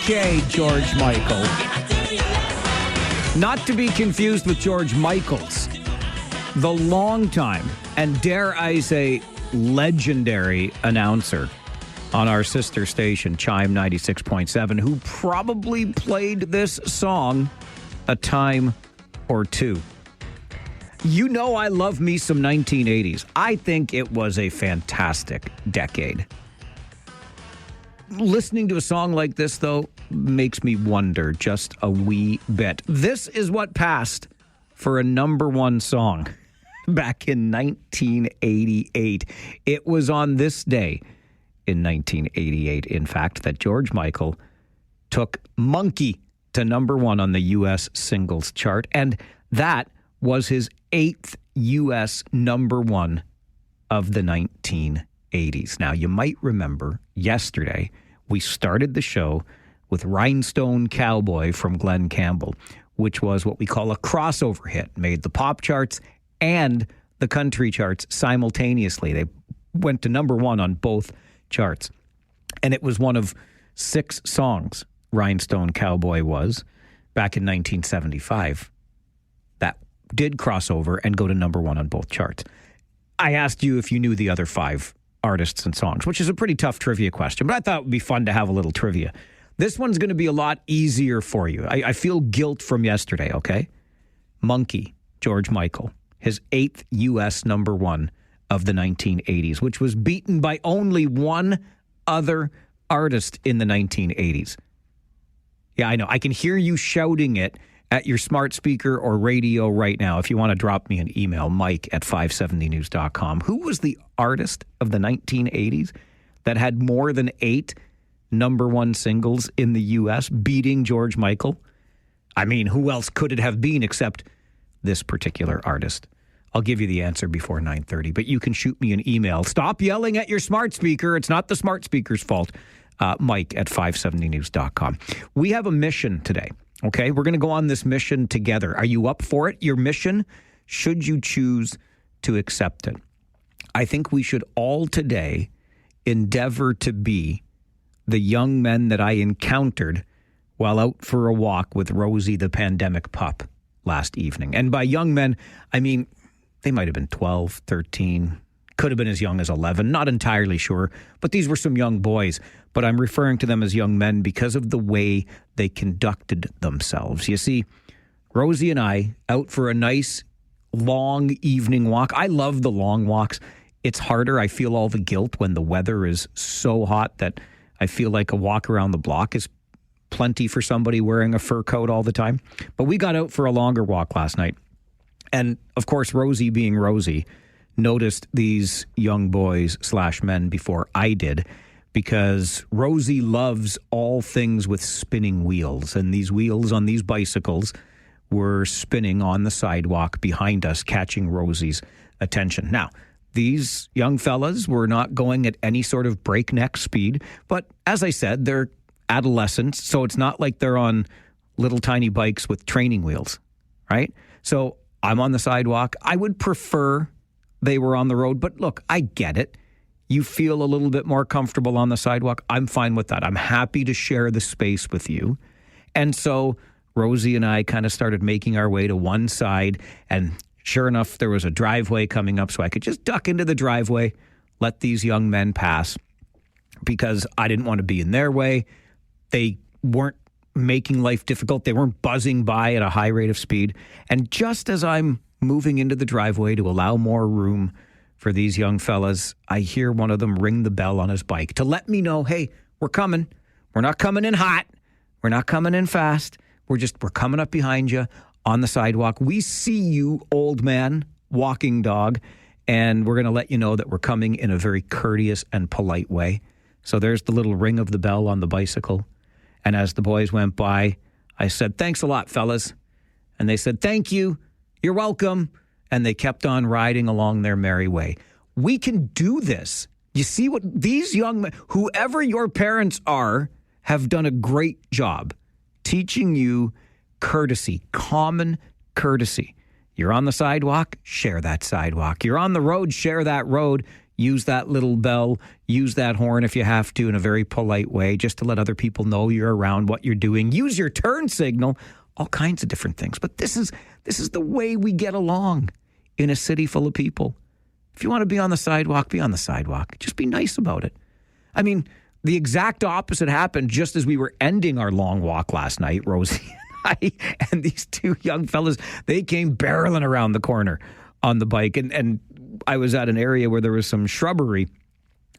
Okay, George Michael. Not to be confused with George Michaels, the longtime and dare I say legendary announcer on our sister station, Chime 96.7, who probably played this song a time or two. You know I love me some 1980s. I think it was a fantastic decade. Listening to a song like this, though, makes me wonder just a wee bit. This is what passed for a number one song back in 1988. It was on this day in 1988, in fact, that George Michael took Monkey to number one on the U.S. singles chart, and that was his 8th U.S. number one of the 1980s. Now, you might remember yesterday we started the show with Rhinestone Cowboy from Glenn Campbell, which was what we call a crossover hit, made the pop charts and the country charts simultaneously. They went to number one on both charts. And it was one of 6 songs, Rhinestone Cowboy was, back in 1975, that did cross over and go to number one on both charts. I asked you if you knew the other 5 artists and songs, which is a pretty tough trivia question, but I thought it would be fun to have a little trivia. This one's going to be a lot easier for you. I feel guilt from yesterday, okay? Monkey, George Michael, his 8th U.S. number one of the 1980s, which was beaten by only one other artist in the 1980s. Yeah, I know. I can hear you shouting it at your smart speaker or radio right now. If you want to drop me an email, mike@570news.com. Who was the artist of the 1980s that had more than 8 number one singles in the U.S., beating George Michael? I mean, who else could it have been except this particular artist? I'll give you the answer before 9:30, but you can shoot me an email. Stop yelling at your smart speaker. It's not the smart speaker's fault. Mike@570news.com. We have a mission today, okay? We're going to go on this mission together. Are you up for it? Your mission, should you choose to accept it. I think we should all today endeavor to be the young men that I encountered while out for a walk with Rosie the pandemic pup last evening. And by young men, I mean, they might have been 12, 13, could have been as young as 11, not entirely sure, but these were some young boys. But I'm referring to them as young men because of the way they conducted themselves. You see, Rosie and I, out for a nice, long evening walk. I love the long walks. It's harder. I feel all the guilt when the weather is so hot that I feel like a walk around the block is plenty for somebody wearing a fur coat all the time. But we got out for a longer walk last night. And, of course, Rosie being Rosie, noticed these young boys / men before I did, because Rosie loves all things with spinning wheels. And these wheels on these bicycles were spinning on the sidewalk behind us, catching Rosie's attention. Now, these young fellas were not going at any sort of breakneck speed. But as I said, they're adolescents, so it's not like they're on little tiny bikes with training wheels, right? So I'm on the sidewalk. I would prefer they were on the road, but look, I get it. You feel a little bit more comfortable on the sidewalk. I'm fine with that. I'm happy to share the space with you. And so Rosie and I kind of started making our way to one side, and sure enough, there was a driveway coming up, so I could just duck into the driveway, let these young men pass, because I didn't want to be in their way. They weren't making life difficult. They weren't buzzing by at a high rate of speed. And just as I'm moving into the driveway to allow more room for these young fellas, I hear one of them ring the bell on his bike to let me know, hey, we're coming. We're not coming in hot. We're not coming in fast. We're coming up behind you on the sidewalk. We see you, old man, walking dog, and we're going to let you know that we're coming in a very courteous and polite way. So there's the little ring of the bell on the bicycle. And as the boys went by, I said, thanks a lot, fellas. And they said, thank you. You're welcome. And they kept on riding along their merry way. We can do this. You see what these young men, whoever your parents are, have done a great job teaching you courtesy, common courtesy. You're on the sidewalk, share that sidewalk. You're on the road, share that road. use that little bell, use that horn if you have to in a very polite way, just to let other people know you're around, what you're doing. Use your turn signal, all kinds of different things. But this is the way we get along in a city full of people. If you want to be on the sidewalk, be on the sidewalk. Just be nice about it. I mean, the exact opposite happened just as we were ending our long walk last night, Rosie and I, and these two young fellas, they came barreling around the corner on the bike. And I was at an area where there was some shrubbery,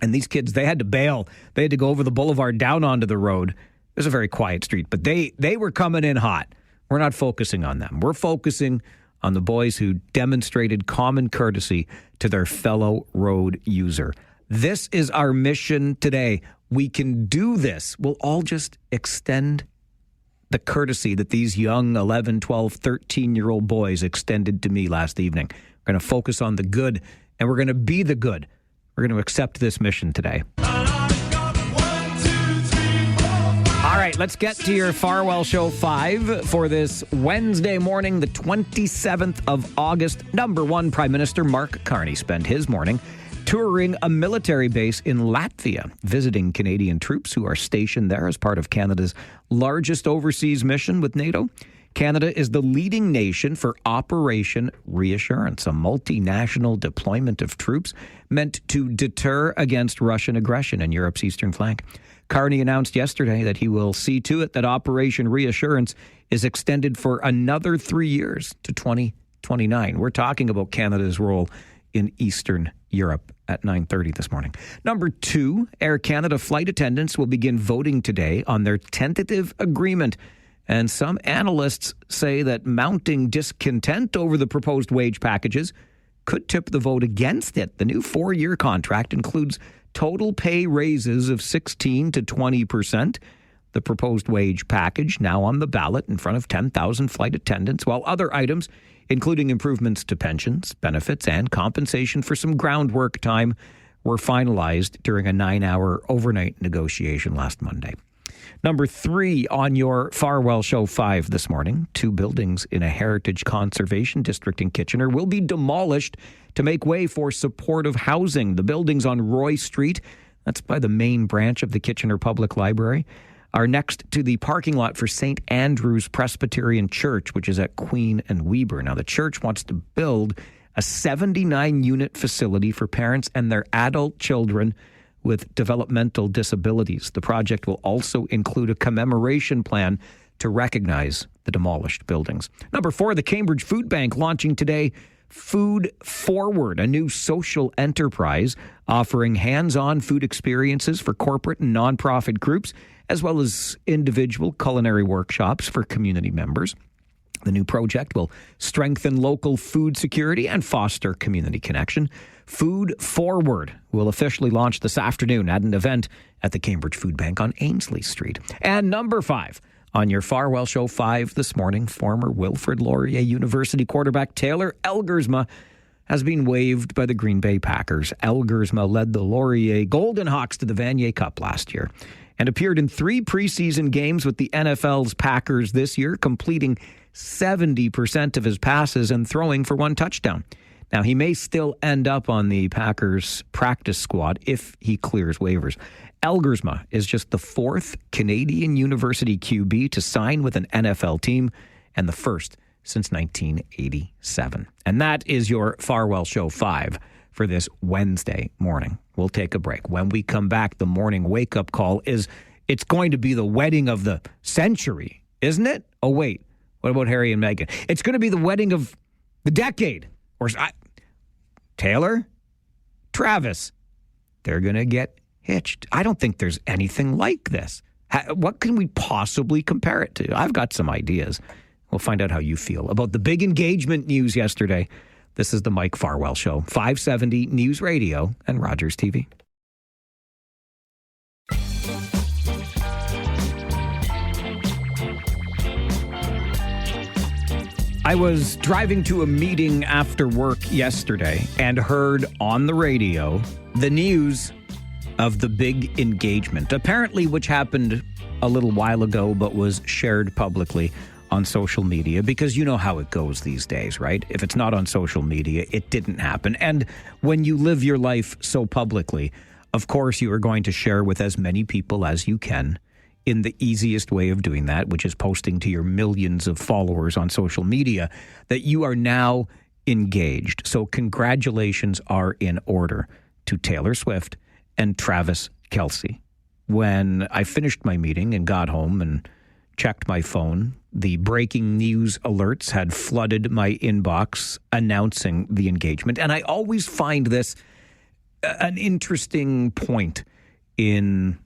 and these kids, they had to bail. They had to go over the boulevard down onto the road. It was a very quiet street, but they were coming in hot. We're not focusing on them. We're focusing on the boys who demonstrated common courtesy to their fellow road user. This is our mission today. We can do this. We'll all just extend the courtesy that these young 11, 12, 13-year-old boys extended to me last evening. We're going to focus on the good, and we're going to be the good. We're going to accept this mission today. All right, let's get to your Farwell Show 5 for this Wednesday morning, the 27th of August. Number one, Prime Minister Mark Carney spent his morning touring a military base in Latvia, visiting Canadian troops who are stationed there as part of Canada's largest overseas mission with NATO. Canada is the leading nation for Operation Reassurance, a multinational deployment of troops meant to deter against Russian aggression in Europe's eastern flank. Carney announced yesterday that he will see to it that Operation Reassurance is extended for another 3 years to 2029. We're talking about Canada's role in Eastern Europe at 9:30 this morning. Number two, Air Canada flight attendants will begin voting today on their tentative agreement. And some analysts say that mounting discontent over the proposed wage packages could tip the vote against it. The new 4-year contract includes total pay raises of 16 to 20%. The proposed wage package now on the ballot in front of 10,000 flight attendants, while other items, including improvements to pensions, benefits, and compensation for some groundwork time, were finalized during a 9-hour overnight negotiation last Monday. Number three on your Farwell Show 5 this morning, 2 buildings in a heritage conservation district in Kitchener will be demolished to make way for supportive housing. The buildings on Roy Street, that's by the main branch of the Kitchener Public Library, are next to the parking lot for St. Andrew's Presbyterian Church, which is at Queen and Weber. Now, the church wants to build a 79-unit facility for parents and their adult children with developmental disabilities. The project will also include a commemoration plan to recognize the demolished buildings. Number 4, the Cambridge Food Bank launching today Food Forward, a new social enterprise offering hands-on food experiences for corporate and nonprofit groups, as well as individual culinary workshops for community members. The new project will strengthen local food security and foster community connection. Food Forward will officially launch this afternoon at an event at the Cambridge Food Bank on Ainslie Street. And number 5, on your Farwell Show 5 this morning, former Wilfrid Laurier University quarterback Taylor Elgersma has been waived by the Green Bay Packers. Elgersma led the Laurier Golden Hawks to the Vanier Cup last year and appeared in 3 preseason games with the NFL's Packers this year, completing 70% of his passes and throwing for 1 touchdown. Now, he may still end up on the Packers practice squad if he clears waivers. Elgersma is just the 4th Canadian university QB to sign with an NFL team and the first since 1987. And that is your Farwell Show 5 for this Wednesday morning. We'll take a break. When we come back, the morning wake-up call is it's going to be the wedding of the century, isn't it? Oh, wait. What about Harry and Meghan? It's going to be the wedding of the decade. Or Taylor, Travis, they're going to get hitched. I don't think there's anything like this. What can we possibly compare it to? I've got some ideas. We'll find out how you feel about the big engagement news yesterday. This is the Mike Farwell Show, 570 News Radio and Rogers TV. I was driving to a meeting after work yesterday and heard on the radio the news of the big engagement, apparently which happened a little while ago but was shared publicly on social media, because you know how it goes these days, right? If it's not on social media, it didn't happen. And when you live your life so publicly, of course, you are going to share with as many people as you can in the easiest way of doing that, which is posting to your millions of followers on social media that you are now engaged. So congratulations are in order to Taylor Swift and Travis Kelce. When I finished my meeting and got home and checked my phone, the breaking news alerts had flooded my inbox announcing the engagement. And I always find this an interesting point in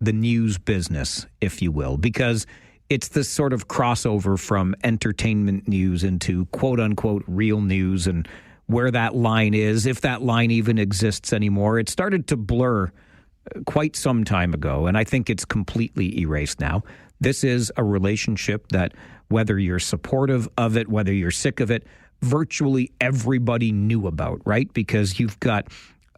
the news business, if you will, because it's this sort of crossover from entertainment news into quote unquote real news, and where that line is, if that line even exists anymore. It started to blur quite some time ago, and I think it's completely erased now. This is a relationship that, whether you're supportive of it, whether you're sick of it, virtually everybody knew about, right? Because you've got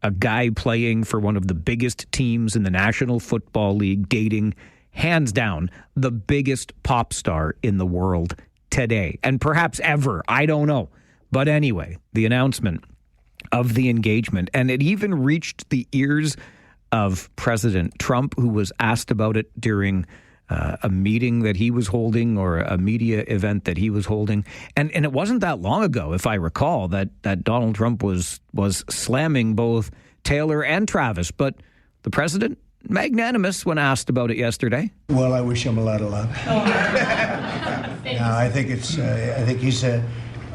a guy playing for one of the biggest teams in the National Football League, dating, hands down, the biggest pop star in the world today, and perhaps ever. I don't know. But anyway, the announcement of the engagement, and it even reached the ears of President Trump, who was asked about it during a meeting that he was holding, or a media event that he was holding. And it wasn't that long ago, if I recall, that Donald Trump was slamming both Taylor and Travis. But the president, magnanimous when asked about it yesterday. Well, I wish him a lot of luck. I think he's a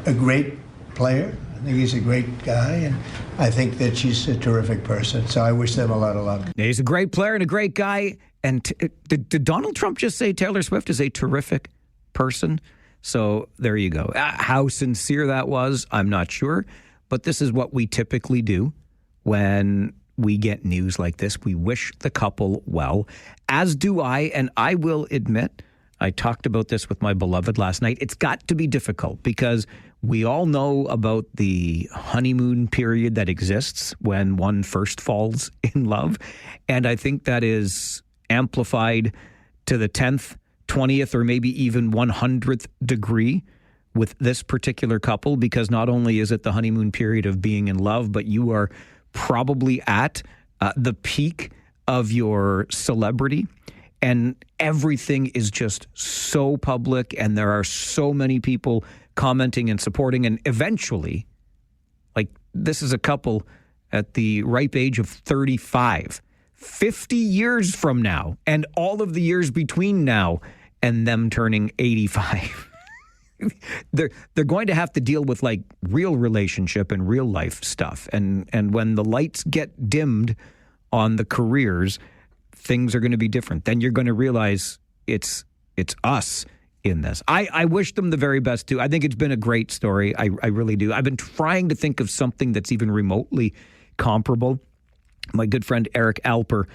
great player. I think he's a great guy, and I think that she's a terrific person. So I wish them a lot of luck. He's a great player and a great guy. And did Donald Trump just say Taylor Swift is a terrific person? So there you go. How sincere that was, I'm not sure. But this is what we typically do when we get news like this. We wish the couple well, as do I. And I will admit, I talked about this with my beloved last night. It's got to be difficult because we all know about the honeymoon period that exists when one first falls in love. And I think that is amplified to the 10th, 20th, or maybe even 100th degree with this particular couple, because not only is it the honeymoon period of being in love, but you are probably at the peak of your celebrity, and everything is just so public, and there are so many people commenting and supporting, and eventually, like, this is a couple at the ripe age of 35. 50 years from now, and all of the years between now and them turning 85. They're going to have to deal with like real relationship and real life stuff. And when the lights get dimmed on the careers, things are going to be different. Then you're going to realize it's us in this. I wish them the very best too. I think it's been a great story. I really do. I've been trying to think of something that's even remotely comparable. My good friend Eric Alper,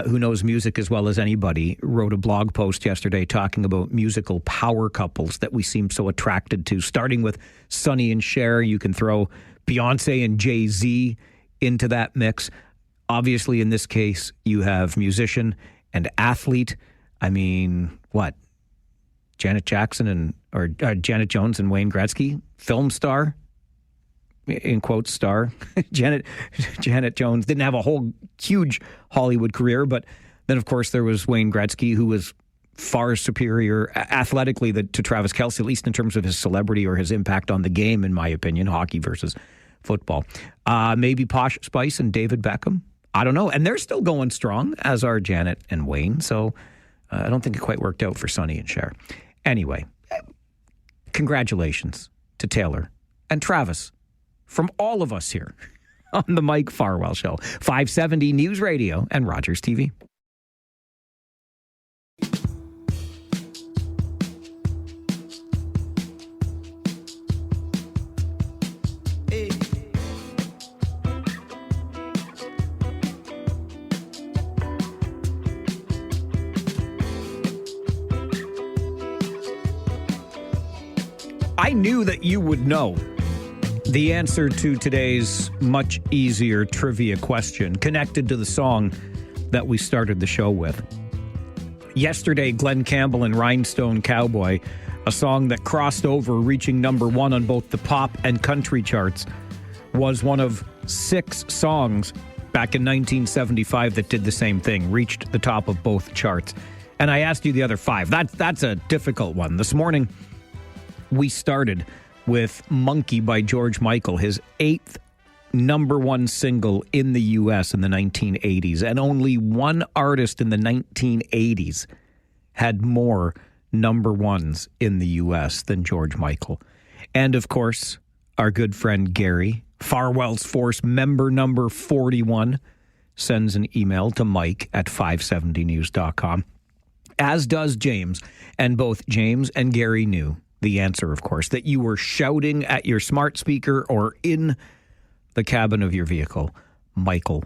who knows music as well as anybody, wrote a blog post yesterday talking about musical power couples that we seem so attracted to, starting with Sonny and Cher. You can throw Beyonce and Jay-Z into that mix. Obviously, in this case, you have musician and athlete. I mean, what? Janet Jackson or Janet Jones and Wayne Gretzky, film star. In quotes, star. Janet Jones didn't have a whole huge Hollywood career, but then, of course, there was Wayne Gretzky, who was far superior athletically to Travis Kelce, at least in terms of his celebrity or his impact on the game, in my opinion, hockey versus football. Maybe Posh Spice and David Beckham. I don't know. And they're still going strong, as are Janet and Wayne. So I don't think it quite worked out for Sonny and Cher. Anyway, congratulations to Taylor and Travis from all of us here on the Mike Farwell Show. 570 News Radio and Rogers TV. I knew that you would know the answer to today's much easier trivia question connected to the song that we started the show with. Yesterday, Glenn Campbell and Rhinestone Cowboy, a song that crossed over, reaching number one on both the pop and country charts, was one of 6 songs back in 1975 that did the same thing, reached the top of both charts. And I asked you the other 5. That's a difficult one. This morning, we started with Monkey by George Michael, his 8th number one single in the U.S. in the 1980s. And only one artist in the 1980s had more number ones in the U.S. than George Michael. And, of course, our good friend Gary, Farwell's Force member number 41, sends an email to Mike at 570news.com, as does James. And both James and Gary knew the answer, of course, that you were shouting at your smart speaker or in the cabin of your vehicle, Michael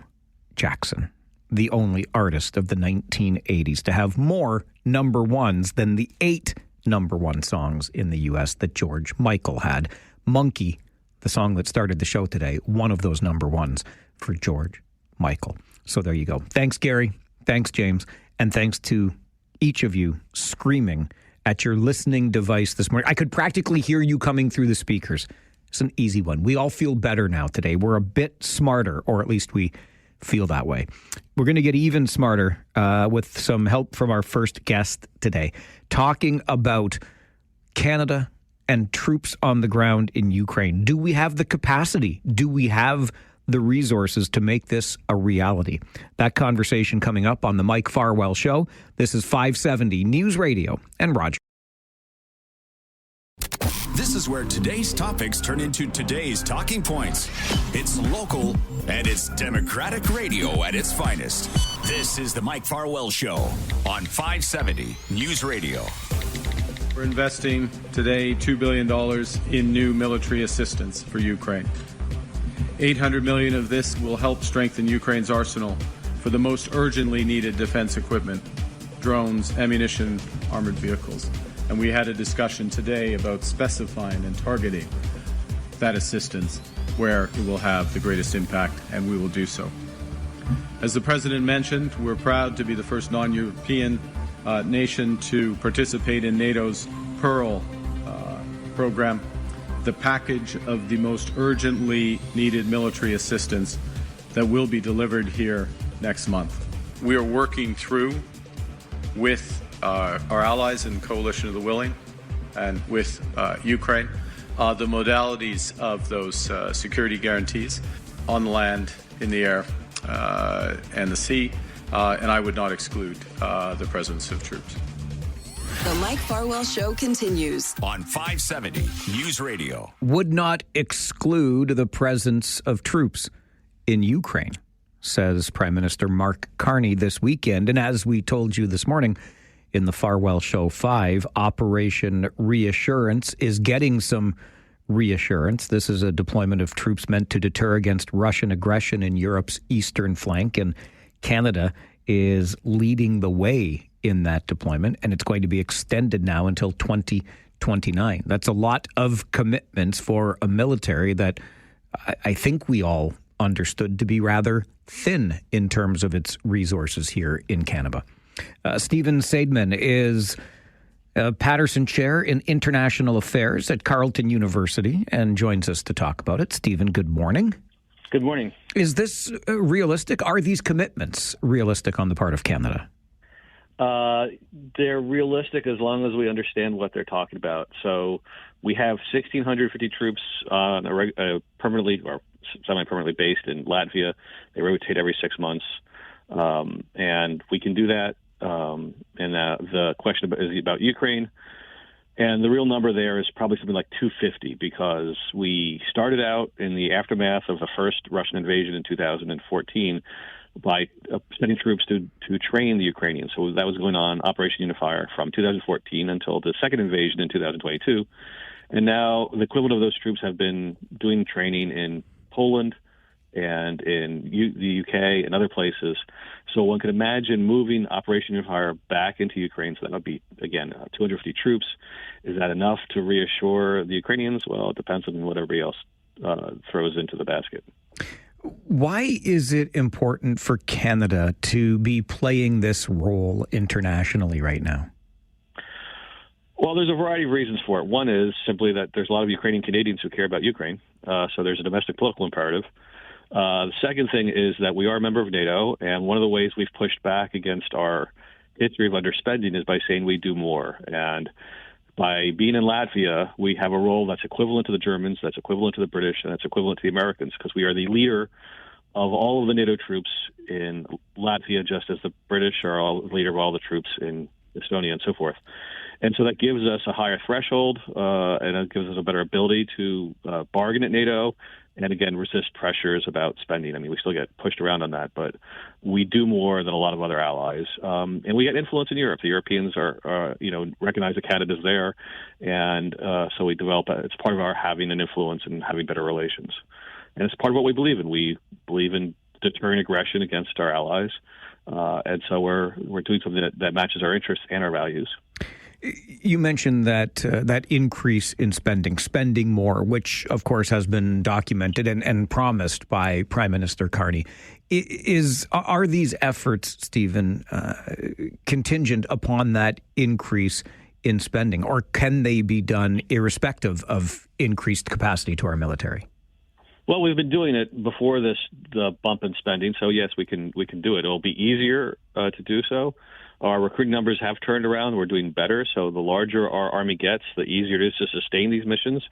Jackson, the only artist of the 1980s to have more number ones than the 8 number one songs in the U.S. that George Michael had. Monkey, the song that started the show today, one of those number ones for George Michael. So there you go. Thanks, Gary. Thanks, James. And thanks to each of you screaming at your listening device this morning. I could practically hear you coming through the speakers. It's an easy one. We all feel better now today. We're a bit smarter, or at least we feel that way. We're going to get even smarter with some help from our first guest today, talking about Canada and troops on the ground in Ukraine. Do we have the capacity? Do we have the resources to make this a reality? That conversation coming up on the Mike Farwell Show. This is 570 News Radio and Roger. This is where today's topics turn into today's talking points. It's local and it's Democratic radio at its finest. This is the Mike Farwell Show on 570 News Radio. We're investing today $2 billion in new military assistance for Ukraine. $800 million of this will help strengthen Ukraine's arsenal for the most urgently needed defense equipment, drones, ammunition, armored vehicles. And we had a discussion today about specifying and targeting that assistance where it will have the greatest impact, and we will do so. As the President mentioned, we're proud to be the first non-European nation to participate in NATO's Pearl program, the package of the most urgently needed military assistance that will be delivered here next month. We are working through with our allies in Coalition of the Willing and with Ukraine, the modalities of those security guarantees on the land, in the air, and the sea, and I would not exclude the presence of troops. The Mike Farwell Show continues On 570 News Radio. Would not exclude the presence of troops in Ukraine, says Prime Minister Mark Carney this weekend. And as we told you this morning, in the Farwell Show 5, Operation Reassurance is getting some reassurance. This is a deployment of troops meant to deter against Russian aggression in Europe's eastern flank, and Canada is leading the way in that deployment, and it's going to be extended now until 2029. That's a lot of commitments for a military that I think we all understood to be rather thin in terms of its resources here in Canada. Stephen Seidman is Patterson Chair in International Affairs at Carleton University and joins us to talk about it. Stephen, good morning. Good morning. Is this realistic? Are these commitments realistic on the part of Canada? They're realistic as long as we understand what they're talking about. So we have 1,650 troops permanently or semi-permanently based in Latvia. They rotate every 6 months, and we can do that. And the question is about Ukraine, and the real number there is probably something like 250 because we started out in the aftermath of the first Russian invasion in 2014 by sending troops to train the Ukrainians. So that was going on, Operation Unifier, from 2014 until the second invasion in 2022. And now the equivalent of those troops have been doing training in Poland and in the UK and other places. So one could imagine moving Operation Unifier back into Ukraine. So that would be, again, 250 troops. Is that enough to reassure the Ukrainians? Well, it depends on what everybody else throws into the basket. Why is it important for Canada to be playing this role internationally right now? Well, there's a variety of reasons for it. One is simply that there's a lot of Ukrainian Canadians who care about Ukraine, so there's a domestic political imperative. The second thing is that we are a member of NATO, and one of the ways we've pushed back against our history of underspending is by saying we do more. And by being in Latvia, we have a role that's equivalent to the Germans, that's equivalent to the British, and that's equivalent to the Americans, because we are the leader of all of the NATO troops in Latvia, just as the British are all the leader of all the troops in Estonia and so forth. And so that gives us a higher threshold, and it gives us a better ability to bargain at NATO and, again, resist pressures about spending. I mean, we still get pushed around on that, but we do more than a lot of other allies. And we get influence in Europe. The Europeans recognize that Canada's there, and so we develop it's part of our having an influence and having better relations. And it's part of what we believe in. We believe in deterring aggression against our allies, and so we're doing something that matches our interests and our values. You mentioned that increase in spending more, which, of course, has been documented and promised by Prime Minister Carney. Are these efforts, Stephen, contingent upon that increase in spending, or can they be done irrespective of increased capacity to our military? Well, we've been doing it before the bump in spending, so yes, we can do it. It'll be easier to do so. Our recruiting numbers have turned around. We're doing better. So the larger our Army gets, the easier it is to sustain these missions.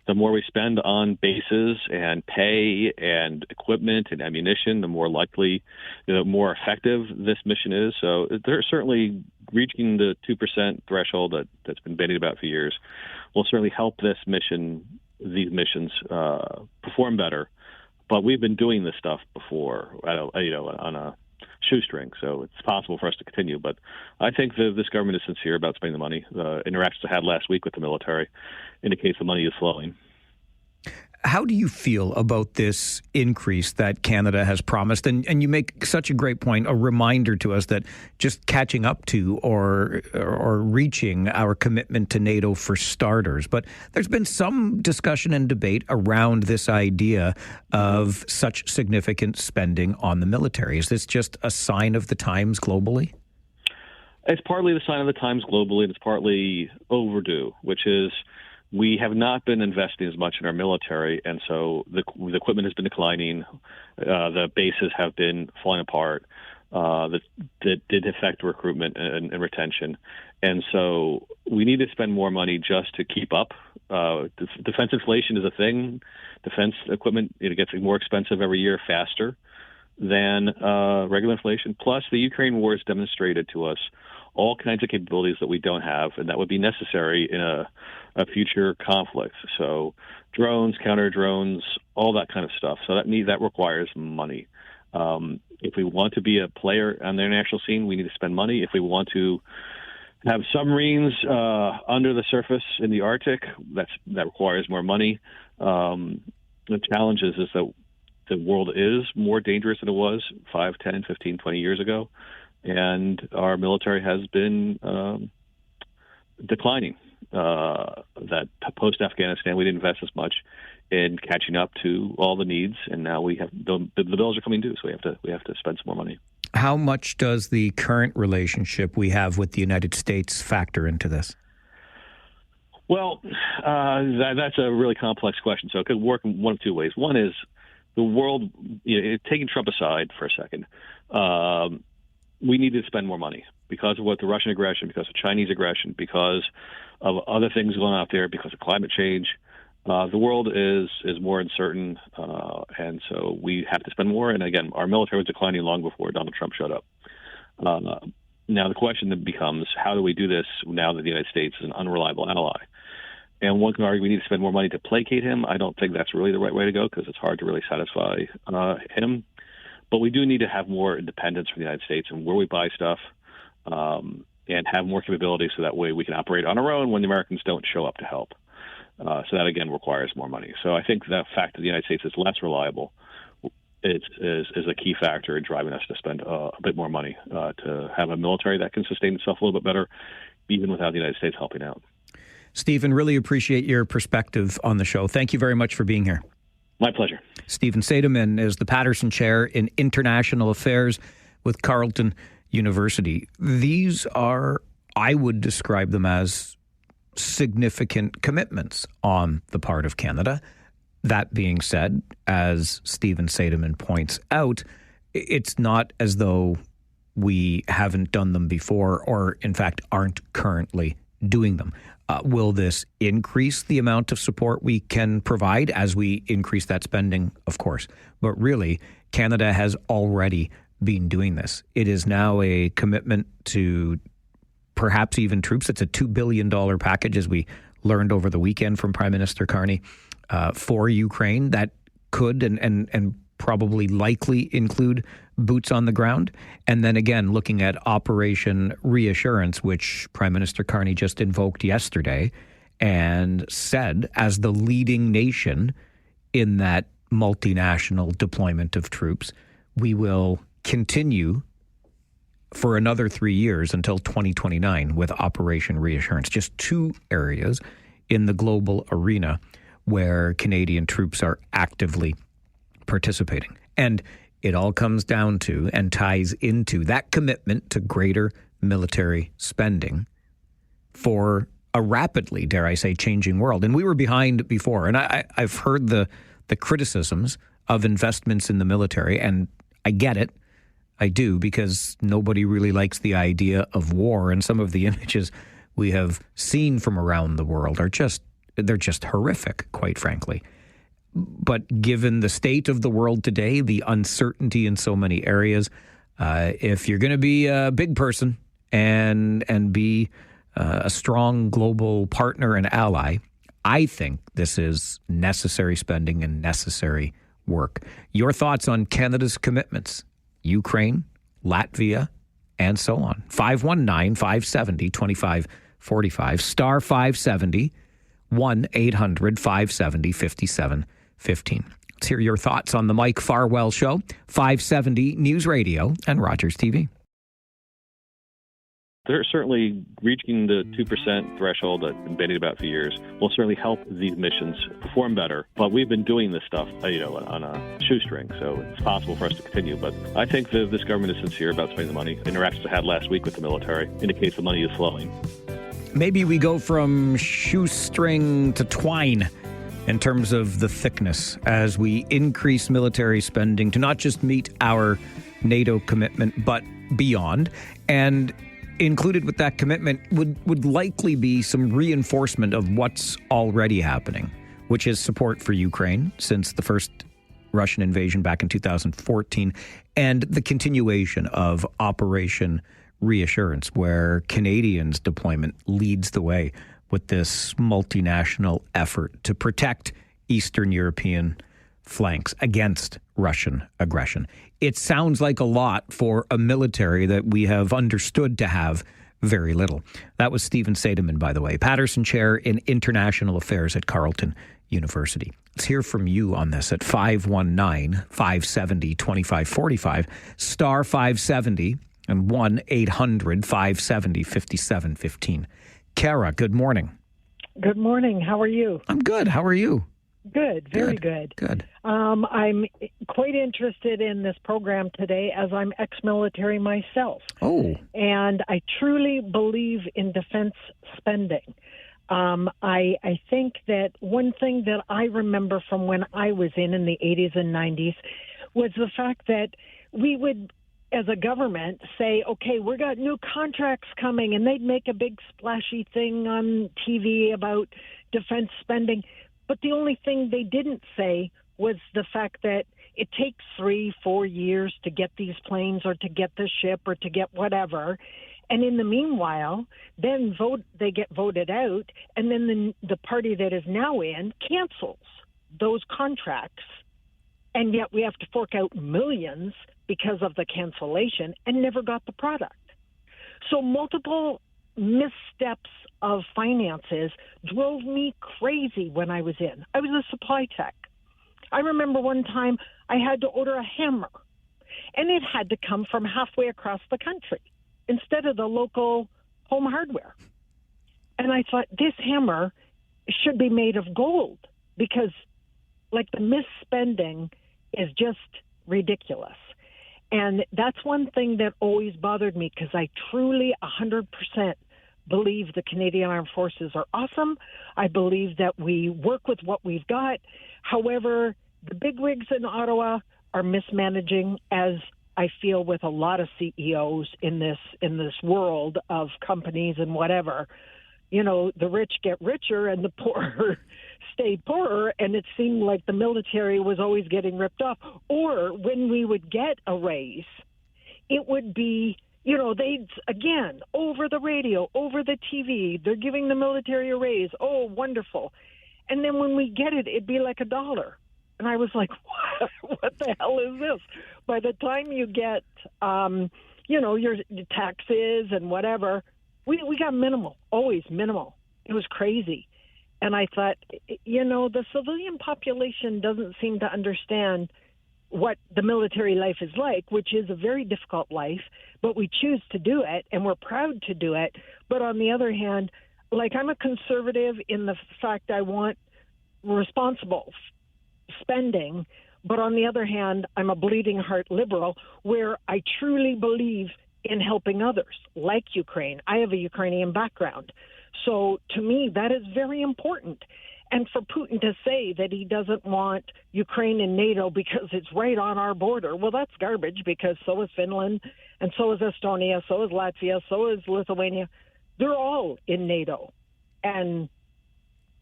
The more we spend on bases and pay and equipment and ammunition, the more likely, the more effective this mission is. So they're certainly reaching the 2% threshold that's been bandied about for years will certainly help these missions perform better. But we've been doing this stuff before, on a shoestring, so it's possible for us to continue. But I think this government is sincere about spending the money. The interactions I had last week with the military indicates the money is flowing. How do you feel about this increase that Canada has promised? And you make such a great point, a reminder to us that just catching up to or reaching our commitment to NATO for starters. But there's been some discussion and debate around this idea of such significant spending on the military. Is this just a sign of the times globally? It's partly the sign of the times globally, and it's partly overdue, which is we have not been investing as much in our military, and so the equipment has been declining. The bases have been falling apart. That did affect recruitment and retention. And so we need to spend more money just to keep up. Defense inflation is a thing. Defense equipment gets more expensive every year faster than regular inflation. Plus, the Ukraine war has demonstrated to us all kinds of capabilities that we don't have, and that would be necessary in a future conflict. So drones, counter drones, all that kind of stuff. So that requires money. If we want to be a player on the international scene, we need to spend money. If we want to have submarines under the surface in the Arctic, that requires more money. The challenge is that the world is more dangerous than it was 5, 10, 15, 20 years ago. And our military has been declining. That post-Afghanistan, we didn't invest as much in catching up to all the needs, and now we have the bills are coming due, so we have to spend some more money. How much does the current relationship we have with the United States factor into this? Well, that's a really complex question. So it could work in one of two ways. One is the world, taking Trump aside for a second, we need to spend more money because of what the Russian aggression, because of Chinese aggression, because of other things going on out there, because of climate change. The world is more uncertain, and so we have to spend more. And again, our military was declining long before Donald Trump showed up. Now the question then becomes, how do we do this now that the United States is an unreliable ally? And one can argue we need to spend more money to placate him. I don't think that's really the right way to go because it's hard to really satisfy him. But we do need to have more independence from the United States and where we buy stuff, and have more capabilities so that way we can operate on our own when the Americans don't show up to help. So that, again, requires more money. So I think the fact that the United States is less reliable is a key factor in driving us to spend a bit more money to have a military that can sustain itself a little bit better, even without the United States helping out. Stephen, really appreciate your perspective on the show. Thank you very much for being here. My pleasure. Stephen Seidemann is the Patterson Chair in International Affairs with Carleton University. These are, I would describe them as significant commitments on the part of Canada. That being said, as Stephen Seidemann points out, it's not as though we haven't done them before or, in fact, aren't currently doing them. Will this increase the amount of support we can provide as we increase that spending? Of course. But really, Canada has already been doing this. It is now a commitment to perhaps even troops. It's a $2 billion package, as we learned over the weekend from Prime Minister Carney, for Ukraine. That could and probably likely include boots on the ground. And then again, looking at Operation Reassurance, which Prime Minister Carney just invoked yesterday and said, as the leading nation in that multinational deployment of troops, we will continue for another 3 years until 2029 with Operation Reassurance. Just two areas in the global arena where Canadian troops are actively participating. And it all comes down to and ties into that commitment to greater military spending for a rapidly, dare I say, changing world. And we were behind before. And I've heard the criticisms of investments in the military, and I get it. I do, because nobody really likes the idea of war. And some of the images we have seen from around the world are they're just horrific, quite frankly. But given the state of the world today, the uncertainty in so many areas, if you're going to be a big person and be a strong global partner and ally, I think this is necessary spending and necessary work. Your thoughts on Canada's commitments, Ukraine, Latvia, and so on. 519-570-2545, star 570, 1-800-570-5715. Let's hear your thoughts on the Mike Farwell Show, 570 News Radio and Rogers TV. They're certainly reaching the 2% threshold that I've been bandied about for years will certainly help these missions perform better. But we've been doing this stuff, on a shoestring, so it's possible for us to continue. But I think that this government is sincere about spending the money. Interactions I had last week with the military indicates the money is flowing. Maybe we go from shoestring to twine in terms of the thickness as we increase military spending to not just meet our NATO commitment, but beyond. And included with that commitment would likely be some reinforcement of what's already happening, which is support for Ukraine since the first Russian invasion back in 2014, and the continuation of Operation Reassurance, where Canadians' deployment leads the way with this multinational effort to protect Eastern European flanks against Russian aggression. It sounds like a lot for a military that we have understood to have very little. That was Stephen Seidemann, by the way, Patterson Chair in International Affairs at Carleton University. Let's hear from you on this at 519-570-2545, star 570 and 1-800-570-5715. Kara, good morning. Good morning. How are you? I'm good. How are you? Good. Very good. Good. I'm quite interested in this program today as I'm ex-military myself. Oh. And I truly believe in defense spending. I think that one thing that I remember from when I was in the 80s and 90s was the fact that we would, as a government, say, okay, we got new contracts coming, and they'd make a big splashy thing on TV about defense spending. But the only thing they didn't say was the fact that it takes 3-4 years to get these planes or to get the ship or to get whatever. And in the meanwhile, then they get voted out, and then the party that is now in cancels those contracts. And yet we have to fork out millions because of the cancellation and never got the product. So multiple missteps of finances drove me crazy when I was in. I was a supply tech. I remember one time I had to order a hammer, and it had to come from halfway across the country instead of the local home hardware. And I thought, this hammer should be made of gold because, like the misspending is just ridiculous. And that's one thing that always bothered me, because I truly 100% believe the Canadian Armed Forces are awesome. I believe that we work with what we've got. However, the bigwigs in Ottawa are mismanaging, as I feel with a lot of CEOs in this world of companies and whatever. You know, the rich get richer and the poor stay poorer, and it seemed like the military was always getting ripped off. Or when we would get a raise, it would be, you know, they'd, again, over the radio, over the TV, they're giving the military a raise. Oh, wonderful. And then when we get it, it'd be like $1. And I was like, what the hell is this? By the time you get, you know, your taxes and whatever, we got minimal, always minimal. It was crazy. And I thought, you know, the civilian population doesn't seem to understand what the military life is like, which is a very difficult life, but we choose to do it, and we're proud to do it. But on the other hand, like, I'm a conservative in the fact I want responsible spending, but on the other hand, I'm a bleeding heart liberal where I truly believe in helping others, like Ukraine. I have a Ukrainian background. So to me, that is very important. And for Putin to say that he doesn't want Ukraine in NATO because it's right on our border, well, that's garbage, because so is Finland, and so is Estonia, so is Latvia, so is Lithuania. They're all in NATO. And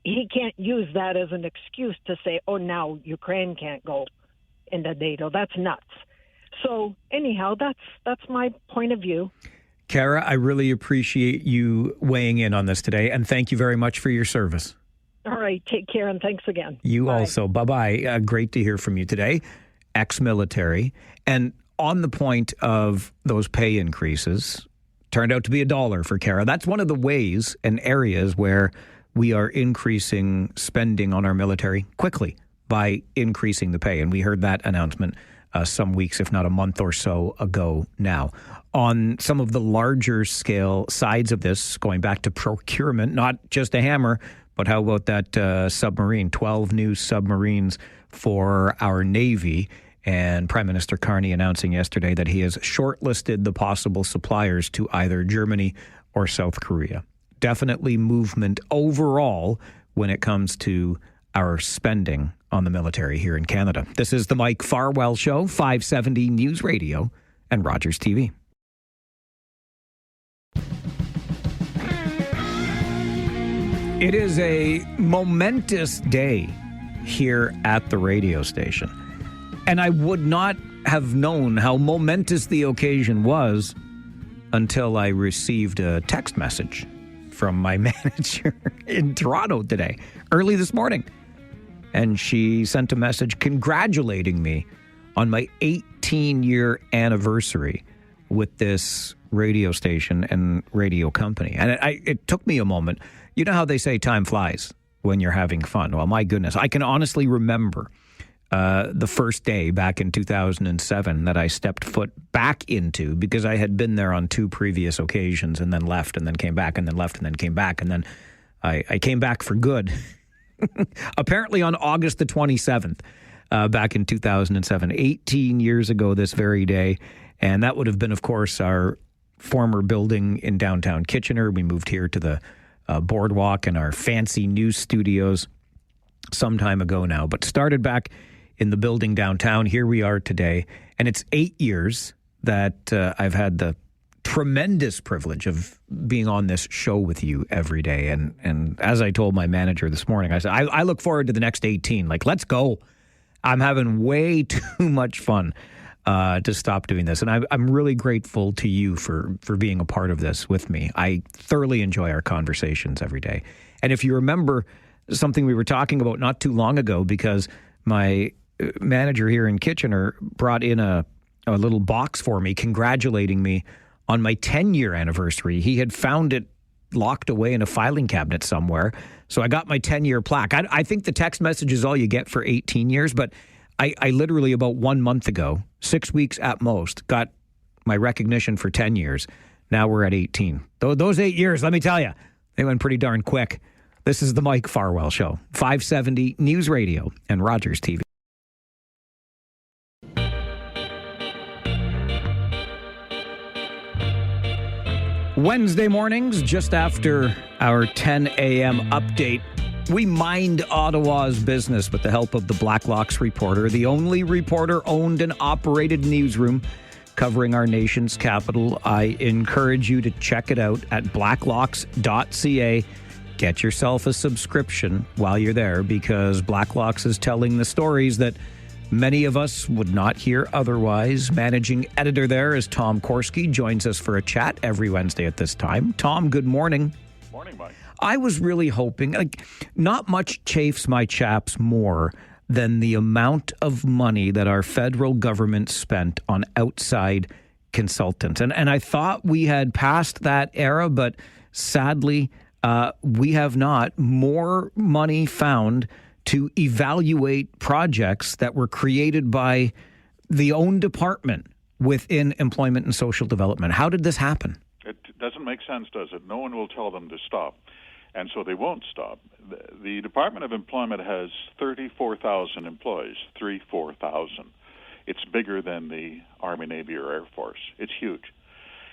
he can't use that as an excuse to say, oh, now Ukraine can't go into NATO. That's nuts. So anyhow, that's my point of view. Kara, I really appreciate you weighing in on this today, and thank you very much for your service. All right. Take care, and thanks again. You Bye. also. Bye-bye. Great to hear from you today. Ex-military. And on the point of those pay increases, turned out to be $1 for Kara. That's one of the ways and areas where we are increasing spending on our military quickly by increasing the pay. And we heard that announcement some weeks, if not a month or so ago now. On some of the larger scale sides of this, going back to procurement, not just a hammer, but how about that submarine, 12 new submarines for our Navy? And Prime Minister Carney announcing yesterday that he has shortlisted the possible suppliers to either Germany or South Korea. Definitely movement overall when it comes to our spending on the military here in Canada. This is the Mike Farwell Show, 570 News Radio and Rogers TV. It is a momentous day here at the radio station. And I would not have known how momentous the occasion was until I received a text message from my manager in Toronto today, early this morning. And she sent a message congratulating me on my 18-year anniversary with this radio station and radio company. And it took me a moment. You know how they say time flies when you're having fun? Well, my goodness, I can honestly remember the first day back in 2007 that I stepped foot back into, because I had been there on 2 previous occasions and then left and then came back and then left and then came back. And then I came back for good, apparently on August the 27th, back in 2007, 18 years ago this very day. And that would have been, of course, our former building in downtown Kitchener. We moved here to the boardwalk and our fancy news studios some time ago now, but started back in the building downtown. Here we are today, and it's 8 years that I've had the tremendous privilege of being on this show with you every day. And as I told my manager this morning, I said, I look forward to the next 18. Like, let's go. I'm having way too much fun to stop doing this. And I'm really grateful to you for being a part of this with me. I thoroughly enjoy our conversations every day. And if you remember something we were talking about not too long ago, because my manager here in Kitchener brought in a little box for me congratulating me on my 10-year anniversary. He had found it locked away in a filing cabinet somewhere. So I got my 10-year plaque. I think the text message is all you get for 18 years, but I literally about 1 month ago, 6 weeks at most, got my recognition for 10 years. Now we're at 18. Those 8 years, let me tell you, they went pretty darn quick. This is the Mike Farwell Show, 570 News Radio and Rogers TV. Wednesday mornings, just after our 10 a.m. update, we mind Ottawa's business with the help of the Blacklocks Reporter, the only reporter-owned and operated newsroom covering our nation's capital. I encourage you to check it out at blacklocks.ca. Get yourself a subscription while you're there, because Blacklocks is telling the stories that many of us would not hear otherwise. Managing editor there is Tom Korski, joins us for a chat every Wednesday at this time. Tom, good morning. Morning, Mike. I was really hoping, not much chafes my chaps more than the amount of money that our federal government spent on outside consultants. And I thought we had passed that era, but sadly, we have not. More money found to evaluate projects that were created by the own department within Employment and Social Development. How did this happen? It doesn't make sense, does it? No one will tell them to stop, and so they won't stop. The Department of Employment has 34,000 employees, 34,000. It's bigger than the Army, Navy, or Air Force. It's huge.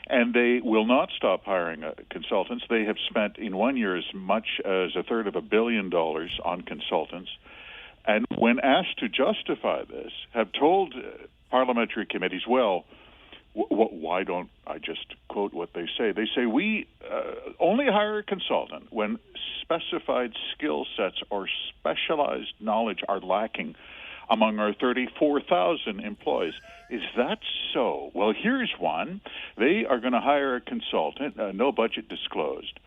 And they will not stop hiring consultants. They have spent in 1 year as much as $250 million on consultants. And when asked to justify this, have told parliamentary committees, well, why don't I just quote what they say? They say, we only hire a consultant when specified skill sets or specialized knowledge are lacking among our 34,000 employees. Is that so? Well, here's one. They are going to hire a consultant, no budget disclosed,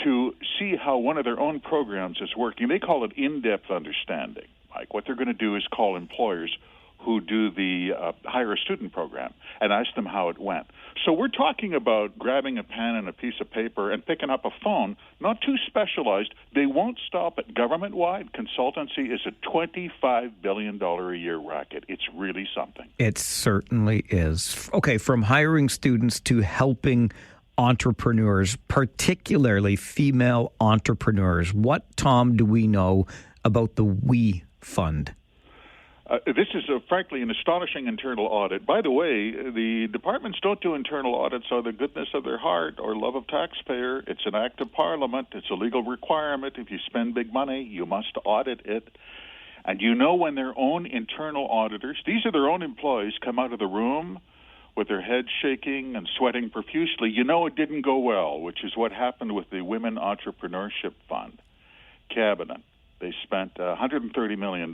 to see how one of their own programs is working. They call it in-depth understanding. Like, what they're going to do is call employers who do the hire a student program and ask them how it went. So we're talking about grabbing a pen and a piece of paper and picking up a phone, not too specialized. They won't stop at government-wide. Consultancy is a $25 billion a year racket. It's really something. It certainly is. Okay, from hiring students to helping entrepreneurs, particularly female entrepreneurs. What, Tom, do we know about the WE Fund? This is, frankly, an astonishing internal audit. By the way, the departments don't do internal audits out of the goodness of their heart or love of taxpayer. It's an act of Parliament. It's a legal requirement. If you spend big money, you must audit it. And you know, when their own internal auditors, these are their own employees, come out of the room with their heads shaking and sweating profusely, you know it didn't go well, which is what happened with the Women Entrepreneurship Fund. Cabinet. They spent $130 million.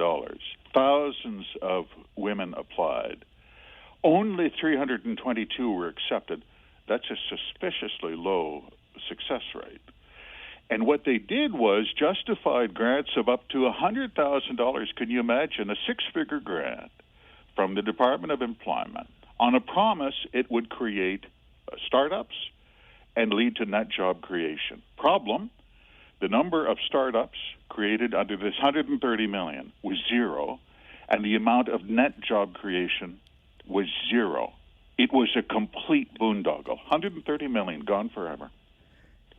Thousands of women applied. Only 322 were accepted. That's a suspiciously low success rate. And what they did was justified grants of up to $100,000. Can you imagine? A six-figure grant from the Department of Employment on a promise it would create startups and lead to net job creation. Problem, the number of startups created under this $130 million was zero, and the amount of net job creation was zero. It was a complete boondoggle. $130 million gone forever.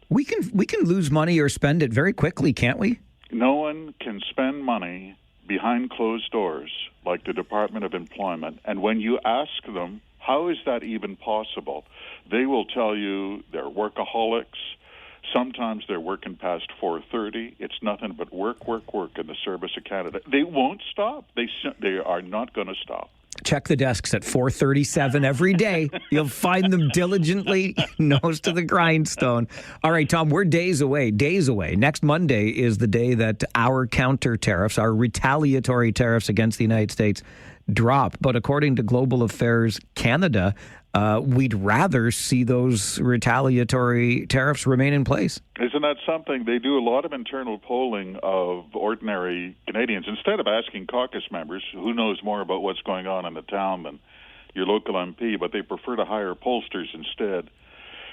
We can lose money or spend it very quickly, can't we? No one can spend money behind closed doors like the Department of Employment. And when you ask them, how is that even possible? They will tell you they're workaholics. Sometimes they're working past 4:30. It's nothing but work in the service of Canada. They won't stop. They are not going to stop. Check the desks at 4:37 every day. You'll find them diligently, nose to the grindstone. All right, Tom, we're days away. Next Monday is the day that our counter tariffs, our retaliatory tariffs against the United States, drop. But according to Global Affairs Canada, we'd rather see those retaliatory tariffs remain in place. Isn't that something? They do a lot of internal polling of ordinary Canadians. Instead of asking caucus members, who knows more about what's going on in the town than your local MP, but they prefer to hire pollsters instead.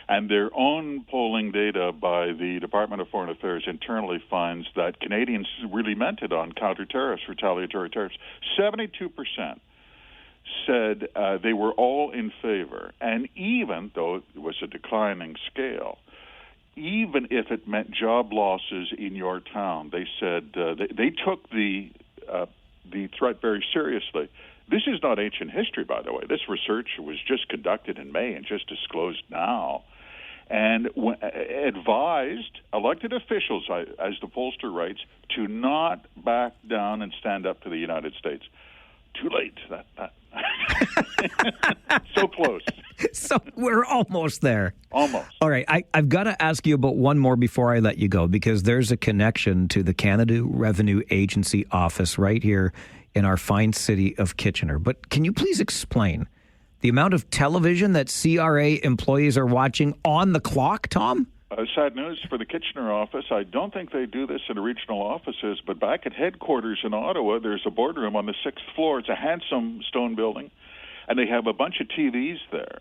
And their own polling data by the Department of Foreign Affairs internally finds that Canadians really meant it on counter-tariffs, retaliatory tariffs. 72% said they were all in favor. And even though it was a declining scale, even if it meant job losses in your town. They said they took the threat very seriously. This is not ancient history, by the way. This research was just conducted in May and just disclosed now, and advised elected officials, as the pollster writes, to not back down and stand up to the United States. Too late. So close. So we're almost there. Almost. All right. I've got to ask you about one more before I let you go, because there's a connection to the Canada Revenue Agency office right here in our fine city of Kitchener. But can you please explain the amount of television that CRA employees are watching on the clock, Tom? Sad news for the Kitchener office. I don't think they do this in the regional offices, but back at headquarters in Ottawa, there's a boardroom on the 6th floor. It's a handsome stone building, and they have a bunch of TVs there.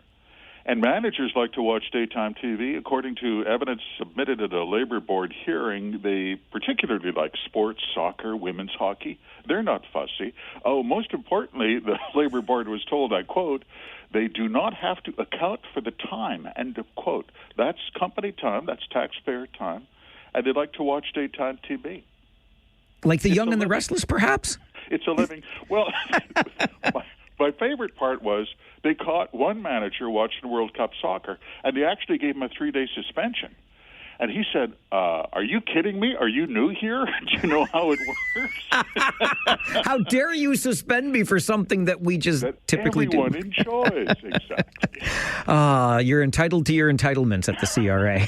And managers like to watch daytime TV. According to evidence submitted at a Labour Board hearing, they particularly like sports, soccer, women's hockey. They're not fussy. Oh, most importantly, the Labour Board was told, I quote, they do not have to account for the time, end of quote. That's company time, that's taxpayer time, and they like to watch daytime TV. Like the Young and the Restless, perhaps? It's a living. Well, my favorite part was they caught one manager watching World Cup soccer, and they actually gave him a 3-day suspension. And he said, are you kidding me? Are you new here? Do you know how it works? How dare you suspend me for something that we just that typically everyone do? enjoys, exactly. You're entitled to your entitlements at the CRA.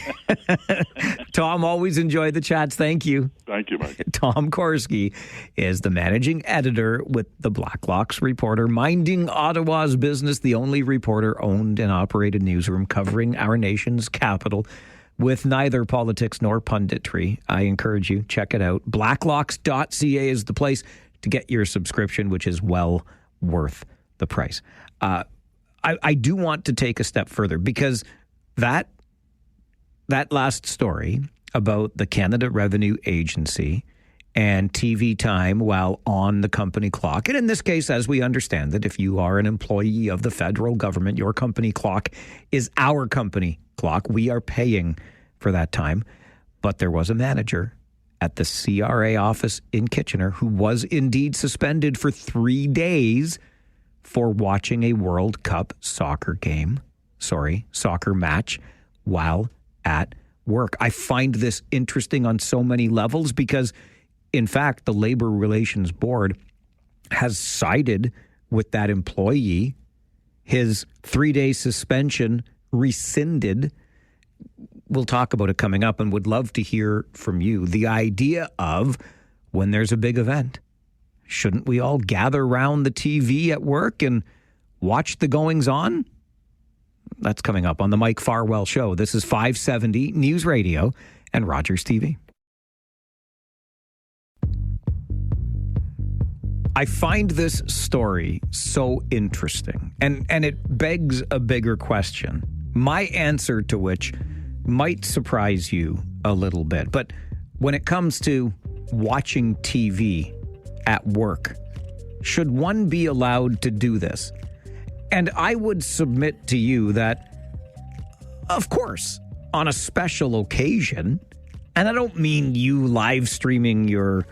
Tom, always enjoy the chats. Thank you. Thank you, Mike. Tom Korski is the managing editor with the Blacklocks Reporter, minding Ottawa's business, the only reporter-owned and operated newsroom covering our nation's capital, with neither politics nor punditry. I encourage you, check it out. Blacklocks.ca is the place to get your subscription, which is well worth the price. I do want to take a step further, because that last story about the Canada Revenue Agency and TV time while on the company clock, and in this case, as we understand it, if you are an employee of the federal government, your company clock is our company clock. We are paying for that time. But there was a manager at the CRA office in Kitchener who was indeed suspended for 3 days for watching a World Cup soccer match while at work. I find this interesting on so many levels because, in fact, the Labor Relations Board has sided with that employee. His 3-day suspension rescinded. We'll talk about it coming up, and would love to hear from you. The idea of, when there's a big event, shouldn't we all gather around the TV at work and watch the goings on? That's coming up on the Mike Farwell Show. This is 570 News Radio and Rogers TV. I find this story so interesting, and it begs a bigger question, my answer to which might surprise you a little bit. But when it comes to watching TV at work, should one be allowed to do this? And I would submit to you that, of course, on a special occasion, and I don't mean you live streaming your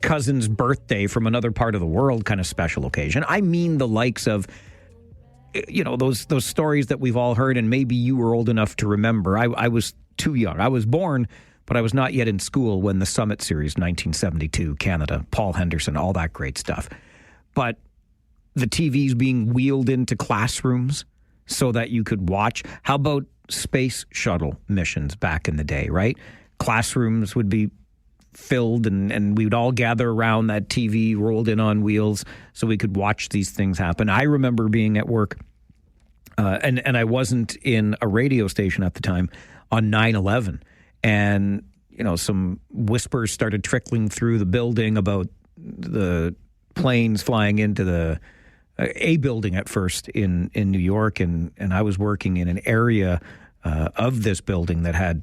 cousin's birthday from another part of the world kind of special occasion. I mean the likes of, you know, those stories that we've all heard, and maybe you were old enough to remember. I was too young. I was born, but I was not yet in school when the Summit Series, 1972, Canada, Paul Henderson, all that great stuff. But the TVs being wheeled into classrooms so that you could watch. How about space shuttle missions back in the day, right? Classrooms would be filled and we would all gather around that TV rolled in on wheels so we could watch these things happen. I remember being at work and I wasn't in a radio station at the time on 9/11, and you know, some whispers started trickling through the building about the planes flying into the a building at first in New York, and I was working in an area of this building that had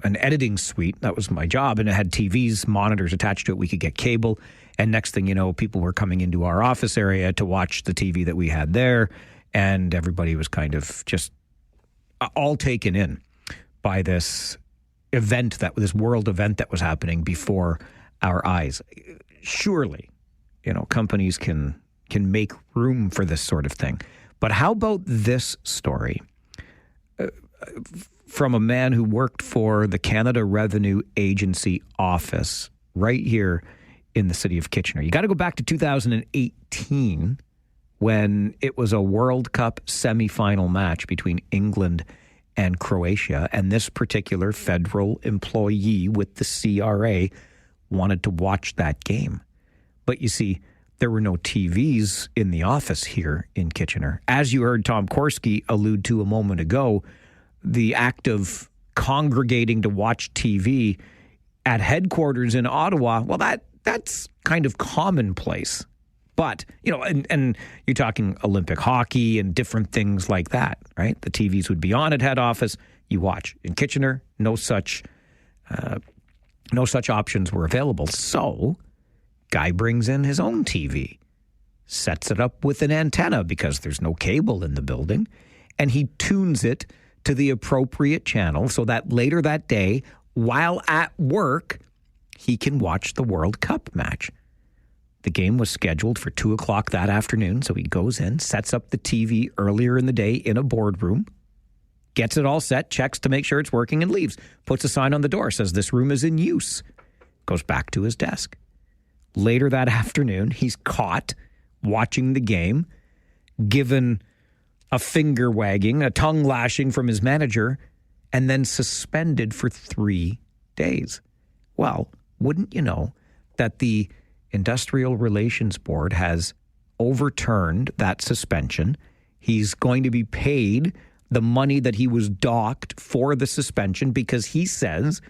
an editing suite. That was my job, and it had TVs, monitors attached to it. We could get cable, and next thing you know, people were coming into our office area to watch the TV that we had there, and everybody was kind of just all taken in by this this world event that was happening before our eyes. Surely, companies can make room for this sort of thing. But how about this story from a man who worked for the Canada Revenue Agency office right here in the city of Kitchener? You got to go back to 2018 when it was a World Cup semifinal match between England and Croatia, and this particular federal employee with the CRA wanted to watch that game. But you see, there were no TVs in the office here in Kitchener. As you heard Tom Korski allude to a moment ago, the act of congregating to watch TV at headquarters in Ottawa, well, that's kind of commonplace. But, and you're talking Olympic hockey and different things like that, right? The TVs would be on at head office. You watch. In Kitchener, no such options were available. So, guy brings in his own TV, sets it up with an antenna because there's no cable in the building, and he tunes it to the appropriate channel so that later that day, while at work, he can watch the World Cup match. The game was scheduled for 2 o'clock that afternoon, so he goes in, sets up the TV earlier in the day in a boardroom, gets it all set, checks to make sure it's working, and leaves. Puts a sign on the door, says this room is in use. Goes back to his desk. Later that afternoon, he's caught watching the game, given a finger wagging, a tongue lashing from his manager, and then suspended for 3 days. Well, wouldn't you know that the Industrial Relations Board has overturned that suspension. He's going to be paid the money that he was docked for the suspension because he says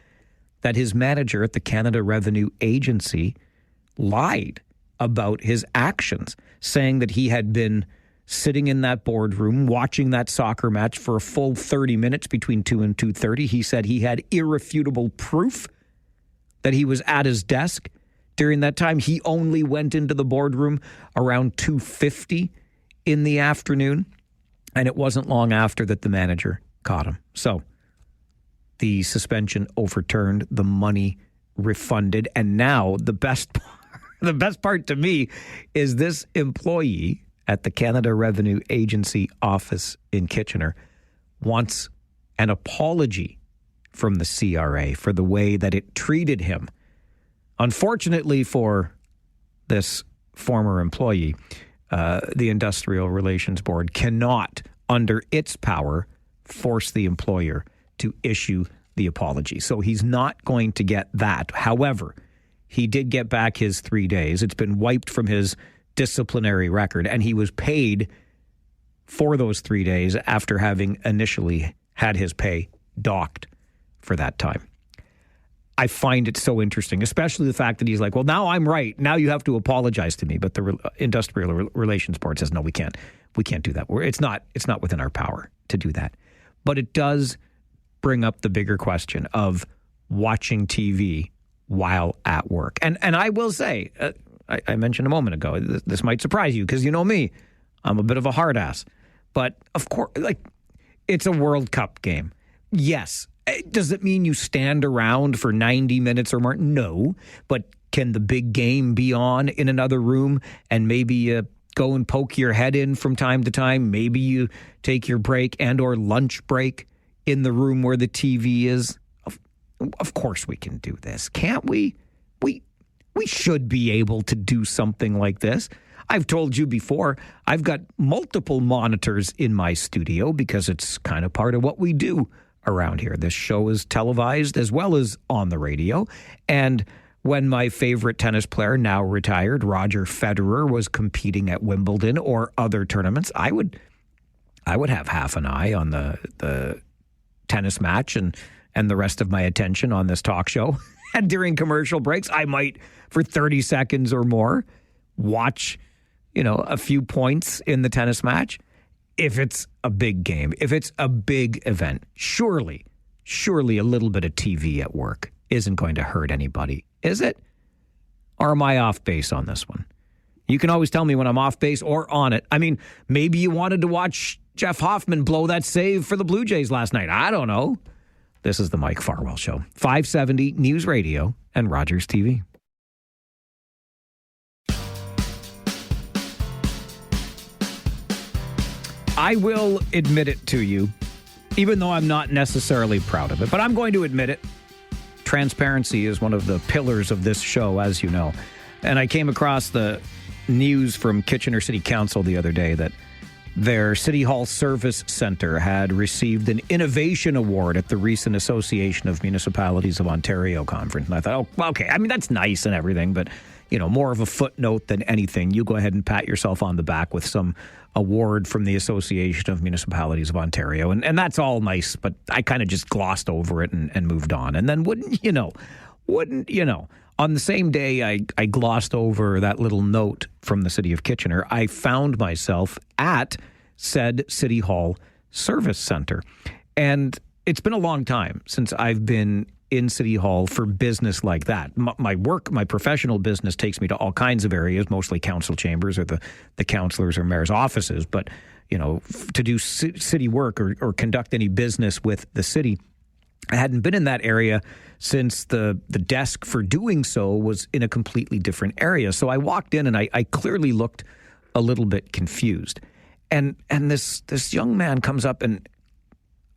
that his manager at the Canada Revenue Agency lied about his actions, saying that he had been sitting in that boardroom watching that soccer match for a full 30 minutes between 2 and 2:30. He said he had irrefutable proof that he was at his desk during that time. He only went into the boardroom around 2:50 in the afternoon, and it wasn't long after that the manager caught him. So the suspension overturned, the money refunded, and now the best part to me is this employee at the Canada Revenue Agency office in Kitchener wants an apology from the CRA for the way that it treated him. Unfortunately for this former employee, the Industrial Relations Board cannot, under its power, force the employer to issue the apology. So he's not going to get that. However, he did get back his 3 days. It's been wiped from his disciplinary record, and he was paid for those 3 days after having initially had his pay docked for that time. I find it so interesting, especially the fact that he's like, well, now I'm right. Now you have to apologize to me. But the Industrial Relations Board says, no, we can't. We can't do that. It's not within our power to do that. But it does bring up the bigger question of watching TV while at work. And I will say, I mentioned a moment ago, this might surprise you because you know me. I'm a bit of a hard ass. But of course, it's a World Cup game. Yes. Does it mean you stand around for 90 minutes or more? No. But can the big game be on in another room and maybe you go and poke your head in from time to time? Maybe you take your break and or lunch break in the room where the TV is? Of course we can do this. Can't we? We should be able to do something like this. I've told you before, I've got multiple monitors in my studio because it's kind of part of what we do around here. This show is televised as well as on the radio. And when my favorite tennis player, now retired, Roger Federer, was competing at Wimbledon or other tournaments, I would have half an eye on the tennis match and the rest of my attention on this talk show. And during commercial breaks, I might, for 30 seconds or more, watch, a few points in the tennis match. If it's a big game, if it's a big event, surely a little bit of TV at work isn't going to hurt anybody, is it? Or am I off base on this one? You can always tell me when I'm off base or on it. I mean, maybe you wanted to watch Jeff Hoffman blow that save for the Blue Jays last night. I don't know. This is the Mike Farwell Show. 570 News Radio and Rogers TV. I will admit it to you, even though I'm not necessarily proud of it, but I'm going to admit it. Transparency is one of the pillars of this show, as you know. And I came across the news from Kitchener City Council the other day that their City Hall Service Centre had received an innovation award at the recent Association of Municipalities of Ontario conference. And I thought, oh, okay, I mean, that's nice and everything, but, you know, more of a footnote than anything. You go ahead and pat yourself on the back with some award from the Association of Municipalities of Ontario. And that's all nice, but I kind of just glossed over it and moved on. And then wouldn't you know, on the same day I glossed over that little note from the city of Kitchener, I found myself at said City Hall Service Centre. And it's been a long time since I've been in City Hall for business like that. My work, my professional business takes me to all kinds of areas, mostly council chambers or the councillors or mayor's offices. But, you know, to do city work or conduct any business with the city, I hadn't been in that area since the desk for doing so was in a completely different area. So I walked in and I clearly looked a little bit confused. And this young man comes up and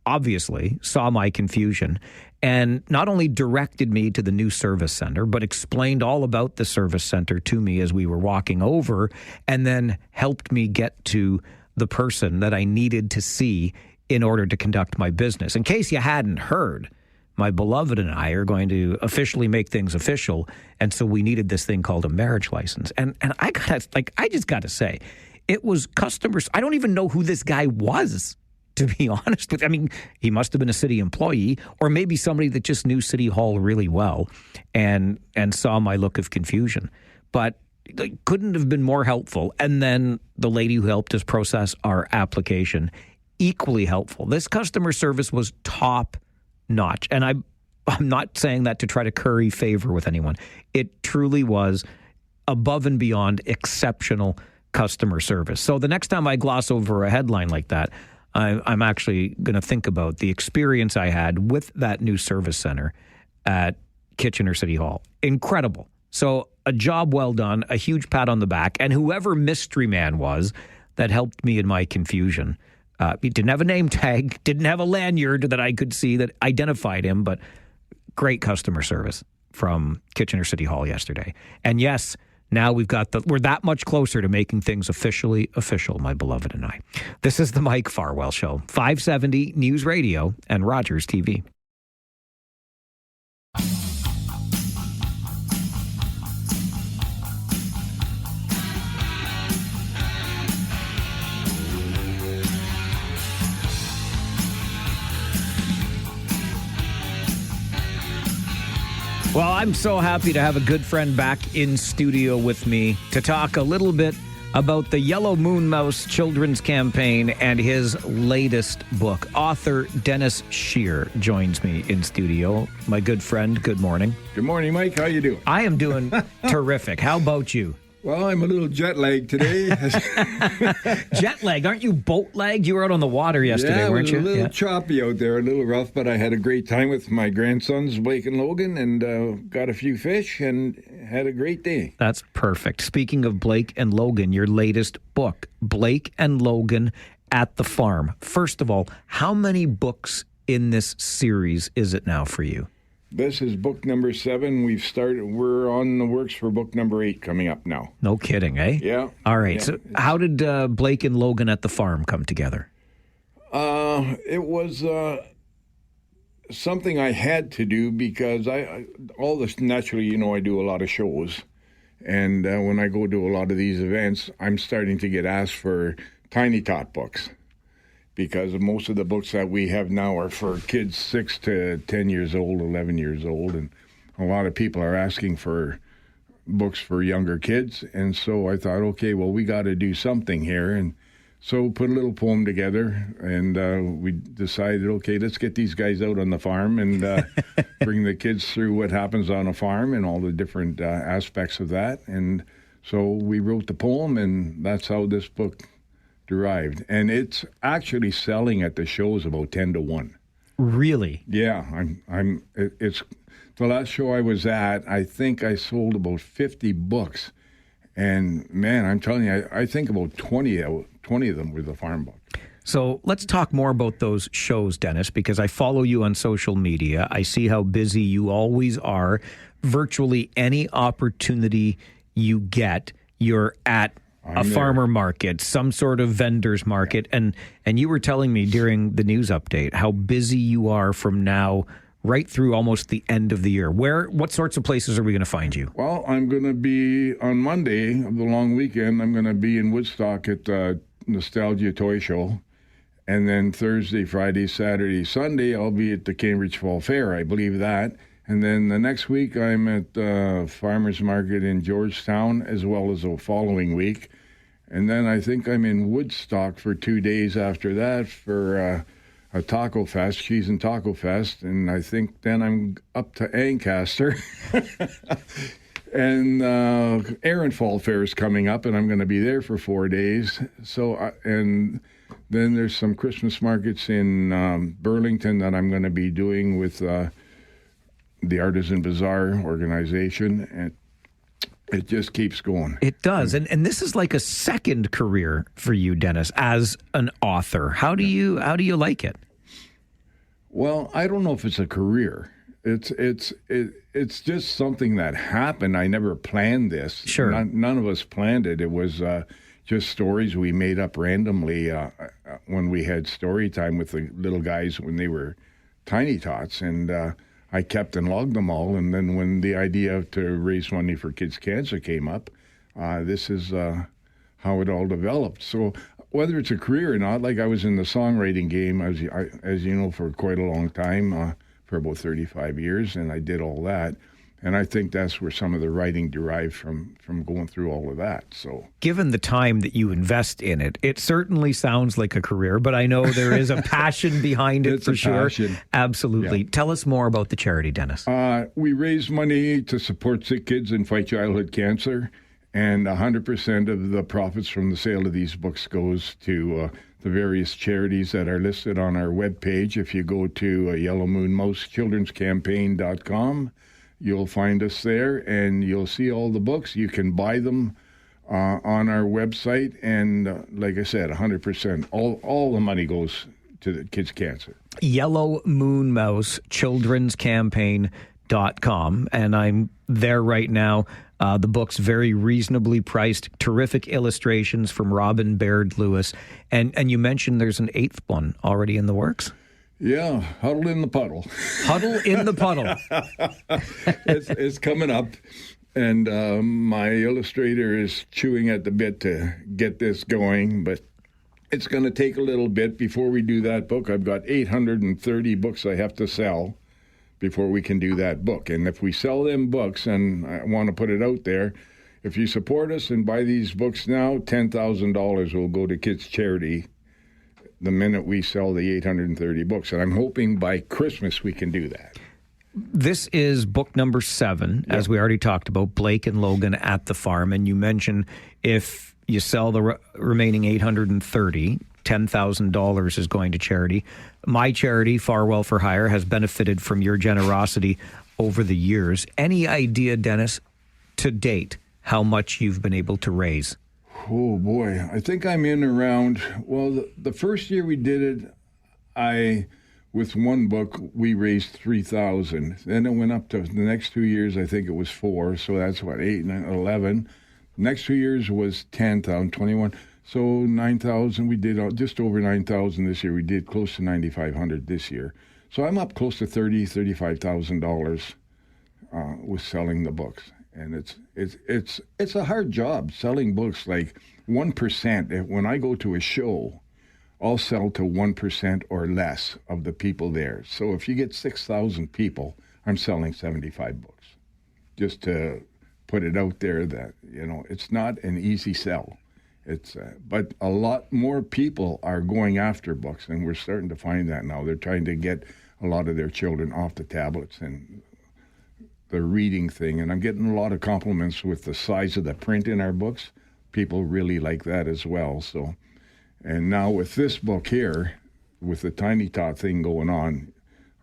obviously saw my confusion and not only directed me to the new service center, but explained all about the service center to me as we were walking over, and then helped me get to the person that I needed to see in order to conduct my business. In case you hadn't heard, my beloved and I are going to officially make things official, and so we needed this thing called a marriage license. And I just got to say, it was customers. I don't even know who this guy was, to be honest with you. I mean, he must have been a city employee or maybe somebody that just knew City Hall really well and saw my look of confusion. But it couldn't have been more helpful. And then the lady who helped us process our application, equally helpful. This customer service was top notch. And I'm not saying that to try to curry favor with anyone. It truly was above and beyond exceptional customer service. So the next time I gloss over a headline like that, I'm actually going to think about the experience I had with that new service center at Kitchener City Hall. Incredible. So a job well done, a huge pat on the back, and whoever mystery man was that helped me in my confusion. He didn't have a name tag, didn't have a lanyard that I could see that identified him, but great customer service from Kitchener City Hall yesterday. And yes, now we're that much closer to making things officially official, my beloved and I. This is the Mike Farwell Show, 570 News Radio and Rogers TV. Well, I'm so happy to have a good friend back in studio with me to talk a little bit about the Yellow Moon Mouse Children's Campaign and his latest book. Author Dennis Shear joins me in studio. My good friend, good morning. Good morning, Mike. How you doing? I am doing terrific. How about you? Well, I'm a little jet-lagged today. Jet-lagged? Aren't you boat-lagged? You were out on the water yesterday, weren't you? Yeah, it was a little choppy out there, a little rough, but I had a great time with my grandsons, Blake and Logan, and got a few fish and had a great day. That's perfect. Speaking of Blake and Logan, your latest book, Blake and Logan at the Farm. First of all, how many books in this series is it now for you? This is book number 7. We're on the works for book number 8 coming up now. No kidding, eh? Yeah. All right. Yeah. So how did Blake and Logan at the Farm come together? It was something I had to do because naturally, I do a lot of shows. And when I go to a lot of these events, I'm starting to get asked for tiny tot books. Because most of the books that we have now are for kids 6 to 10 years old, 11 years old, and a lot of people are asking for books for younger kids. And so I thought, okay, well, we got to do something here. And so put a little poem together, and we decided, okay, let's get these guys out on the farm and bring the kids through what happens on a farm and all the different aspects of that. And so we wrote the poem, and that's how this book derived, and it's actually selling at the shows about 10 to 1. Really? Yeah, it's the last show I was at, I think I sold about 50 books. And man, I'm telling you, I think about 20 of them were the farm books. So let's talk more about those shows, Dennis, because I follow you on social media. I see how busy you always are. Virtually any opportunity you get, you're at a farmer market, some sort of vendor's market. And you were telling me during the news update how busy you are from now right through almost the end of the year. What sorts of places are we going to find you? Well, I'm going to be on Monday of the long weekend. I'm going to be in Woodstock at Nostalgia Toy Show. And then Thursday, Friday, Saturday, Sunday, I'll be at the Cambridge Fall Fair. I believe that. And then the next week, I'm at Farmers Market in Georgetown, as well as the following week. And then I think I'm in Woodstock for 2 days after that for a Taco Fest, Cheese and Taco Fest. And I think then I'm up to Ancaster. And Erin Fall Fair is coming up, and I'm going to be there for 4 days. And then there's some Christmas markets in Burlington that I'm going to be doing with the Artisan Bazaar organization, and it just keeps going. It does, and this is like a second career for you, Dennis, as an author. How do you like it? Well, I don't know if it's a career. It's just something that happened. I never planned this. Sure, none of us planned it. It was just stories we made up randomly when we had story time with the little guys when they were tiny tots, and I kept and logged them all. And then when the idea to raise money for kids' cancer came up, this is how it all developed. So whether it's a career or not, like I was in the songwriting game, as you know, for quite a long time, for about 35 years, and I did all that. And I think that's where some of the writing derived from going through all of that. So, given the time that you invest in it, it certainly sounds like a career, but I know there is a passion behind it for sure. Passion. Absolutely. Yeah. Tell us more about the charity, Dennis. We raise money to support sick kids and fight childhood cancer, and 100% of the profits from the sale of these books goes to the various charities that are listed on our webpage. If you go to yellowmoonmousechildrenscampaign.com, you'll find us there, and you'll see all the books. You can buy them on our website, and like I said, 100%. All the money goes to the kids' cancer. yellowmoonmousechildrenscampaign.com, and I'm there right now. The book's very reasonably priced, terrific illustrations from Robin Baird Lewis, and you mentioned there's an 8th one already in the works? Yeah, Huddle in the Puddle. Huddle in the Puddle. It's coming up, and my illustrator is chewing at the bit to get this going, but it's going to take a little bit before we do that book. I've got 830 books I have to sell before we can do that book. And if we sell them books, and I want to put it out there, if you support us and buy these books now, $10,000 will go to kids' charity the minute we sell the 830 books. And I'm hoping by Christmas we can do that. This is book number 7, as we already talked about, Blake and Logan at the Farm. And you mentioned if you sell the remaining 830, $10,000 is going to charity. My charity, Farwell for Hire, has benefited from your generosity over the years. Any idea, Dennis, to date, how much you've been able to raise? Oh, boy. I think I'm in around, well, the first year we did it, with one book, we raised $3,000. Then it went up to the next 2 years, I think it was 4. So that's what, 8, 9, 11. Next 2 years was 10,000, 21. So 9,000, we did just over 9,000 this year. We did close to 9,500 this year. So I'm up close to $35,000 with selling the books. And it's a hard job selling books. Like 1%, when I go to a show, I'll sell to 1% or less of the people there. So if you get 6,000 people, I'm selling 75 books. Just to put it out there that, it's not an easy sell. But a lot more people are going after books, and we're starting to find that now. They're trying to get a lot of their children off the tablets and the reading thing. And I'm getting a lot of compliments with the size of the print in our books. People really like that as well. So, and now with this book here, with the Tiny Tot thing going on,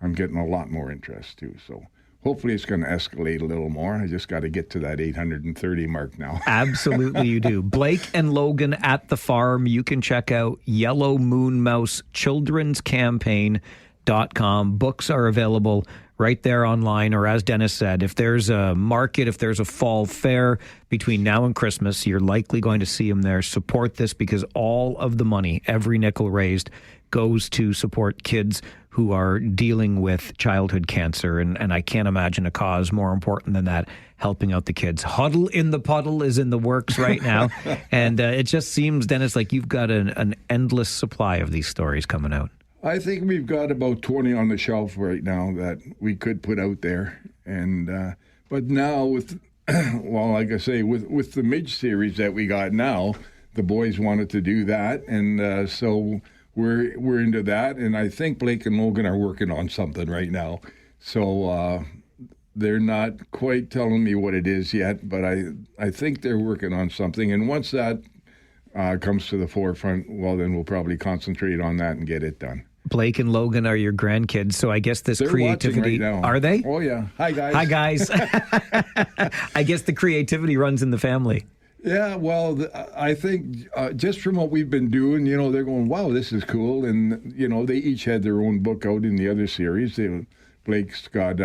I'm getting a lot more interest too. So hopefully it's going to escalate a little more. I just got to get to that 830 mark now. Absolutely you do. Blake and Logan at the farm. You can check out Yellow Moon Mouse Children's Campaign.com. Books are available right there online, or as Dennis said, if there's a market, if there's a fall fair between now and Christmas, you're likely going to see them there. Support this, because all of the money, every nickel raised, goes to support kids who are dealing with childhood cancer. And I can't imagine a cause more important than that, helping out the kids. Huddle in the Puddle is in the works right now. And it just seems, Dennis, like you've got an endless supply of these stories coming out. I think we've got about 20 on the shelf right now that we could put out there. And but now with, well, like I say, with the Midge series that we got now, the boys wanted to do that. And so we're into that. And I think Blake and Logan are working on something right now. So they're not quite telling me what it is yet, but I think they're working on something. And once that comes to the forefront, well, then we'll probably concentrate on that and get it done. Blake and Logan are your grandkids, so I guess this They're creativity... watching right now. Are they? Oh, yeah. Hi, guys. Hi, guys. I guess the creativity runs in the family. Yeah, well, I think just from what we've been doing, they're going, wow, this is cool. And, they each had their own book out in the other series. Blake's got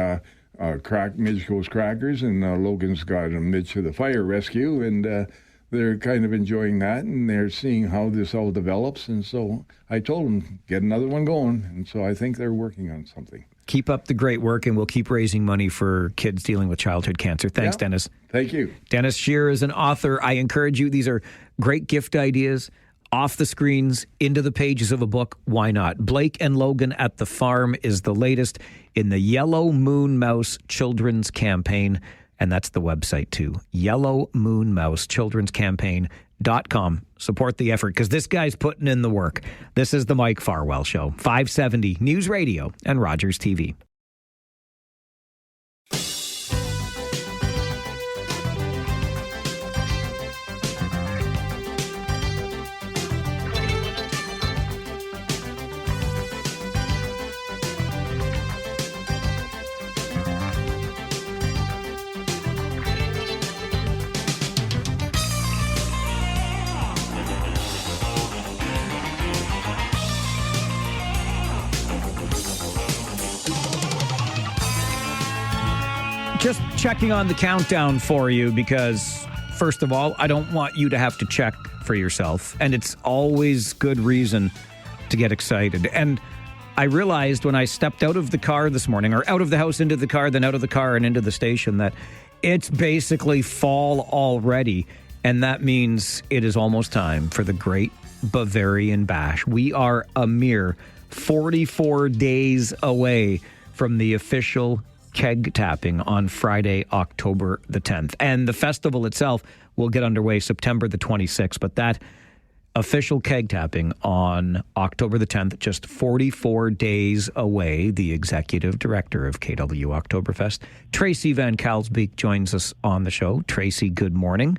Midge Goes Crackers, and Logan's got Midge to the Fire Rescue. And they're kind of enjoying that, and they're seeing how this all develops. And so I told them, get another one going. And so I think they're working on something. Keep up the great work, and we'll keep raising money for kids dealing with childhood cancer. Thanks, Dennis. Thank you. Dennis Shearer is an author. I encourage you. These are great gift ideas. Off the screens, into the pages of a book. Why not? Blake and Logan at the Farm is the latest in the Yellow Moon Mouse Children's Campaign. And that's the website, too. Yellow Moon Mouse Children's Campaign.com. Support the effort, because this guy's putting in the work. This is the Mike Farwell Show, 570 News Radio and Rogers TV. Just checking on the countdown for you, because, first of all, I don't want you to have to check for yourself. And it's always good reason to get excited. And I realized when I stepped out of the car this morning, or out of the house into the car, then out of the car and into the station, that it's basically fall already. And that means it is almost time for the Great Bavarian Bash. We are a mere 44 days away from the official keg tapping on Friday, October the 10th. And the festival itself will get underway September the 26th, but that official keg tapping on October the 10th, just 44 days away. The executive director of KW Oktoberfest, Tracy Van Kalsbeek, joins us on the show. Tracy, good morning.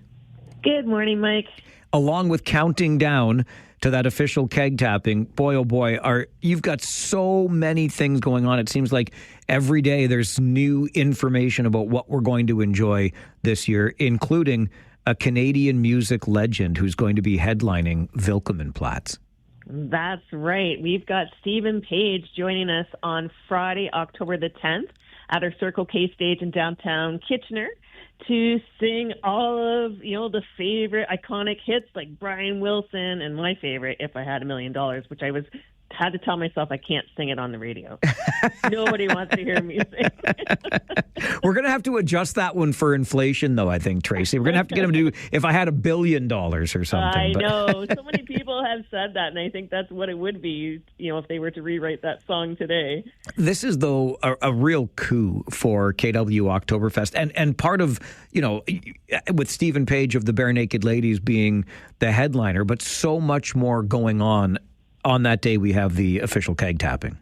Good morning, Mike. Along with counting down to that official keg tapping, boy, oh boy, you've got so many things going on. It seems like every day there's new information about what we're going to enjoy this year, including a Canadian music legend who's going to be headlining Willkommen, Platz. That's right. We've got Stephen Page joining us on Friday, October the 10th at our Circle K stage in downtown Kitchener to sing all of, the favorite iconic hits like Brian Wilson and my favorite, If I Had $1 Million, which I had to tell myself I can't sing it on the radio. Nobody wants to hear me sing. We're going to have to adjust that one for inflation, though, I think, Tracy. We're going to have to get him to do If I Had $1 Billion or something. I know. So many people have said that, and I think that's what it would be, if they were to rewrite that song today. This is, though, a real coup for KW Oktoberfest. And part of, with Stephen Page of the Bare Naked Ladies being the headliner, but so much more going on. On that day, we have the official keg tapping.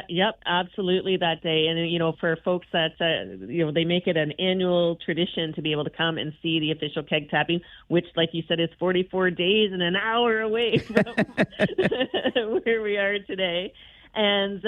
Yep, absolutely, that day. And, for folks that, they make it an annual tradition to be able to come and see the official keg tapping, which, like you said, is 44 days and an hour away from where we are today. And,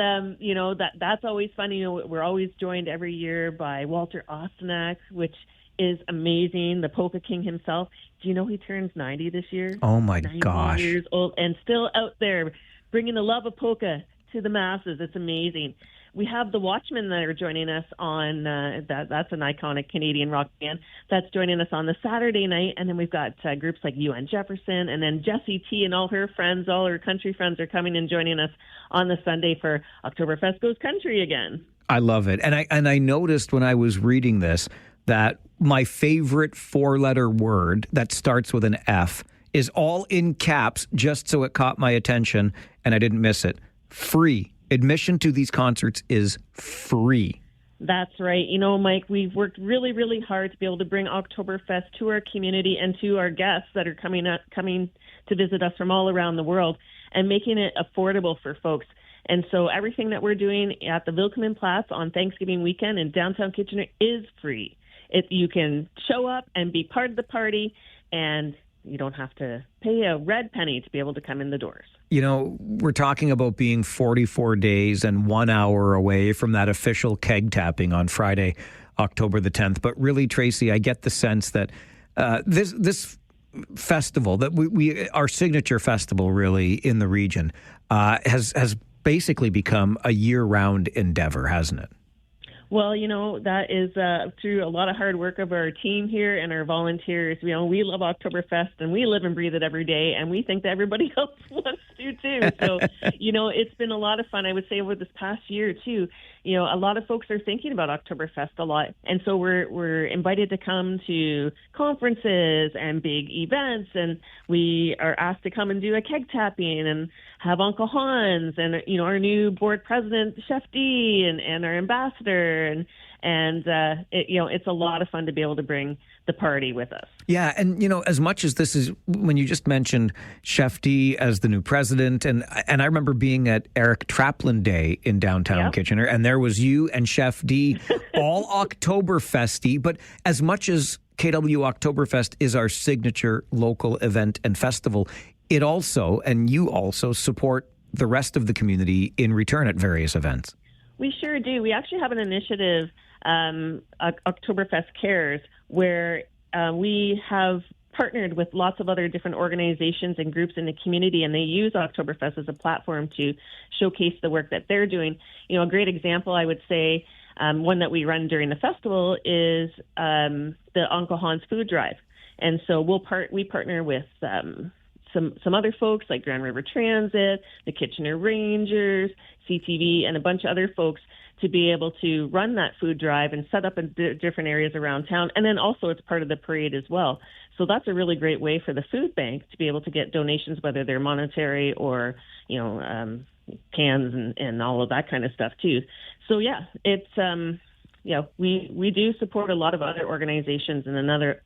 that's always fun. We're always joined every year by Walter Ostenak, which is amazing, the Polka King himself. Do you know he turns 90 this year? Oh, my 90 gosh. years old and still out there bringing the love of polka to the masses. It's amazing. We have the Watchmen that are joining us on, that's an iconic Canadian rock band, that's joining us on the Saturday night. And then we've got groups like UN Jefferson, and then Jessie T and all her friends, all her country friends are coming and joining us on the Sunday for Oktoberfest Goes Country again. I love it. And I noticed when I was reading this that my favorite four-letter word that starts with an F is all in caps just so it caught my attention and I didn't miss it. Free. Admission to these concerts is free. That's right. Mike, we've worked really, really hard to be able to bring Oktoberfest to our community and to our guests that are coming to visit us from all around the world and making it affordable for folks. And so everything that we're doing at the Willkommen Platz on Thanksgiving weekend in downtown Kitchener is free. You can show up and be part of the party, and you don't have to pay a red penny to be able to come in the doors. We're talking about being 44 days and 1 hour away from that official keg tapping on Friday, October the 10th. But really, Tracy, I get the sense that this festival, that our signature festival really in the region, has basically become a year-round endeavor, hasn't it? Well, that is through a lot of hard work of our team here and our volunteers. We love Oktoberfest and we live and breathe it every day, and we think that everybody else wants to too. So, it's been a lot of fun. I would say over this past year too, a lot of folks are thinking about Oktoberfest a lot. And so we're invited to come to conferences and big events, and we are asked to come and do a keg tapping and have Uncle Hans and, our new board president, Chef D, and our ambassador. And it's a lot of fun to be able to bring the party with us. Yeah. And, as much as this is, when you just mentioned Chef D as the new president, and I remember being at Eric Traplin Day in downtown Kitchener, and there was you and Chef D, all Oktoberfesty. But as much as KW Oktoberfest is our signature local event and festival, it also, and you also, support the rest of the community in return at various events. We sure do. We actually have an initiative, Oktoberfest Cares, where we have partnered with lots of other different organizations and groups in the community, and they use Oktoberfest as a platform to showcase the work that they're doing. A great example, I would say, one that we run during the festival is the Uncle Hans Food Drive. And so we partner with some other folks like Grand River Transit, the Kitchener Rangers, CTV, and a bunch of other folks to be able to run that food drive and set up in different areas around town. And then also it's part of the parade as well. So that's a really great way for the food bank to be able to get donations, whether they're monetary or, cans and all of that kind of stuff too. So it's, we do support a lot of other organizations and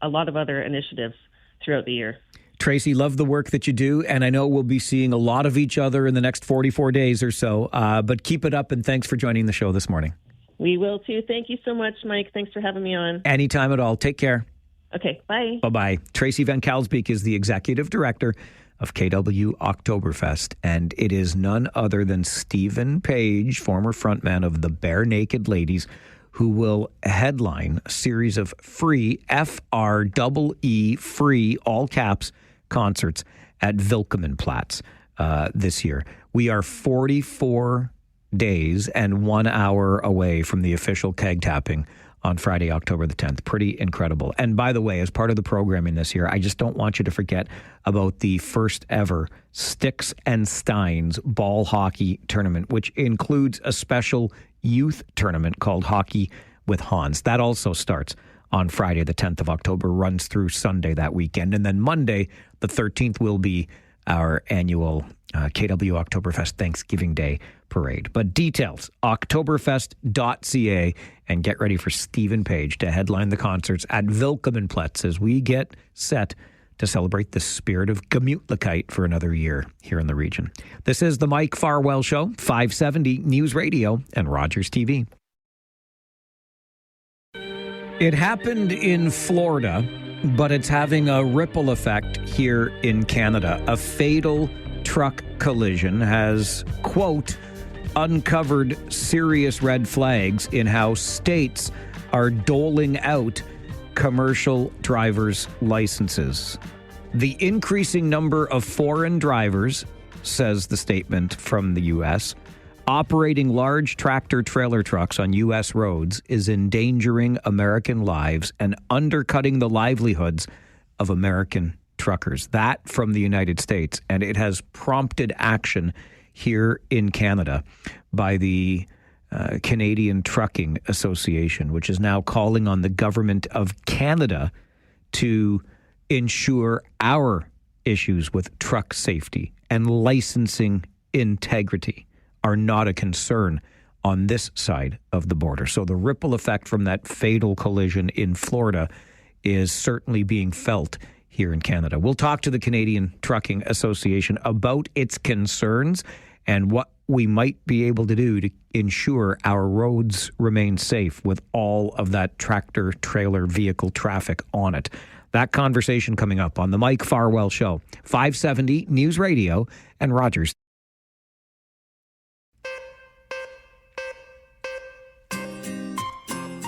a lot of other initiatives throughout the year. Tracy, love the work that you do, and I know we'll be seeing a lot of each other in the next 44 days or so, but keep it up, and thanks for joining the show this morning. We will, too. Thank you so much, Mike. Thanks for having me on. Anytime at all. Take care. Okay, bye. Bye-bye. Tracy Van Kalsbeek is the executive director of KW Oktoberfest, and it is none other than Stephen Page, former frontman of the Bare Naked Ladies, who will headline a series of free, FREE, free, all caps, concerts at Willkommen Platz this year. We are 44 days and 1 hour away from the official keg tapping on Friday, October the 10th. Pretty incredible. And by the way, as part of the programming this year, I just don't want you to forget about the first ever Sticks and Steins ball hockey tournament, which includes a special youth tournament called Hockey with Hans. That also starts on Friday, the 10th of October, runs through Sunday that weekend. And then Monday, the 13th, will be our annual KW Oktoberfest Thanksgiving Day parade. But details, oktoberfest.ca, and get ready for Stephen Page to headline the concerts at Willkommen Platz as we get set to celebrate the spirit of Gemütlichkeit for another year here in the region. This is the Mike Farwell Show, 570 News Radio and Rogers TV. It happened in Florida, but it's having a ripple effect here in Canada. A fatal truck collision has, quote, uncovered serious red flags in how states are doling out commercial driver's licenses. The increasing number of foreign drivers, says the statement from the U.S., operating large tractor-trailer trucks on U.S. roads is endangering American lives and undercutting the livelihoods of American truckers. That from the United States. And it has prompted action here in Canada by the Canadian Trucking Association, which is now calling on the government of Canada to ensure our issues with truck safety and licensing integrity are not a concern on this side of the border. So the ripple effect from that fatal collision in Florida is certainly being felt here in Canada. We'll talk to the Canadian Trucking Association about its concerns and what we might be able to do to ensure our roads remain safe with all of that tractor-trailer vehicle traffic on it. That conversation coming up on the Mike Farwell Show, 570 News Radio and Rogers.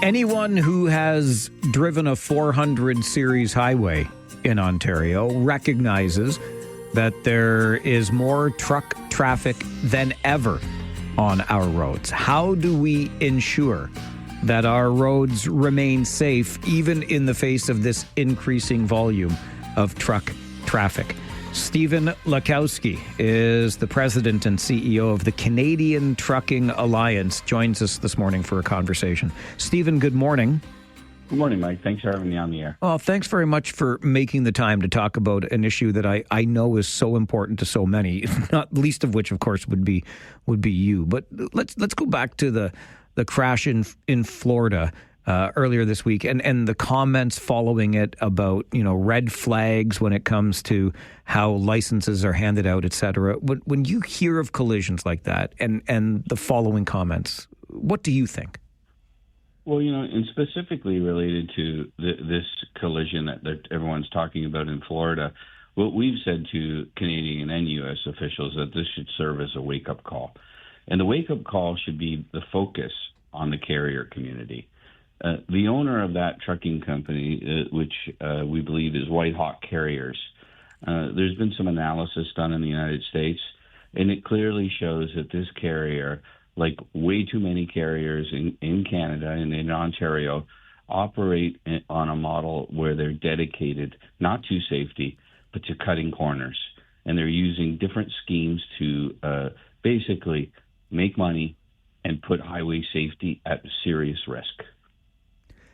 Anyone who has driven a 400 series highway in Ontario recognizes that there is more truck traffic than ever on our roads. How do we ensure that our roads remain safe even in the face of this increasing volume of truck traffic? Stephen Lakowski is the president and CEO of the Canadian Trucking Alliance, joins us this morning for a conversation. Stephen, good morning. Good morning, Mike. Thanks for having me on the air. Well, thanks very much for making the time to talk about an issue that I know is so important to so many, not least of which, of course, would be you. But let's go back to the crash in Florida earlier this week and the comments following it about, red flags when it comes to how licenses are handed out, et cetera. When you hear of collisions like that and the following comments, what do you think? Well, and specifically related to this collision that everyone's talking about in Florida, what we've said to Canadian and U.S. officials that this should serve as a wake-up call. And the wake-up call should be the focus on the carrier community. The owner of that trucking company, which we believe is White Hawk Carriers, there's been some analysis done in the United States, and it clearly shows that this carrier, like way too many carriers in Canada and in Ontario, operate on a model where they're dedicated not to safety, but to cutting corners. And they're using different schemes to basically make money and put highway safety at serious risk.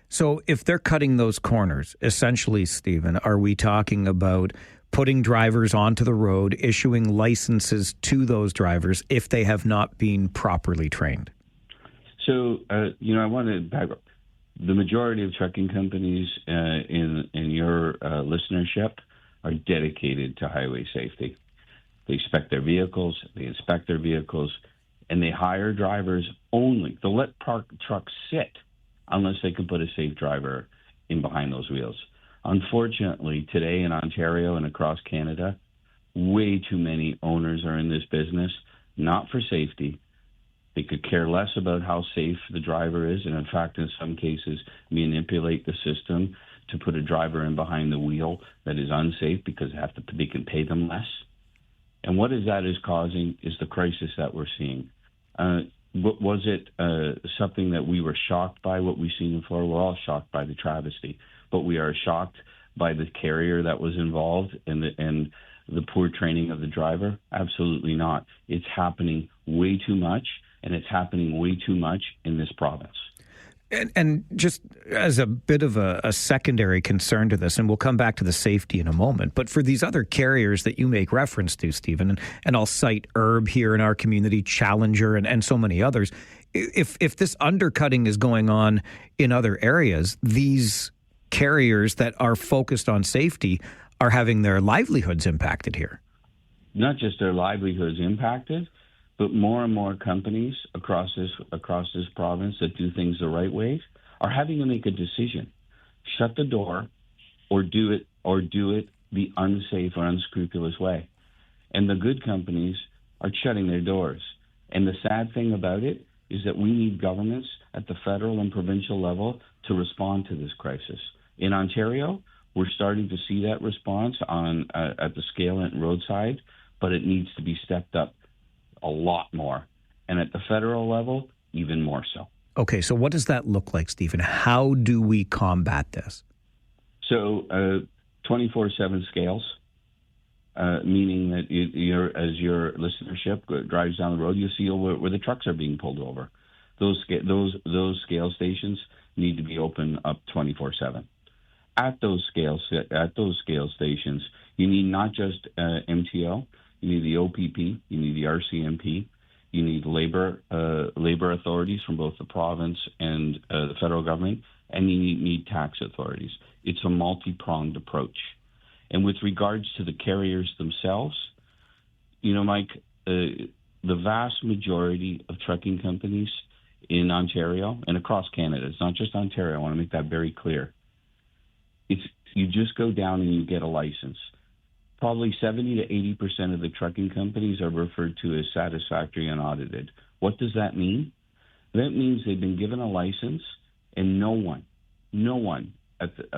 So if they're cutting those corners, essentially, Stephen, are we talking about putting drivers onto the road, issuing licenses to those drivers if they have not been properly trained? So, I want to back up. The majority of trucking companies in your listenership are dedicated to highway safety. They inspect their vehicles, and they hire drivers only. They'll let parked trucks sit unless they can put a safe driver in behind those wheels. Unfortunately, today in Ontario and across Canada, way too many owners are in this business, not for safety. They could care less about how safe the driver is, and in fact, in some cases, manipulate the system to put a driver in behind the wheel that is unsafe because they can pay them less. And what is causing is the crisis that we're seeing. Was it something that we were shocked by, what we've seen in Florida? We're all shocked by the travesty, but we are shocked by the carrier that was involved and the poor training of the driver? Absolutely not. It's happening way too much, and it's happening way too much in this province. And just as a bit of a secondary concern to this, and we'll come back to the safety in a moment, but for these other carriers that you make reference to, Stephen, and I'll cite Herb here in our community, Challenger, and so many others, if this undercutting is going on in other areas, these carriers that are focused on safety are having their livelihoods impacted here. Not just their livelihoods impacted, but more and more companies across this province that do things the right way are having to make a decision: shut the door, or do it the unsafe or unscrupulous way. And the good companies are shutting their doors, And the sad thing about it is that we need governments at the federal and provincial level to respond to this crisis. In Ontario, we're starting to see that response at the scale and roadside, but it needs to be stepped up a lot more. And at the federal level, even more so. Okay, so what does that look like, Stephen? How do we combat this? So 24/7 scales, meaning that as your listenership drives down the road, you see where the trucks are being pulled over. Those scale stations need to be open up 24/7. At those scale stations, you need not just MTO, you need the OPP, you need the RCMP, you need labor authorities from both the province and the federal government, and you need tax authorities. It's a multi-pronged approach. And with regards to the carriers themselves, Mike, the vast majority of trucking companies in Ontario and across Canada, it's not just Ontario, I want to make that very clear. You just go down and you get a license. Probably 70 to 80% of the trucking companies are referred to as satisfactory and audited. What does that mean? That means they've been given a license and no one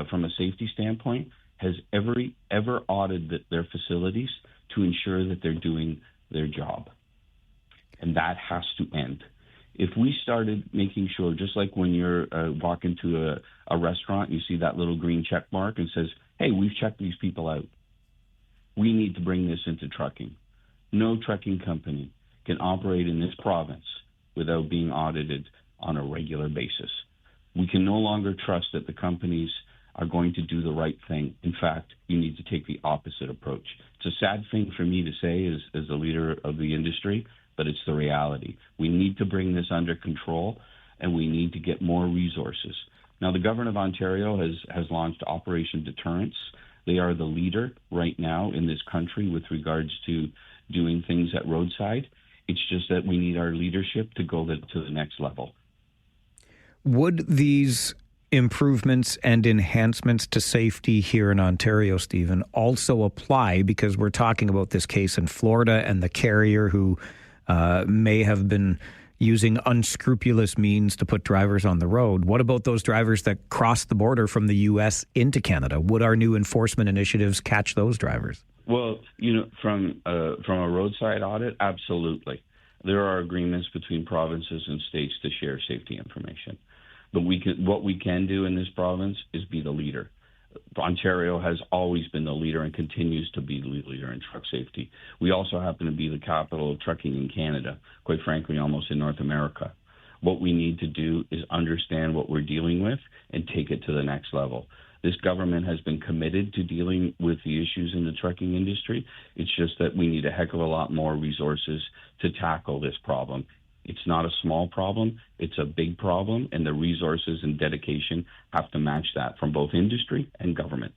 from a safety standpoint has ever audited their facilities to ensure that they're doing their job. And that has to end. If we started making sure, just like when you're walking to a restaurant, you see that little green check mark and says, hey, we've checked these people out. We need to bring this into trucking. No trucking company can operate in this province without being audited on a regular basis. We can no longer trust that the companies are going to do the right thing. In fact, you need to take the opposite approach. It's a sad thing for me to say as the leader of the industry, but it's the reality. We need to bring this under control, and we need to get more resources. Now, the government of Ontario has launched Operation Deterrence. They are the leader right now in this country with regards to doing things at roadside. It's just that we need our leadership to go to the next level. Would these improvements and enhancements to safety here in Ontario, Stephen, also apply, because we're talking about this case in Florida and the carrier who may have been using unscrupulous means to put drivers on the road? What about those drivers that cross the border from the U.S. into Canada? Would our new enforcement initiatives catch those drivers? Well, from a roadside audit, absolutely. There are agreements between provinces and states to share safety information. But what we can do in this province is be the leader. Ontario has always been the leader and continues to be the leader in truck safety. We also happen to be the capital of trucking in Canada, quite frankly, almost in North America. What we need to do is understand what we're dealing with and take it to the next level. This government has been committed to dealing with the issues in the trucking industry. It's just that we need a heck of a lot more resources to tackle this problem. It's not a small problem, it's a big problem, and the resources and dedication have to match that from both industry and government.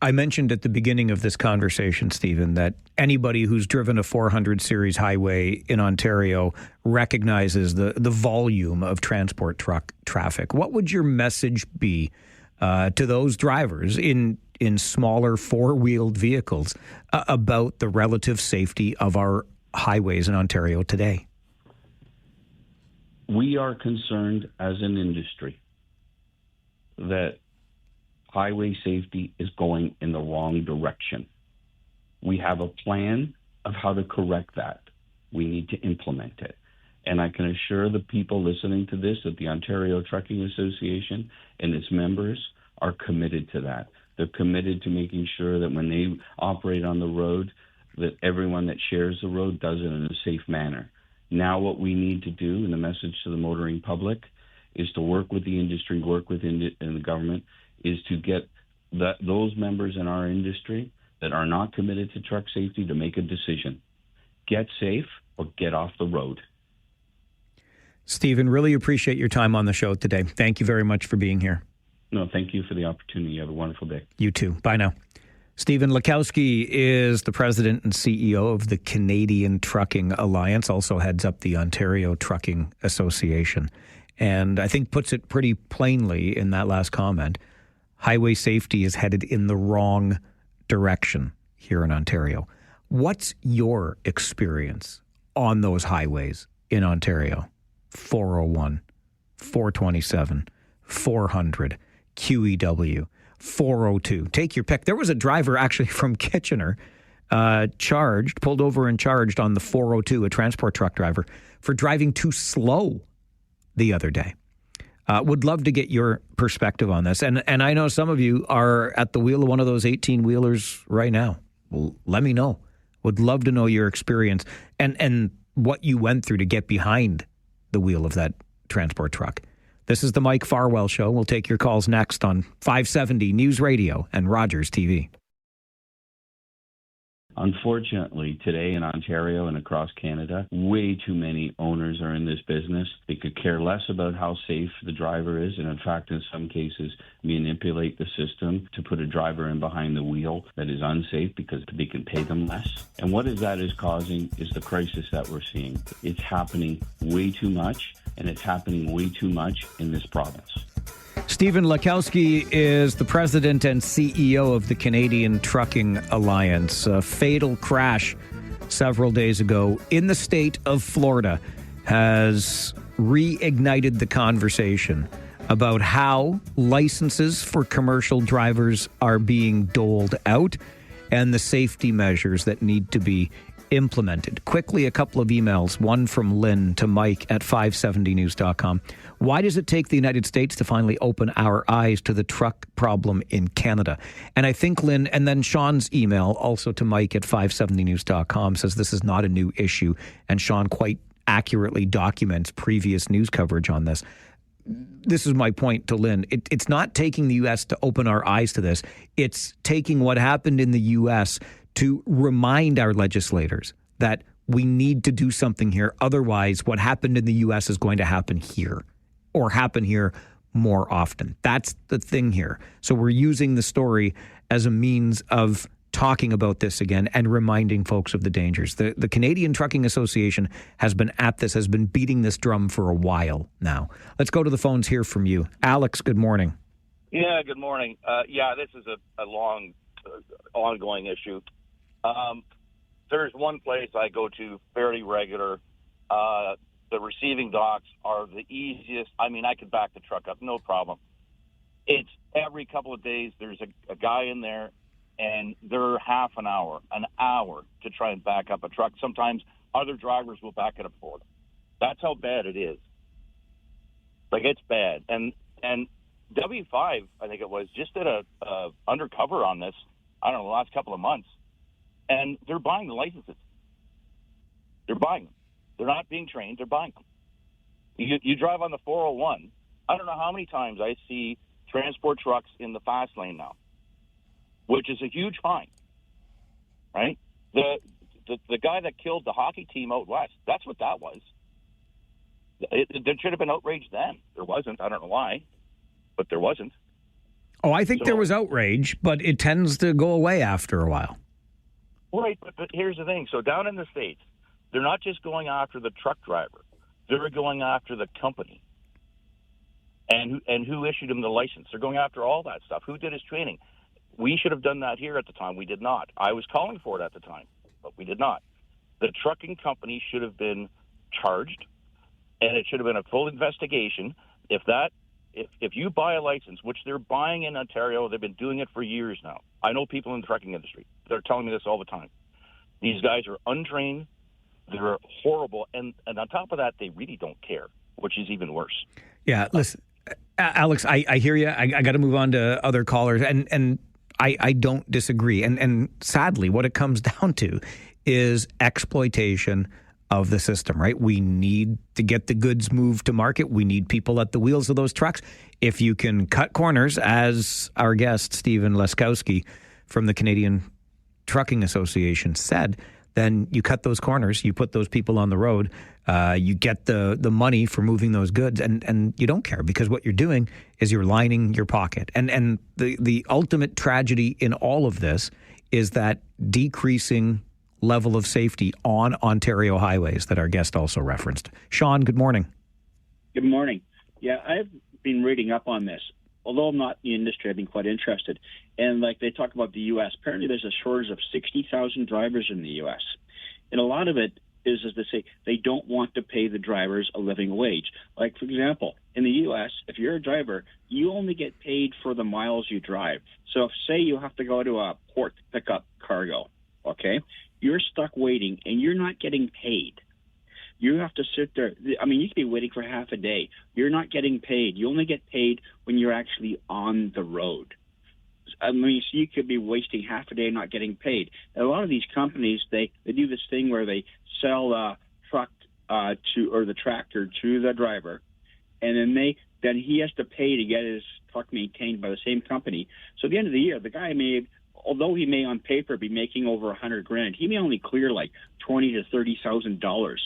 I mentioned at the beginning of this conversation, Stephen, that anybody who's driven a 400 series highway in Ontario recognizes the volume of transport truck traffic. What would your message be to those drivers in smaller four-wheeled vehicles about the relative safety of our highways in Ontario today? We are concerned as an industry that highway safety is going in the wrong direction. We have a plan of how to correct that. We need to implement it. And I can assure the people listening to this that the Ontario Trucking Association and its members are committed to that. They're committed to making sure that when they operate on the road, that everyone that shares the road does it in a safe manner. Now what we need to do, and the message to the motoring public, is to work with the industry, work with the government, is to get those members in our industry that are not committed to truck safety to make a decision. Get safe or get off the road. Stephen, really appreciate your time on the show today. Thank you very much for being here. No, thank you for the opportunity. You have a wonderful day. You too. Bye now. Stephen Lakowski is the president and CEO of the Canadian Trucking Alliance, also heads up the Ontario Trucking Association, and I think puts it pretty plainly in that last comment. Highway safety is headed in the wrong direction here in Ontario. What's your experience on those highways in Ontario. 401, 427, 400, QEW, 402. Take your pick. There was a driver actually from Kitchener pulled over and charged on the 402, a transport truck driver, for driving too slow the other day. Would love to get your perspective on this. And I know some of you are at the wheel of one of those 18-wheelers right now. Well, let me know. Would love to know your experience and what you went through to get behind the wheel of that transport truck. This is the Mike Farwell Show. We'll take your calls next on 570 News Radio and Rogers TV. Unfortunately, today in Ontario and across Canada, way too many owners are in this business. They could care less about how safe the driver is, and in fact, in some cases, manipulate the system to put a driver in behind the wheel that is unsafe because they can pay them less. And what that is causing is the crisis that we're seeing. It's happening way too much, and it's happening way too much in this province. Stephen Lakowski is the president and CEO of the Canadian Trucking Alliance. A fatal crash several days ago in the state of Florida has reignited the conversation about how licenses for commercial drivers are being doled out and the safety measures that need to be implemented. Quickly, a couple of emails, one from Lynn to Mike at 570news.com. Why does it take the United States to finally open our eyes to the truck problem in Canada? And I think Lynn, and then Sean's email also to Mike at 570news.com says this is not a new issue. And Sean quite accurately documents previous news coverage on this. This is my point to Lynn. It's not taking the U.S. to open our eyes to this. It's taking what happened in the U.S. to remind our legislators that we need to do something here. Otherwise, what happened in the U.S. is going to happen here or happen here more often. That's the thing here. So we're using the story as a means of talking about this again and reminding folks of the dangers. The Canadian Trucking Association has been at this, has been beating this drum for a while now. Let's go to the phones here from you. Alex, good morning. Yeah, good morning. This is a long, ongoing issue. There's one place I go to fairly regular. The receiving docks are the easiest. I mean, I could back the truck up, no problem. It's every couple of days there's a guy in there, and they're half an hour to try and back up a truck. Sometimes other drivers will back it up for them. That's how bad it is. Like, it's bad. And W5, I think it was, just did a undercover on this, I don't know, the last couple of months. And they're buying the licenses. They're buying them. They're not being trained. They're buying them. You drive on the 401. I don't know how many times I see transport trucks in the fast lane now, which is a huge fine, right? The guy that killed the hockey team out west, that's what that was. There should have been outrage then. There wasn't. I don't know why, but there wasn't. Oh, I think there was outrage, but it tends to go away after a while. Right, but here's the thing. So down in the States, they're not just going after the truck driver. They're going after the company. And who issued him the license. They're going after all that stuff. Who did his training? We should have done that here at the time. We did not. I was calling for it at the time, but we did not. The trucking company should have been charged, and it should have been a full investigation. If you buy a license, which they're buying in Ontario, they've been doing it for years now. I know people in the trucking industry. They're telling me this all the time. These guys are untrained. They're horrible. And on top of that, they really don't care, which is even worse. Yeah, listen, Alex, I hear you. I got to move on to other callers. And I don't disagree. And sadly, what it comes down to is exploitation of the system, right? We need to get the goods moved to market. We need people at the wheels of those trucks. If you can cut corners, as our guest, Stephen Lakowski from the Canadian Trucking Association said, then you cut those corners, you put those people on the road, you get the money for moving those goods, and you don't care, because what you're doing is you're lining your pocket. And the ultimate tragedy in all of this is that decreasing level of safety on Ontario highways that our guest also referenced. Sean, good morning. Good morning. Yeah, I've been reading up on this. Although I'm not in the industry, I've been quite interested. And like they talk about the U.S., apparently there's a shortage of 60,000 drivers in the U.S. And a lot of it is to say they don't want to pay the drivers a living wage. Like, for example, in the U.S., if you're a driver, you only get paid for the miles you drive. So if, say, you have to go to a port to pick up cargo, okay, you're stuck waiting and you're not getting paid. You have to sit there. I mean, you could be waiting for half a day. You're not getting paid. You only get paid when you're actually on the road. I mean, so you could be wasting half a day not getting paid. And a lot of these companies, they do this thing where they sell the truck or the tractor to the driver, and then he has to pay to get his truck maintained by the same company. So at the end of the year, the guy although he may on paper be making over $100,000, he may only clear like $20,000 to $30,000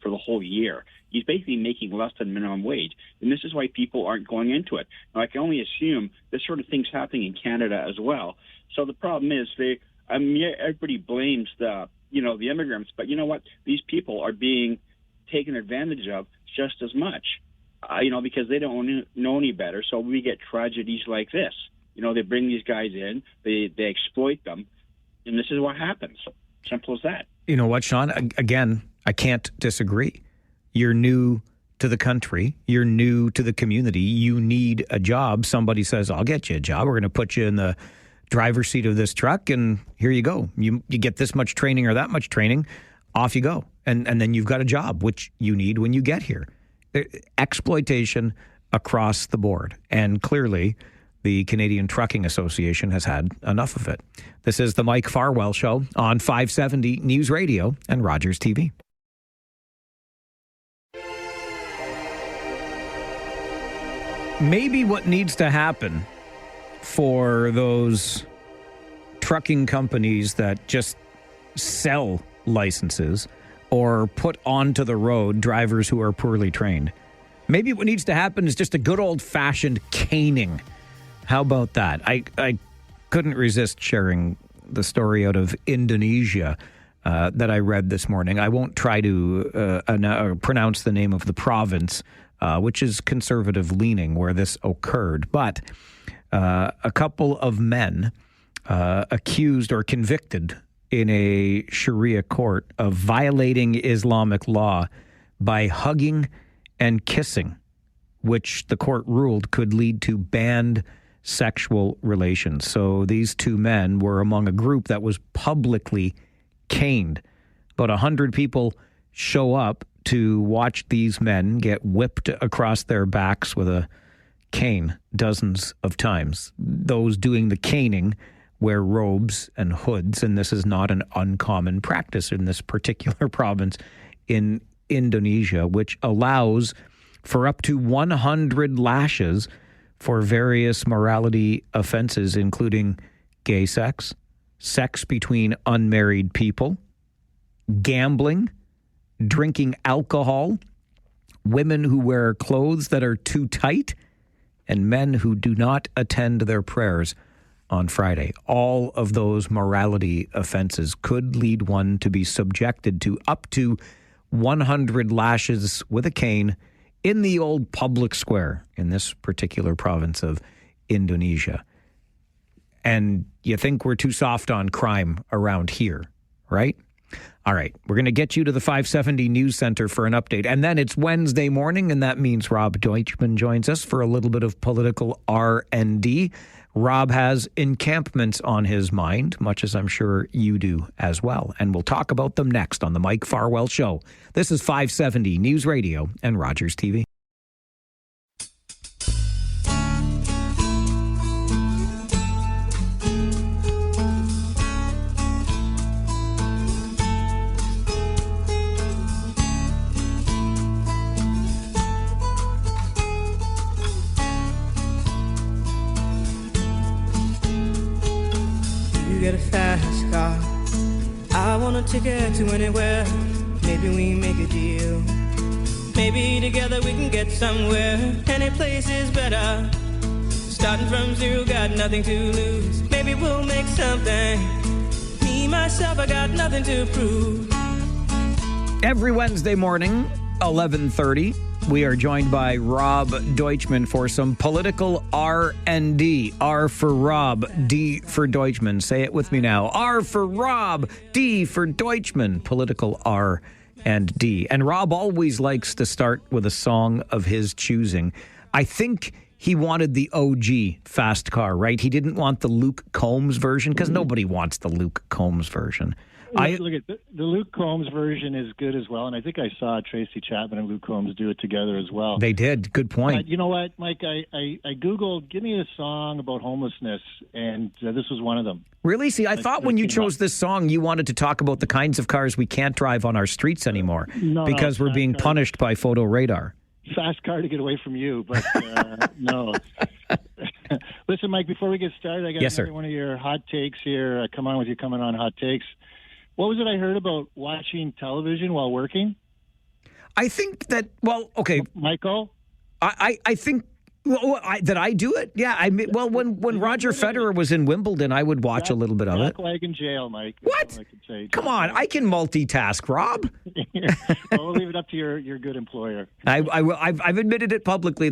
for the whole year. He's basically making less than minimum wage, and this is why people aren't going into it. Now, I can only assume this sort of thing's happening in Canada as well. So the problem is everybody blames the immigrants, but you know what? These people are being taken advantage of just as much, because they don't know any better. So we get tragedies like this. They bring these guys in, they exploit them, and this is what happens. Simple as that. You know what, Sean? Again, I can't disagree. You're new to the country. You're new to the community. You need a job. Somebody says, I'll get you a job. We're going to put you in the driver's seat of this truck, and here you go. You get this much training or that much training. Off you go. And then you've got a job, which you need when you get here. Exploitation across the board. And clearly, the Canadian Trucking Association has had enough of it. This is the Mike Farwell Show on 570 News Radio and Rogers TV. Maybe what needs to happen for those trucking companies that just sell licenses or put onto the road drivers who are poorly trained, maybe what needs to happen is just a good old-fashioned caning. How about that? I couldn't resist sharing the story out of Indonesia that I read this morning. I won't try to pronounce the name of the province, which is conservative-leaning, where this occurred. But a couple of men accused or convicted in a Sharia court of violating Islamic law by hugging and kissing, which the court ruled could lead to banned sexual relations. So these two men were among a group that was publicly caned. About 100 people show up to watch these men get whipped across their backs with a cane dozens of times. Those doing the caning wear robes and hoods, and this is not an uncommon practice in this particular province in Indonesia, which allows for up to 100 lashes for various morality offenses, including gay sex, sex between unmarried people, gambling, drinking alcohol, women who wear clothes that are too tight, and men who do not attend their prayers on Friday. All of those morality offenses could lead one to be subjected to up to 100 lashes with a cane in the old public square in this particular province of Indonesia. And you think we're too soft on crime around here, right? All right, we're going to get you to the 570 News Center for an update. And then it's Wednesday morning, and that means Rob Deutschman joins us for a little bit of political R&D. Rob has encampments on his mind, much as I'm sure you do as well. And we'll talk about them next on the Mike Farwell Show. This is 570 News Radio and Rogers TV. Get a fast car. I want a ticket to anywhere. Maybe we make a deal. Maybe together we can get somewhere. Any place is better. Starting from zero, got nothing to lose. Maybe we'll make something. Me, myself, I got nothing to prove. Every Wednesday morning, 11:30, we are joined by Rob Deutschman for some political R&D. R for Rob, D for Deutschman. Say it with me now. R for Rob, D for Deutschman. Political R and D. And Rob always likes to start with a song of his choosing. I think he wanted the OG Fast Car, right? He didn't want the Luke Combs version because nobody wants the Luke Combs version. Look at the Luke Combs version is good as well, and I think I saw Tracy Chapman and Luke Combs do it together as well. They did. Good point. But you know what, Mike? I Googled, give me a song about homelessness, and this was one of them. Really? See, I thought when you chose this song, you wanted to talk about the kinds of cars we can't drive on our streets anymore because we're being punished by photo radar. Fast car to get away from you, but no. Listen, Mike, before we get started, I got another one of your hot takes here. Come on with you coming on hot takes. What was it I heard about watching television while working? I think that, well, okay. Michael? I think that I do it. Yeah. When Roger Federer was in Wimbledon, I would watch a little bit of it. Wagon jail, Mike. What? Come on. I can multitask, Rob. Well, we'll leave it up to your good employer. I've admitted it publicly.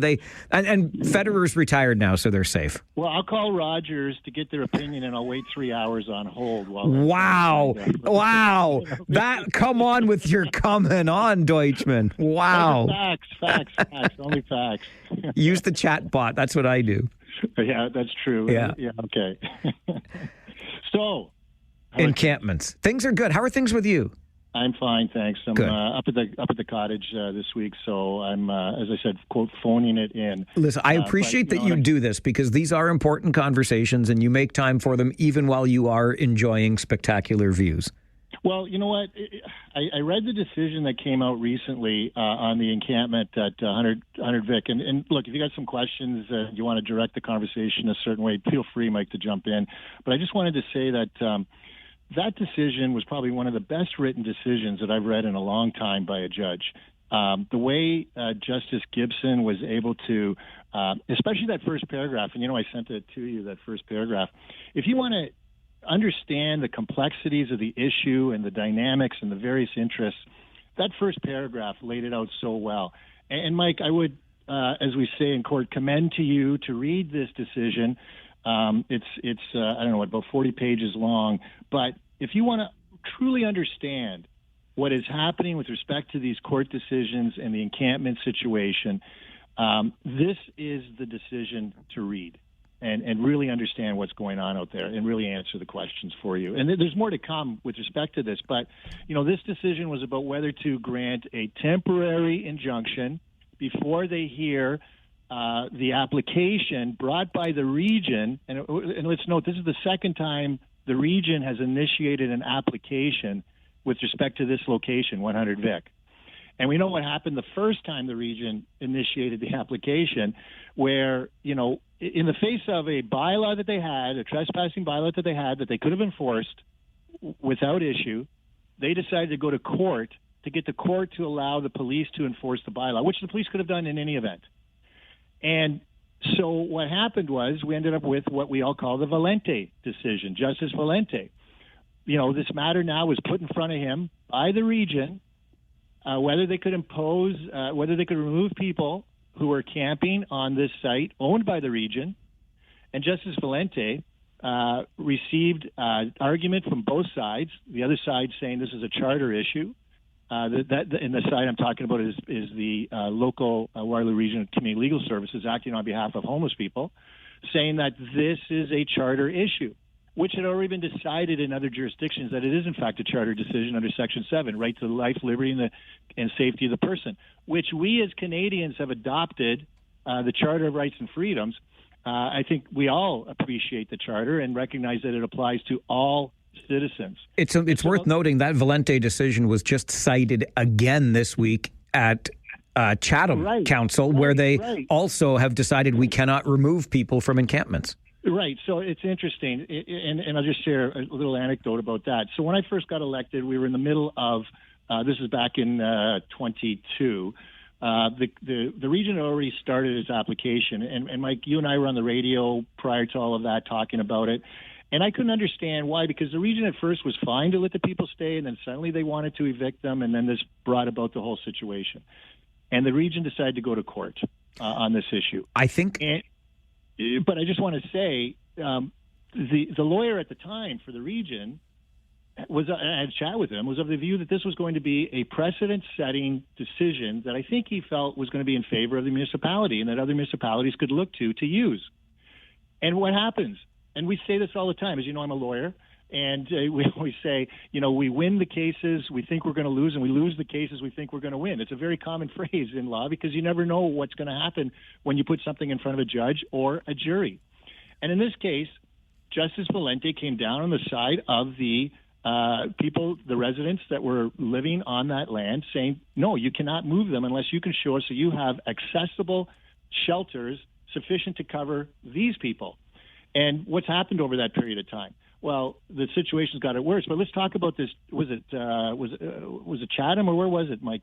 And Federer's retired now, so they're safe. Well, I'll call Rogers to get their opinion, and I'll wait 3 hours on hold. Wow. Come on with your coming on, Deutschman. Wow. Facts. Only facts. Use the chat bot. That's what I do. Yeah, that's true. Yeah. Okay. So, encampments. Things are good. How are things with you? I'm fine, thanks. I'm up at the cottage this week, so I'm, as I said, quote, phoning it in. Listen, I appreciate that you do this because these are important conversations, and you make time for them even while you are enjoying spectacular views. Well, you know what? I read the decision that came out recently on the encampment at 100 Vic. And look, if you got some questions, you want to direct the conversation a certain way, feel free, Mike, to jump in. But I just wanted to say that that decision was probably one of the best written decisions that I've read in a long time by a judge. The way Justice Gibson was able to, especially that first paragraph, and I sent it to you, that first paragraph. If you want to understand the complexities of the issue and the dynamics and the various interests, that first paragraph laid it out so well. And Mike, I would, as we say in court, commend to you to read this decision. It's I don't know, about 40 pages long. But if you want to truly understand what is happening with respect to these court decisions and the encampment situation, this is the decision to read. And really understand what's going on out there and really answer the questions for you. And there's more to come with respect to this. But, this decision was about whether to grant a temporary injunction before they hear the application brought by the region. And let's note, this is the second time the region has initiated an application with respect to this location, 100 Vic. And we know what happened the first time the region initiated the application, where, in the face of a bylaw that they had, a trespassing bylaw that they had that they could have enforced without issue, they decided to go to court to get the court to allow the police to enforce the bylaw, which the police could have done in any event. And so what happened was we ended up with what we all call the Valente decision, Justice Valente. This matter now was put in front of him by the region, whether they could whether they could remove people who were camping on this site owned by the region. And Justice Valente received argument from both sides, the other side saying this is a charter issue. And the side I'm talking about is the local Waterloo Regional Community Legal Services acting on behalf of homeless people, saying that this is a charter issue, which had already been decided in other jurisdictions that it is, in fact, a charter decision under Section 7, right to life, liberty, and safety of the person, which we as Canadians have adopted, the Charter of Rights and Freedoms. I think we all appreciate the Charter and recognize that it applies to all citizens. It's worth noting that Valente decision was just cited again this week at Chatham Council, where they also have decided we cannot remove people from encampments. Right. So it's interesting. And I'll just share a little anecdote about that. So when I first got elected, we were in the middle of, this is back in 22. The region had already started its application. And Mike, you and I were on the radio prior to all of that talking about it. And I couldn't understand why, because the region at first was fine to let the people stay, and then suddenly they wanted to evict them, and then this brought about the whole situation. And the region decided to go to court on this issue. I think... But I just want to say, the lawyer at the time for the region I had a chat with him, was of the view that this was going to be a precedent-setting decision that I think he felt was going to be in favor of the municipality and that other municipalities could look to use. And what happens? And we say this all the time. As you know, I'm a lawyer. And we always say, we win the cases we think we're going to lose, and we lose the cases we think we're going to win. It's a very common phrase in law because you never know what's going to happen when you put something in front of a judge or a jury. And in this case, Justice Valente came down on the side of the people, the residents that were living on that land, saying, no, you cannot move them unless you can show us that you have accessible shelters sufficient to cover these people. And what's happened over that period of time? Well, the situation's got it worse. But let's talk about this. Was it Chatham, or where was it, Mike?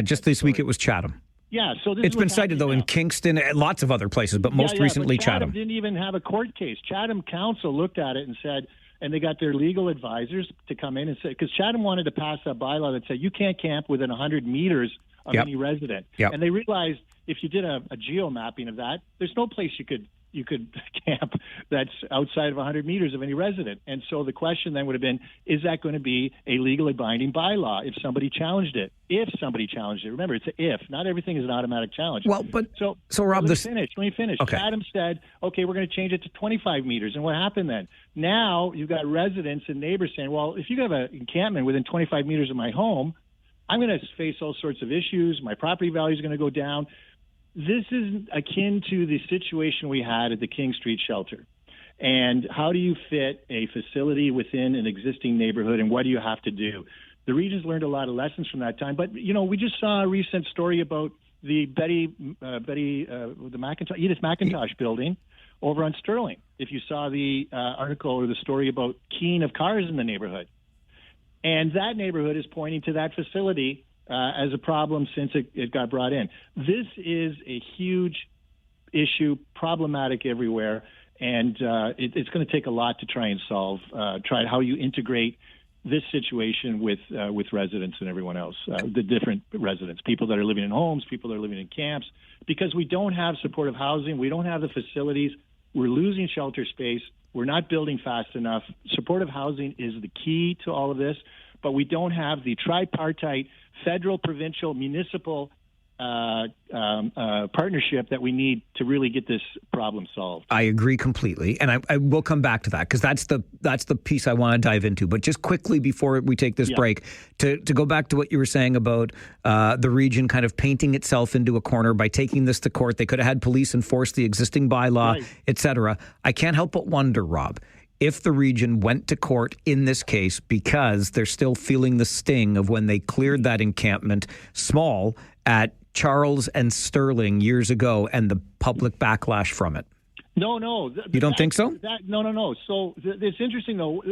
Just this week it was Chatham. Yeah, so it's been cited though in Kingston, lots of other places, but most recently but Chatham didn't even have a court case. Chatham Council looked at it and said, and they got their legal advisors to come in and say, because Chatham wanted to pass a bylaw that said you can't camp within 100 meters of any resident. Yep. And they realized if you did a geo mapping of that, there's no place you could camp that's outside of 100 meters of any resident. And so the question then would have been, is that going to be a legally binding bylaw if somebody challenged it? If somebody challenged it. Remember, it's an if. Not everything is an automatic challenge. Well, but so Rob, let me finish. Okay. Chatham said, okay, we're going to change it to 25 meters. And what happened then? Now you've got residents and neighbors saying, well, if you have an encampment within 25 meters of my home, I'm going to face all sorts of issues. My property value is going to go down. This is akin to the situation we had at the King Street shelter. And how do you fit a facility within an existing neighborhood, and what do you have to do? The region's learned a lot of lessons from that time. But, we just saw a recent story about the Edith McIntosh building over on Sterling. If you saw the article or the story about keying of cars in the neighborhood. And that neighborhood is pointing to that facility as a problem since it got brought in. This is a huge issue, problematic everywhere, and it's going to take a lot to try and solve. Try how you integrate this situation with residents and everyone else, the different residents, people that are living in homes, people that are living in camps, because we don't have supportive housing, we don't have the facilities, we're losing shelter space, we're not building fast enough. Supportive housing is the key to all of this, but we don't have the tripartite federal, provincial, municipal partnership that we need to really get this problem solved. I agree completely, and I will come back to that because that's the piece I want to dive into. But just quickly before we take this break, to go back to what you were saying about the region kind of painting itself into a corner by taking this to court. They could have had police enforce the existing bylaw, etc. I can't help but wonder, Rob, if the region went to court in this case because they're still feeling the sting of when they cleared that encampment small at Charles and Sterling years ago and the public backlash from it. No. You don't think so? No. So it's interesting, though.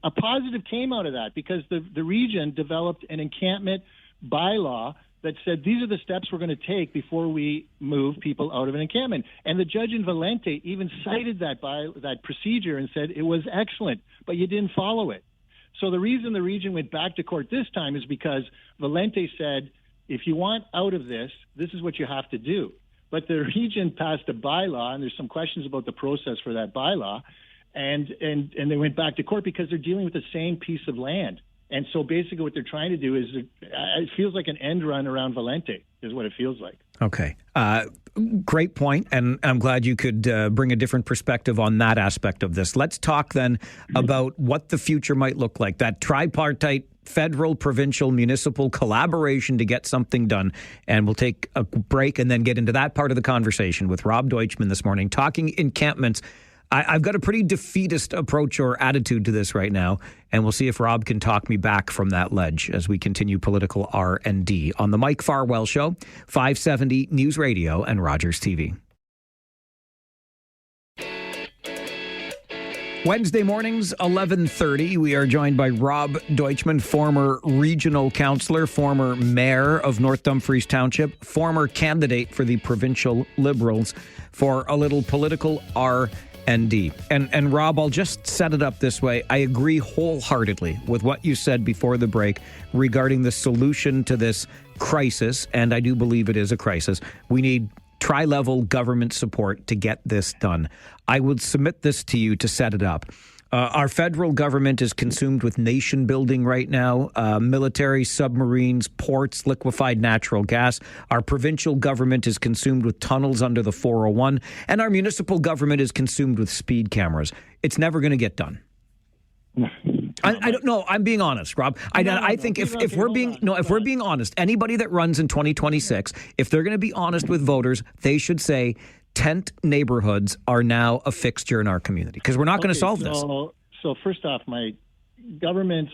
A positive came out of that because the region developed an encampment bylaw that said these are the steps we're going to take before we move people out of an encampment. And the judge in Valente even cited that procedure and said it was excellent, but you didn't follow it. So the reason the region went back to court this time is because Valente said, if you want out of this, this is what you have to do. But the region passed a bylaw, and there's some questions about the process for that bylaw, and they went back to court because they're dealing with the same piece of land. And so basically what they're trying to do is, it feels like an end run around Valente is what it feels like. Okay. Great point, and I'm glad you could bring a different perspective on that aspect of this. Let's talk then about what the future might look like, that tripartite federal, provincial, municipal collaboration to get something done. And we'll take a break and then get into that part of the conversation with Rob Deutschman this morning, talking encampments. I've got a pretty defeatist approach or attitude to this right now, and we'll see if Rob can talk me back from that ledge as we continue political R&D on the Mike Farwell Show, 570 News Radio and Rogers TV. Wednesday mornings, 11:30. We are joined by Rob Deutschman, former regional councillor, former mayor of North Dumfries Township, former candidate for the provincial Liberals, for a little political R&D. And Rob, I'll just set it up this way. I agree wholeheartedly with what you said before the break regarding the solution to this crisis, and I do believe it is a crisis. We need tri-level government support to get this done. I would submit this to you to set it up. Our federal government is consumed with nation building right now, military, submarines, ports, liquefied natural gas. Our provincial government is consumed with tunnels under the 401, and our municipal government is consumed with speed cameras. It's never going to get done. I don't know. I'm being honest, Rob. I think if we're being honest, anybody that runs in 2026, if they're going to be honest with voters, they should say tent neighborhoods are now a fixture in our community, because we're not going to solve this. So first off, my governments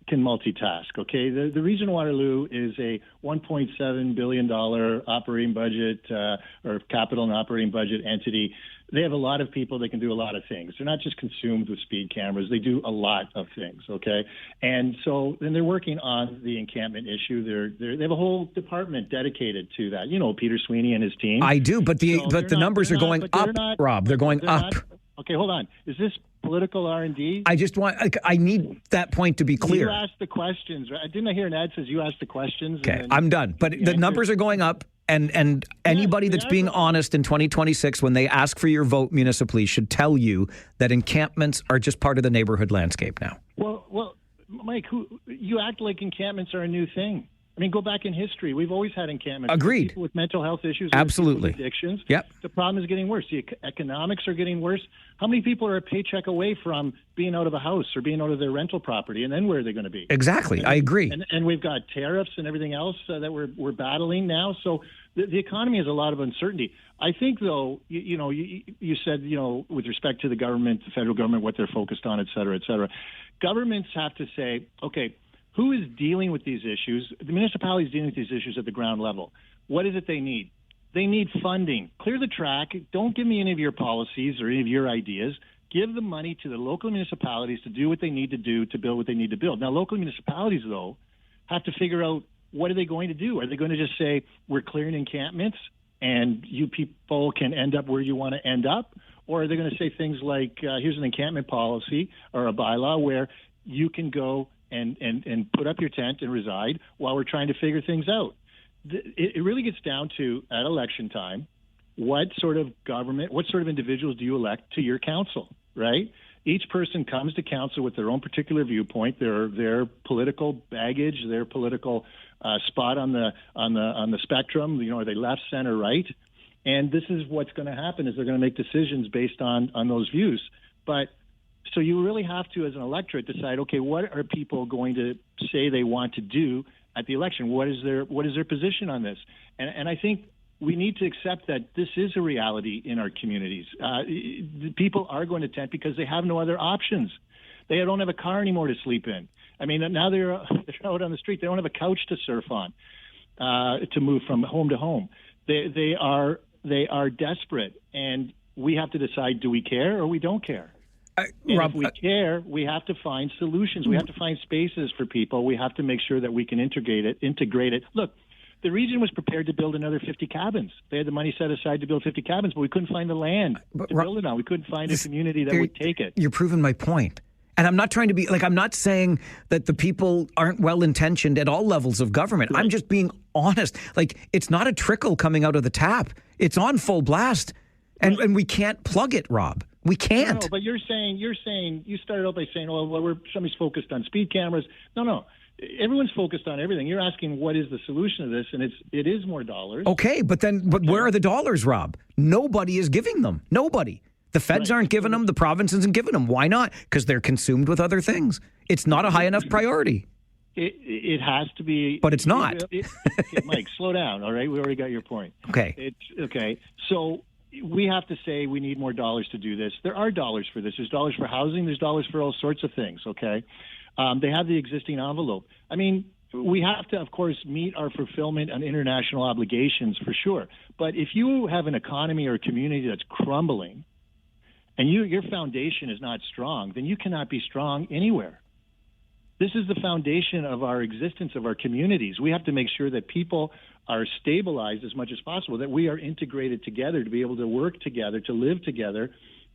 can multitask. Okay, the Region Waterloo is a $1.7 billion operating budget or capital and operating budget entity. They have a lot of people that can do a lot of things. They're not just consumed with speed cameras. They do a lot of things, okay? And so then they're working on the encampment issue. They have a whole department dedicated to that. You know, Peter Sweeney and his team. I do, but the numbers are going up, Rob. They're going up. Okay, hold on. Is this political R&D? I need that point to be clear. You asked the questions, right? Didn't I hear an ad says you asked the questions? Okay, I'm done. But the numbers are going up. And anybody that's being honest in 2026, when they ask for your vote municipally, should tell you that encampments are just part of the neighborhood landscape now. Well, Mike, you act like encampments are a new thing. I mean, go back in history. We've always had encampments. Agreed. People with mental health issues. Absolutely. People with addictions. Yep. The problem is getting worse. The economics are getting worse. How many people are a paycheck away from being out of a house or being out of their rental property? And then where are they going to be? Exactly. I agree. And we've got tariffs and everything else that we're battling now. So the economy has a lot of uncertainty. I think, though, you said, with respect to the government, the federal government, what they're focused on, et cetera, governments have to say, okay, who is dealing with these issues? The municipalities dealing with these issues at the ground level. What is it they need? They need funding. Clear the track. Don't give me any of your policies or any of your ideas. Give the money to the local municipalities to do what they need to do to build what they need to build. Now, local municipalities, though, have to figure out, what are they going to do? Are they going to just say, we're clearing encampments and you people can end up where you want to end up? Or are they going to say things like, here's an encampment policy or a bylaw where you can go and put up your tent and reside while we're trying to figure things out? It really gets down to, at election time, what sort of government, what sort of individuals do you elect to your council, right? Each person comes to council with their own particular viewpoint, their political baggage, their political spot on the spectrum. Are they left, center, right? And this is what's going to happen: is they're going to make decisions based on those views. But so you really have to, as an electorate, decide, okay, what are people going to say they want to do at the election? What is their position on this? And I think we need to accept that this is a reality in our communities. People are going to tent because they have no other options. They don't have a car anymore to sleep in. I mean, now they're out on the street. They don't have a couch to surf on to move from home to home. They are desperate, and we have to decide: do we care or we don't care? Rob, if we care, we have to find solutions. We have to find spaces for people. We have to make sure that we can integrate it. Look, the region was prepared to build another 50 cabins. They had the money set aside to build 50 cabins, but we couldn't find the land to build it on. We couldn't find a community that would take it. You're proving my point. And I'm not trying to be I'm not saying that the people aren't well-intentioned at all levels of government. Right. I'm just being honest. It's not a trickle coming out of the tap. It's on full blast. And we can't plug it, Rob. We can't. No, but you're saying you started out by saying, somebody's focused on speed cameras. No. Everyone's focused on everything. You're asking what is the solution to this, and it is more dollars. Okay, but where are the dollars, Rob? Nobody is giving them. Nobody. The feds aren't giving them. The province isn't giving them. Why not? Because they're consumed with other things. It's not a high enough priority. It has to be. But it's not. Mike, slow down, all right? We already got your point. Okay. Okay. So we have to say we need more dollars to do this. There are dollars for this. There's dollars for housing. There's dollars for all sorts of things, okay? They have the existing envelope. I mean, we have to, of course, meet our fulfillment on international obligations for sure. But if you have an economy or a community that's crumbling and your foundation is not strong, then you cannot be strong anywhere. This is the foundation of our existence, of our communities. We have to make sure that people are stabilized as much as possible, that we are integrated together to be able to work together, to live together,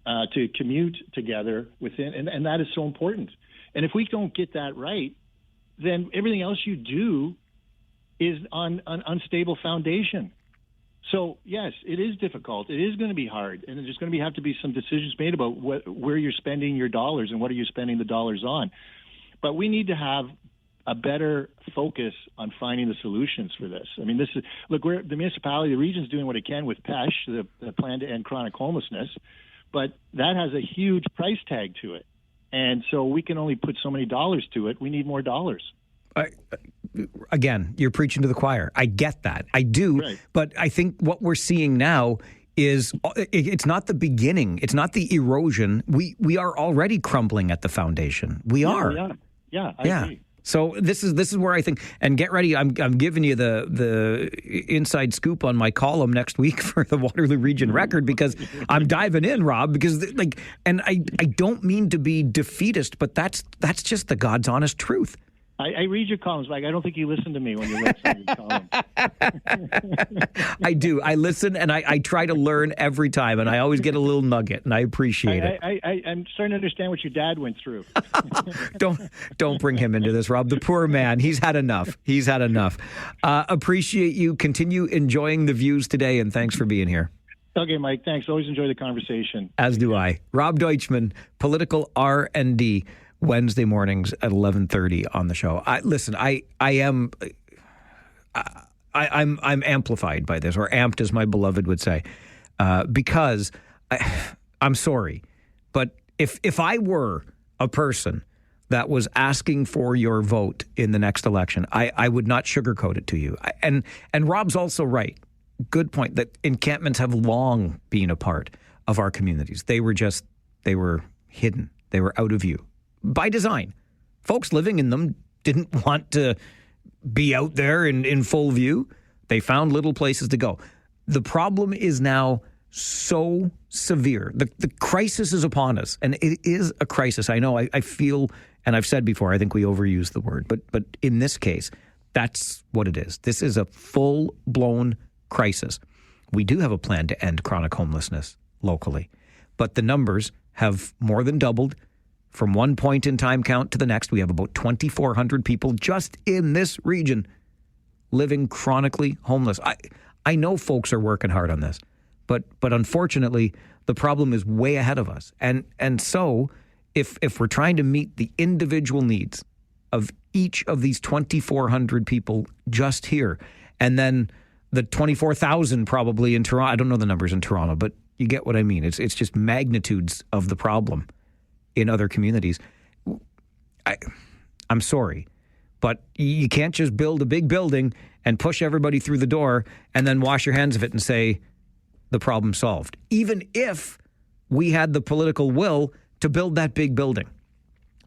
to commute together within, and that is so important. And if we don't get that right, then everything else you do is on unstable foundation. So, yes, it is difficult. It is going to be hard, and there's going to have to be some decisions made about where you're spending your dollars and what are you spending the dollars on. But we need to have a better focus on finding the solutions for this. I mean, the municipality, the region's doing what it can with PESH, the plan to end chronic homelessness, but that has a huge price tag to it. And so we can only put so many dollars to it. We need more dollars. Again, you're preaching to the choir. I get that. I do. Right. But I think what we're seeing now is it's not the beginning. It's not the erosion. We are already crumbling at the foundation. We are. Yeah, I agree. So this is where I think, and get ready. I'm giving you the inside scoop on my column next week for the Waterloo Region Record, because I'm diving in, Rob, because and I don't mean to be defeatist, but that's just the God's honest truth. I read your columns, Mike. I don't think you listen to me when you listen to your column. I do. I listen, and I try to learn every time, and I always get a little nugget, and I appreciate it. I'm starting to understand what your dad went through. Don't bring him into this, Rob. The poor man. He's had enough. Appreciate you. Continue enjoying the views today, and thanks for being here. Okay, Mike. Thanks. Always enjoy the conversation. As do I. Rob Deutschman, political R&D. Wednesday mornings at 11:30 on the show. I'm amplified by this, or amped, as my beloved would say, because I'm sorry, but if I were a person that was asking for your vote in the next election, I would not sugarcoat it to you. And Rob's also right. Good point that encampments have long been a part of our communities. They were hidden. They were out of view. By design. Folks living in them didn't want to be out there in full view. They found little places to go. The problem is now so severe. The crisis is upon us, and it is a crisis. I know, I feel, and I've said before, I think we overuse the word, but in this case, that's what it is. This is a full-blown crisis. We do have a plan to end chronic homelessness locally, but the numbers have more than doubled. From one point in time count to the next, we have about 2,400 people just in this region living chronically homeless. I know folks are working hard on this, but unfortunately, the problem is way ahead of us. And so, if we're trying to meet the individual needs of each of these 2,400 people just here, and then the 24,000 probably in Toronto, I don't know the numbers in Toronto, but you get what I mean. It's just magnitudes of the problem in other communities. I'm sorry, but you can't just build a big building and push everybody through the door and then wash your hands of it and say the problem's solved, even if we had the political will to build that big building.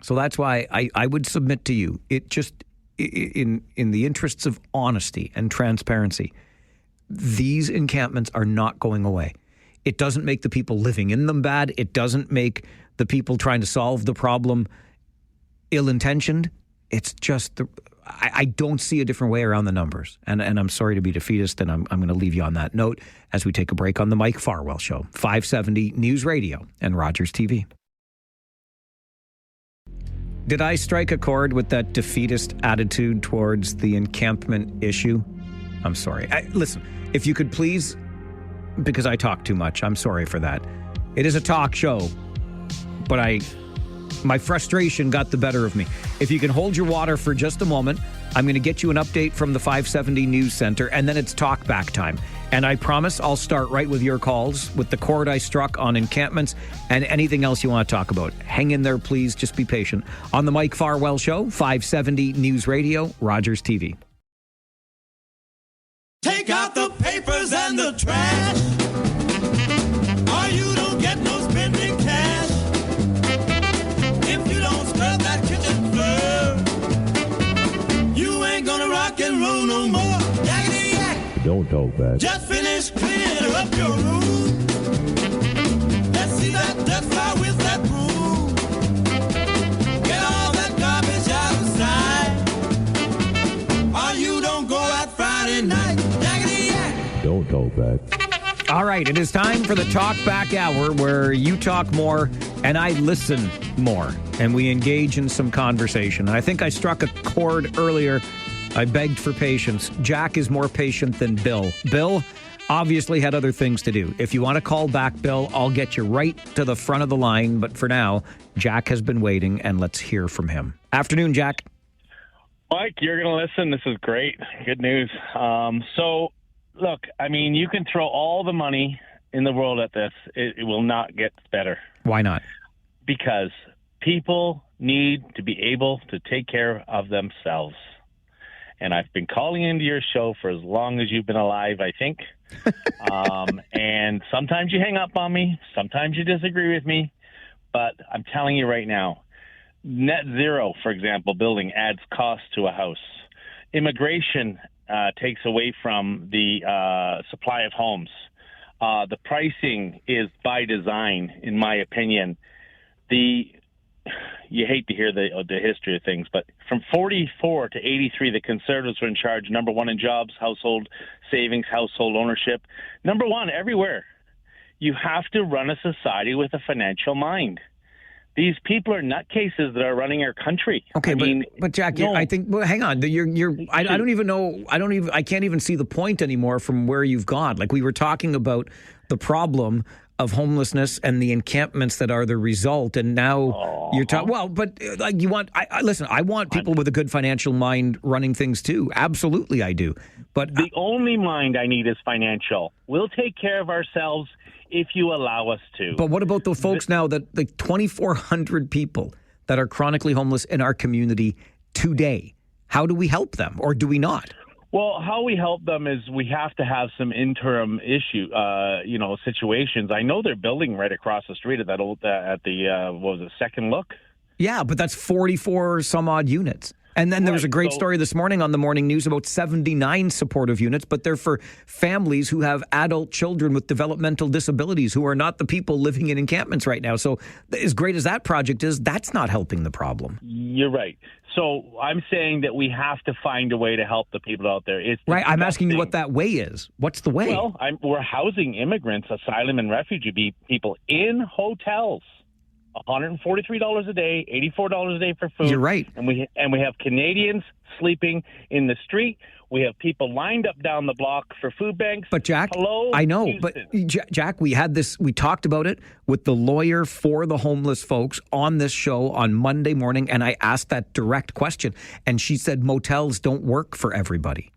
So that's why I would submit to you, it just, in the interests of honesty and transparency, these encampments are not going away. It doesn't make the people living in them bad. It doesn't make the people trying to solve the problem ill-intentioned. It's just, I don't see a different way around the numbers. And I'm sorry to be defeatist, and I'm going to leave you on that note as we take a break on the Mike Farwell Show, 570 News Radio and Rogers TV. Did I strike a chord with that defeatist attitude towards the encampment issue? I'm sorry. Listen, if you could please, because I talk too much, I'm sorry for that. It is a talk show. But my frustration got the better of me. If you can hold your water for just a moment, I'm going to get you an update from the 570 News Center, and then it's talkback time. And I promise I'll start right with your calls, with the chord I struck on encampments and anything else you want to talk about. Hang in there, please. Just be patient. On the Mike Farwell Show, 570 News Radio, Rogers TV. Take out the papers and the trash, or you don't get no spending cash. If you don't scrub that kitchen floor, you ain't gonna rock and roll no more. Yakety yak. Don't talk back. Just finish cleaning up your room. Let's see that dust fly with that broom. Get all that garbage out of sight, or you don't go out Friday night. Yakety yak. Don't talk back. All right, it is time for the Talkback Hour, where you talk more and I listen more, and we engage in some conversation. I think I struck a chord earlier. I begged for patience. Jack is more patient than Bill. Bill, obviously had other things to do. If you want to call back, Bill, I'll get you right to the front of the line. But for now, Jack has been waiting, and let's hear from him. Afternoon, Jack. Mike, you're going to listen. This is great. Good news. So, look, I mean, you can throw all the money in the world at this. It will not get better. Why not? Because people need to be able to take care of themselves. And I've been calling into your show for as long as you've been alive, I think. And sometimes you hang up on me. Sometimes you disagree with me. But I'm telling you right now, net zero, for example, building adds cost to a house. Immigration takes away from the supply of homes. The pricing is by design, in my opinion. You hate to hear the history of things, but from 44 to 83, the Conservatives were in charge. Number one in jobs, household savings, household ownership. Number one everywhere. You have to run a society with a financial mind. These people are nutcases that are running our country. Okay, but Jack, no. I think. Well, hang on. I don't even know. I can't even see the point anymore from where you've gone. Like we were talking about the problem of homelessness and the encampments that are the result, and now you're talking. Well, but like you want. Listen. I want people with a good financial mind running things too. Absolutely, I do. But the only mind I need is financial. We'll take care of ourselves if you allow us to. But what about the folks now that like 2,400 people that are chronically homeless in our community today? How do we help them, or do we not? Well, how we help them is we have to have some interim situations. I know they're building right across the street at that old Second Look? Yeah, but that's 44 some odd units. And then there was a great story this morning on the morning news about 79 supportive units, but they're for families who have adult children with developmental disabilities who are not the people living in encampments right now. So as great as that project is, that's not helping the problem. You're right. So I'm saying that we have to find a way to help the people out there. Right. I'm asking you what that way is. What's the way? Well, we're housing immigrants, asylum and refugee people in hotels. $143 a day, $84 a day for food. You're right. And we have Canadians sleeping in the street. We have people lined up down the block for food banks. But Jack, hello, I know, Houston. but Jack, we talked about it with the lawyer for the homeless folks on this show on Monday morning, and I asked that direct question, and she said motels don't work for everybody.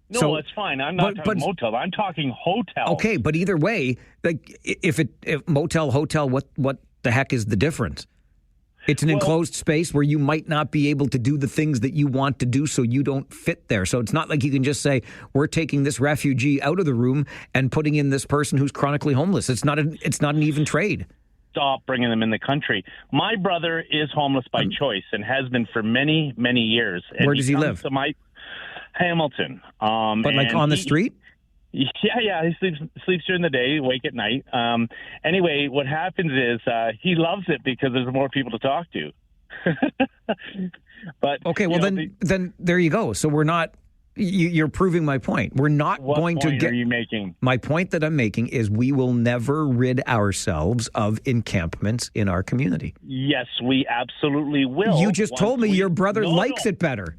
No, it's fine. I'm not talking motel. I'm talking hotel. Okay, but either way, like if motel, hotel, what the heck is the difference? It's an enclosed space where you might not be able to do the things that you want to do, so you don't fit there. So it's not like you can just say, we're taking this refugee out of the room and putting in this person who's chronically homeless. It's not an even trade. Stop bringing them in the country. My brother is homeless by choice and has been for many, many years. And where does he live? Hamilton. But like on the street? Yeah. He sleeps during the day, wake at night. Anyway, what happens is he loves it because there's more people to talk to. But okay, well then there you go. So we're not. You're proving my point. We're not going to get. What point are you making? My point that I'm making is we will never rid ourselves of encampments in our community. Yes, we absolutely will. You just told me your brother likes it better.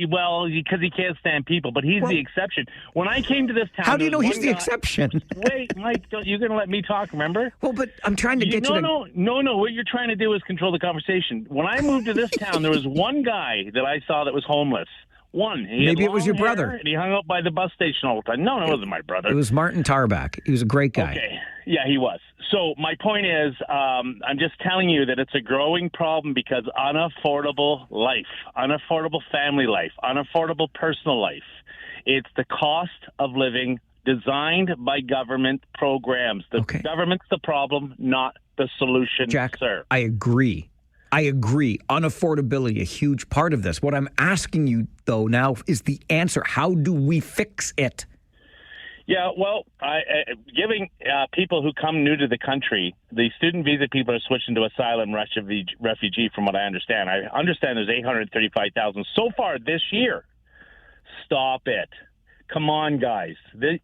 Well, because he can't stand people, but he's the exception. When I came to this town... How do you know he's the exception? Wait, Mike, you're going to let me talk, remember? Well, but I'm trying to get you to... No. What you're trying to do is control the conversation. When I moved to this town, there was one guy that I saw that was homeless. One. Maybe it was your brother. And he hung out by the bus station all the time. No, it wasn't my brother. It was Martin Tarback. He was a great guy. Okay. Yeah, he was. So my point is, I'm just telling you that it's a growing problem because unaffordable life, unaffordable family life, unaffordable personal life, it's the cost of living designed by government programs. The government's the problem, not the solution, Jack, sir. I agree. Unaffordability, a huge part of this. What I'm asking you, though, now is the answer. How do we fix it? Yeah, well, giving people who come new to the country, the student visa people are switching to asylum refugee, from what I understand. I understand there's 835,000 so far this year. Stop it. Come on, guys. I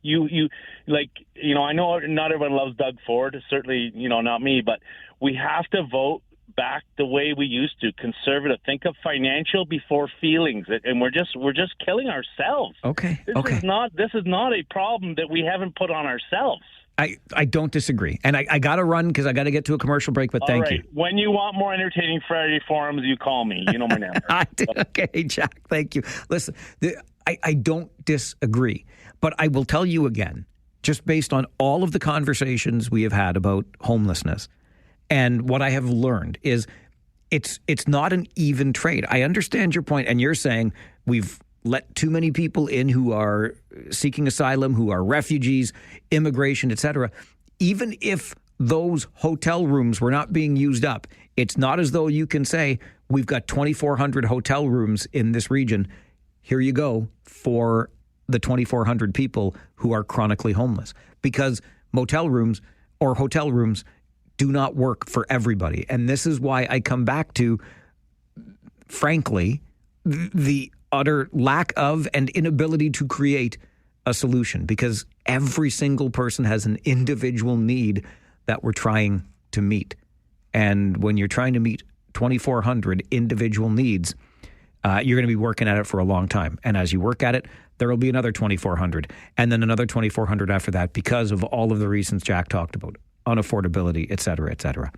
know not everyone loves Doug Ford, certainly, not me, but we have to vote back the way we used to, conservative. Think of financial before feelings, and we're just killing ourselves. Okay. This is not a problem that we haven't put on ourselves. I don't disagree. And I got to run because I got to get to a commercial break, but thank you. When you want more entertaining Friday forums, you call me. You know my number. Okay, Jack, thank you. Listen, I don't disagree, but I will tell you again, just based on all of the conversations we have had about homelessness, and what I have learned is it's not an even trade. I understand your point, and you're saying we've let too many people in who are seeking asylum, who are refugees, immigration, etc. Even if those hotel rooms were not being used up, it's not as though you can say, we've got 2,400 hotel rooms in this region. Here you go for the 2,400 people who are chronically homeless. Because motel rooms or hotel rooms do not work for everybody. And this is why I come back to, frankly, the utter lack of and inability to create a solution, because every single person has an individual need that we're trying to meet. And when you're trying to meet 2,400 individual needs, you're going to be working at it for a long time. And as you work at it, there will be another 2,400 and then another 2,400 after that, because of all of the reasons Jack talked about, unaffordability, et cetera, et cetera.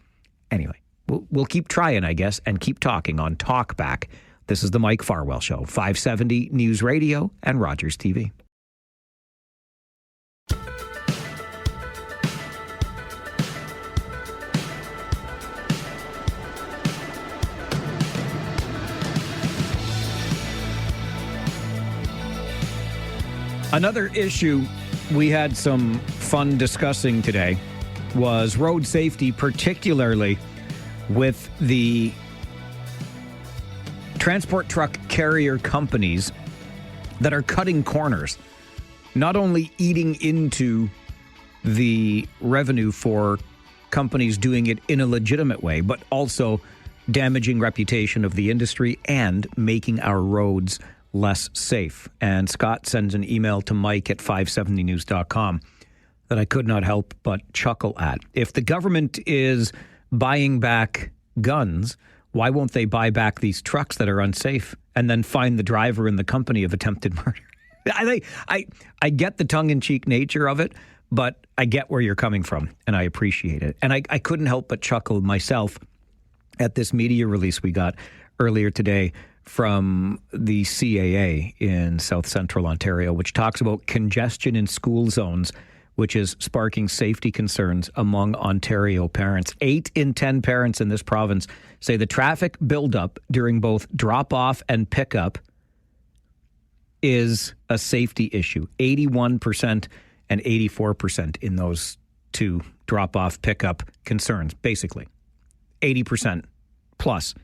Anyway, we'll keep trying, I guess, and keep talking on Talkback. This is the Mike Farwell Show, 570 News Radio and Rogers TV. Another issue we had some fun discussing today was road safety, particularly with the transport truck carrier companies that are cutting corners, not only eating into the revenue for companies doing it in a legitimate way, but also damaging reputation of the industry and making our roads less safe. And Scott sends an email to Mike at 570news.com that I could not help but chuckle at. If the government is buying back guns, why won't they buy back these trucks that are unsafe and then find the driver and the company of attempted murder? I get the tongue-in-cheek nature of it, but I get where you're coming from, and I appreciate it. And I couldn't help but chuckle myself at this media release we got earlier today from the CAA in South Central Ontario, which talks about congestion in school zones, which is sparking safety concerns among Ontario parents. 8 in 10 parents in this province say the traffic buildup during both drop-off and pickup is a safety issue. 81% and 84% in those two drop-off pickup concerns, basically. 80% plus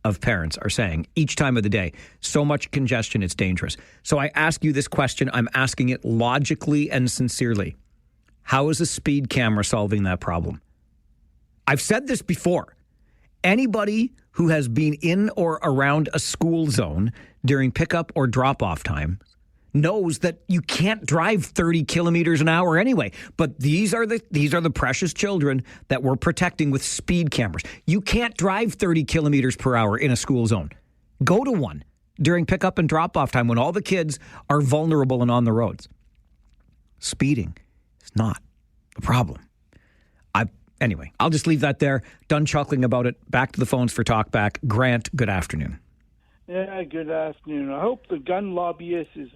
of parents are saying each time of the day, so much congestion, it's dangerous. So I ask you this question. I'm asking it logically and sincerely. How is a speed camera solving that problem? I've said this before. Anybody who has been in or around a school zone during pickup or drop-off time knows that you can't drive 30 kilometers an hour anyway. But these are the precious children that we're protecting with speed cameras. You can't drive 30 kilometers per hour in a school zone. Go to one during pickup and drop-off time when all the kids are vulnerable and on the roads. Speeding is not the problem. Anyway, I'll just leave that there. Done chuckling about it. Back to the phones for Talkback. Grant, good afternoon. Yeah, good afternoon. I hope the gun lobbyist is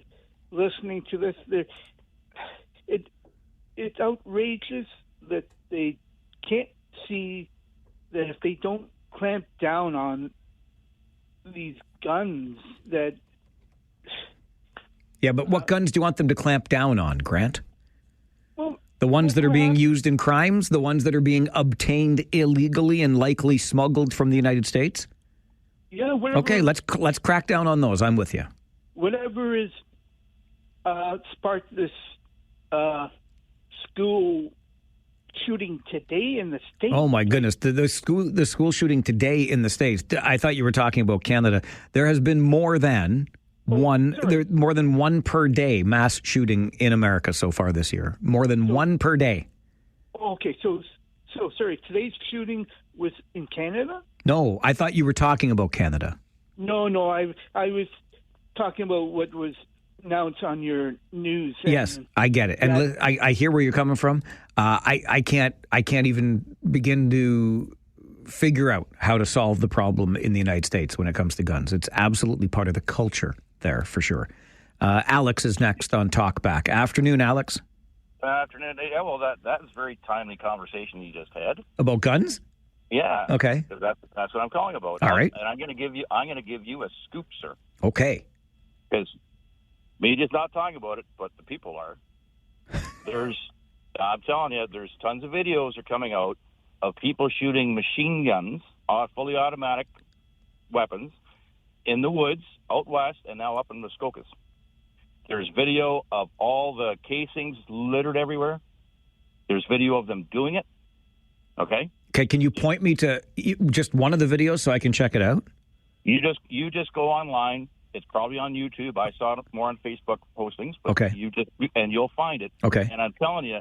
listening to this. It's outrageous that they can't see that if they don't clamp down on these guns that... Yeah, but what guns do you want them to clamp down on, Grant? The ones that are being used in crimes? The ones that are being obtained illegally and likely smuggled from the United States? Yeah, whatever. Okay, let's crack down on those. I'm with you. Whatever is sparked this school shooting today in the States. Oh, my goodness. The school shooting today in the States. I thought you were talking about Canada. There has been more than one per day mass shooting in America so far this year. More than one per day. Okay, so sorry. Today's shooting was in Canada? No, I thought you were talking about Canada. No, I was talking about what was announced on your news. Yes, I get it, and I hear where you're coming from. I can't even begin to figure out how to solve the problem in the United States when it comes to guns. It's absolutely part of the culture there, for sure. Alex is next on Talkback. Afternoon, Alex. Afternoon. Yeah, well, that was a very timely conversation you just had About guns? Yeah. Okay. That's what I'm calling about. All right. And I'm going to give you a scoop, sir. Okay. Because media's not talking about it, but the people are. I'm telling you, there's tons of videos are coming out of people shooting machine guns, fully automatic weapons, in the woods out west and now up in Muskokas. There's video of all the casings littered everywhere. There's video of them doing it. Okay, can you point me to just one of the videos so I can check it out? You just go online. It's probably on YouTube. I saw it more on Facebook postings. But okay. You'll find it. Okay. And I'm telling you,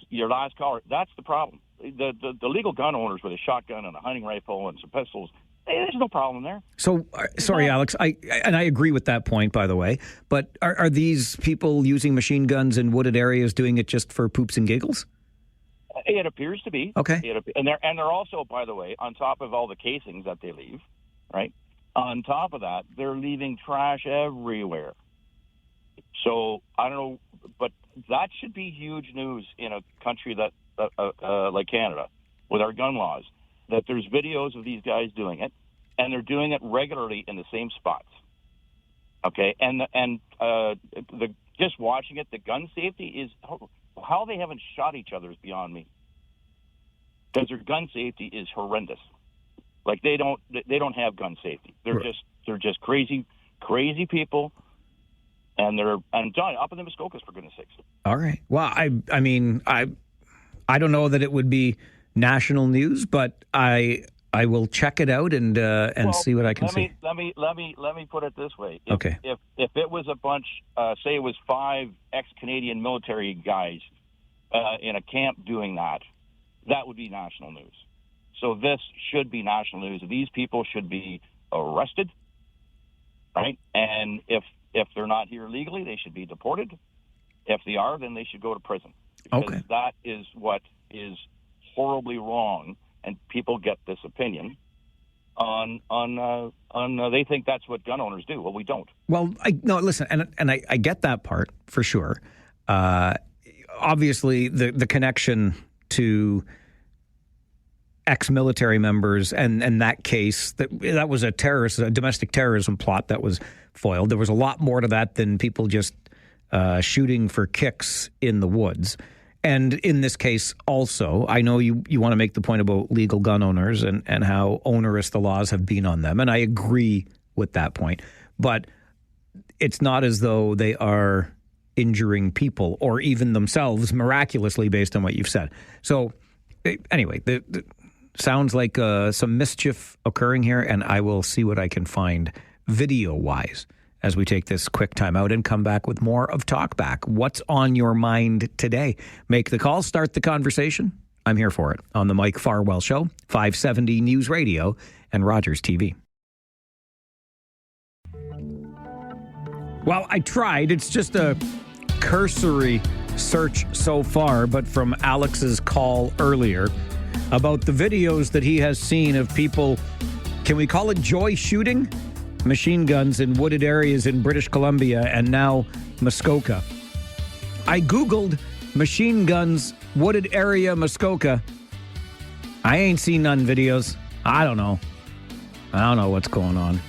your last caller, that's the problem. The legal gun owners with a shotgun and a hunting rifle and some pistols, there's no problem there. So, sorry, Alex, I agree with that point, by the way, but are these people using machine guns in wooded areas doing it just for poops and giggles? It appears to be. Okay. And they're also, by the way, on top of all the casings that they leave, right? On top of that, they're leaving trash everywhere. So, I don't know, but that should be huge news in a country that like Canada, with our gun laws, that there's videos of these guys doing it, and they're doing it regularly in the same spots. Okay, and just watching it, the gun safety is how they haven't shot each other is beyond me. Because their gun safety is horrendous. Like they don't have gun safety. They're just crazy people, and I'm done up in the Muskokas, for goodness sakes. All right. Well, I mean I don't know that it would be national news, but I will check it out and see what I can see. Let me put it this way. Okay. If it was a bunch, say it was 5 ex-Canadian military guys in a camp doing that would be national news. So this should be national news. These people should be arrested, right? And if they're not here legally, they should be deported. If they are, then they should go to prison. Because okay. That is what is horribly wrong, and people get this opinion on they think that's what gun owners do. Well, we don't. Well, listen, and I get that part for sure. Obviously, the connection to ex-military members and that case, that was a domestic terrorism plot that was foiled. There was a lot more to that than people just shooting for kicks in the woods. And in this case also, I know you want to make the point about legal gun owners and how onerous the laws have been on them, and I agree with that point. But it's not as though they are injuring people or even themselves miraculously based on what you've said. So anyway, sounds like some mischief occurring here, and I will see what I can find video-wise as we take this quick time out and come back with more of Talkback. What's on your mind today? Make the call, start the conversation. I'm here for it on the Mike Farwell Show, 570 News Radio and Rogers TV. Well, I tried. It's just a cursory search so far, but from Alex's call earlier about the videos that he has seen of people, can we call it joy shooting? Machine guns in wooded areas in British Columbia and now Muskoka. I Googled machine guns, wooded area, Muskoka. I ain't seen none videos. I don't know what's going on.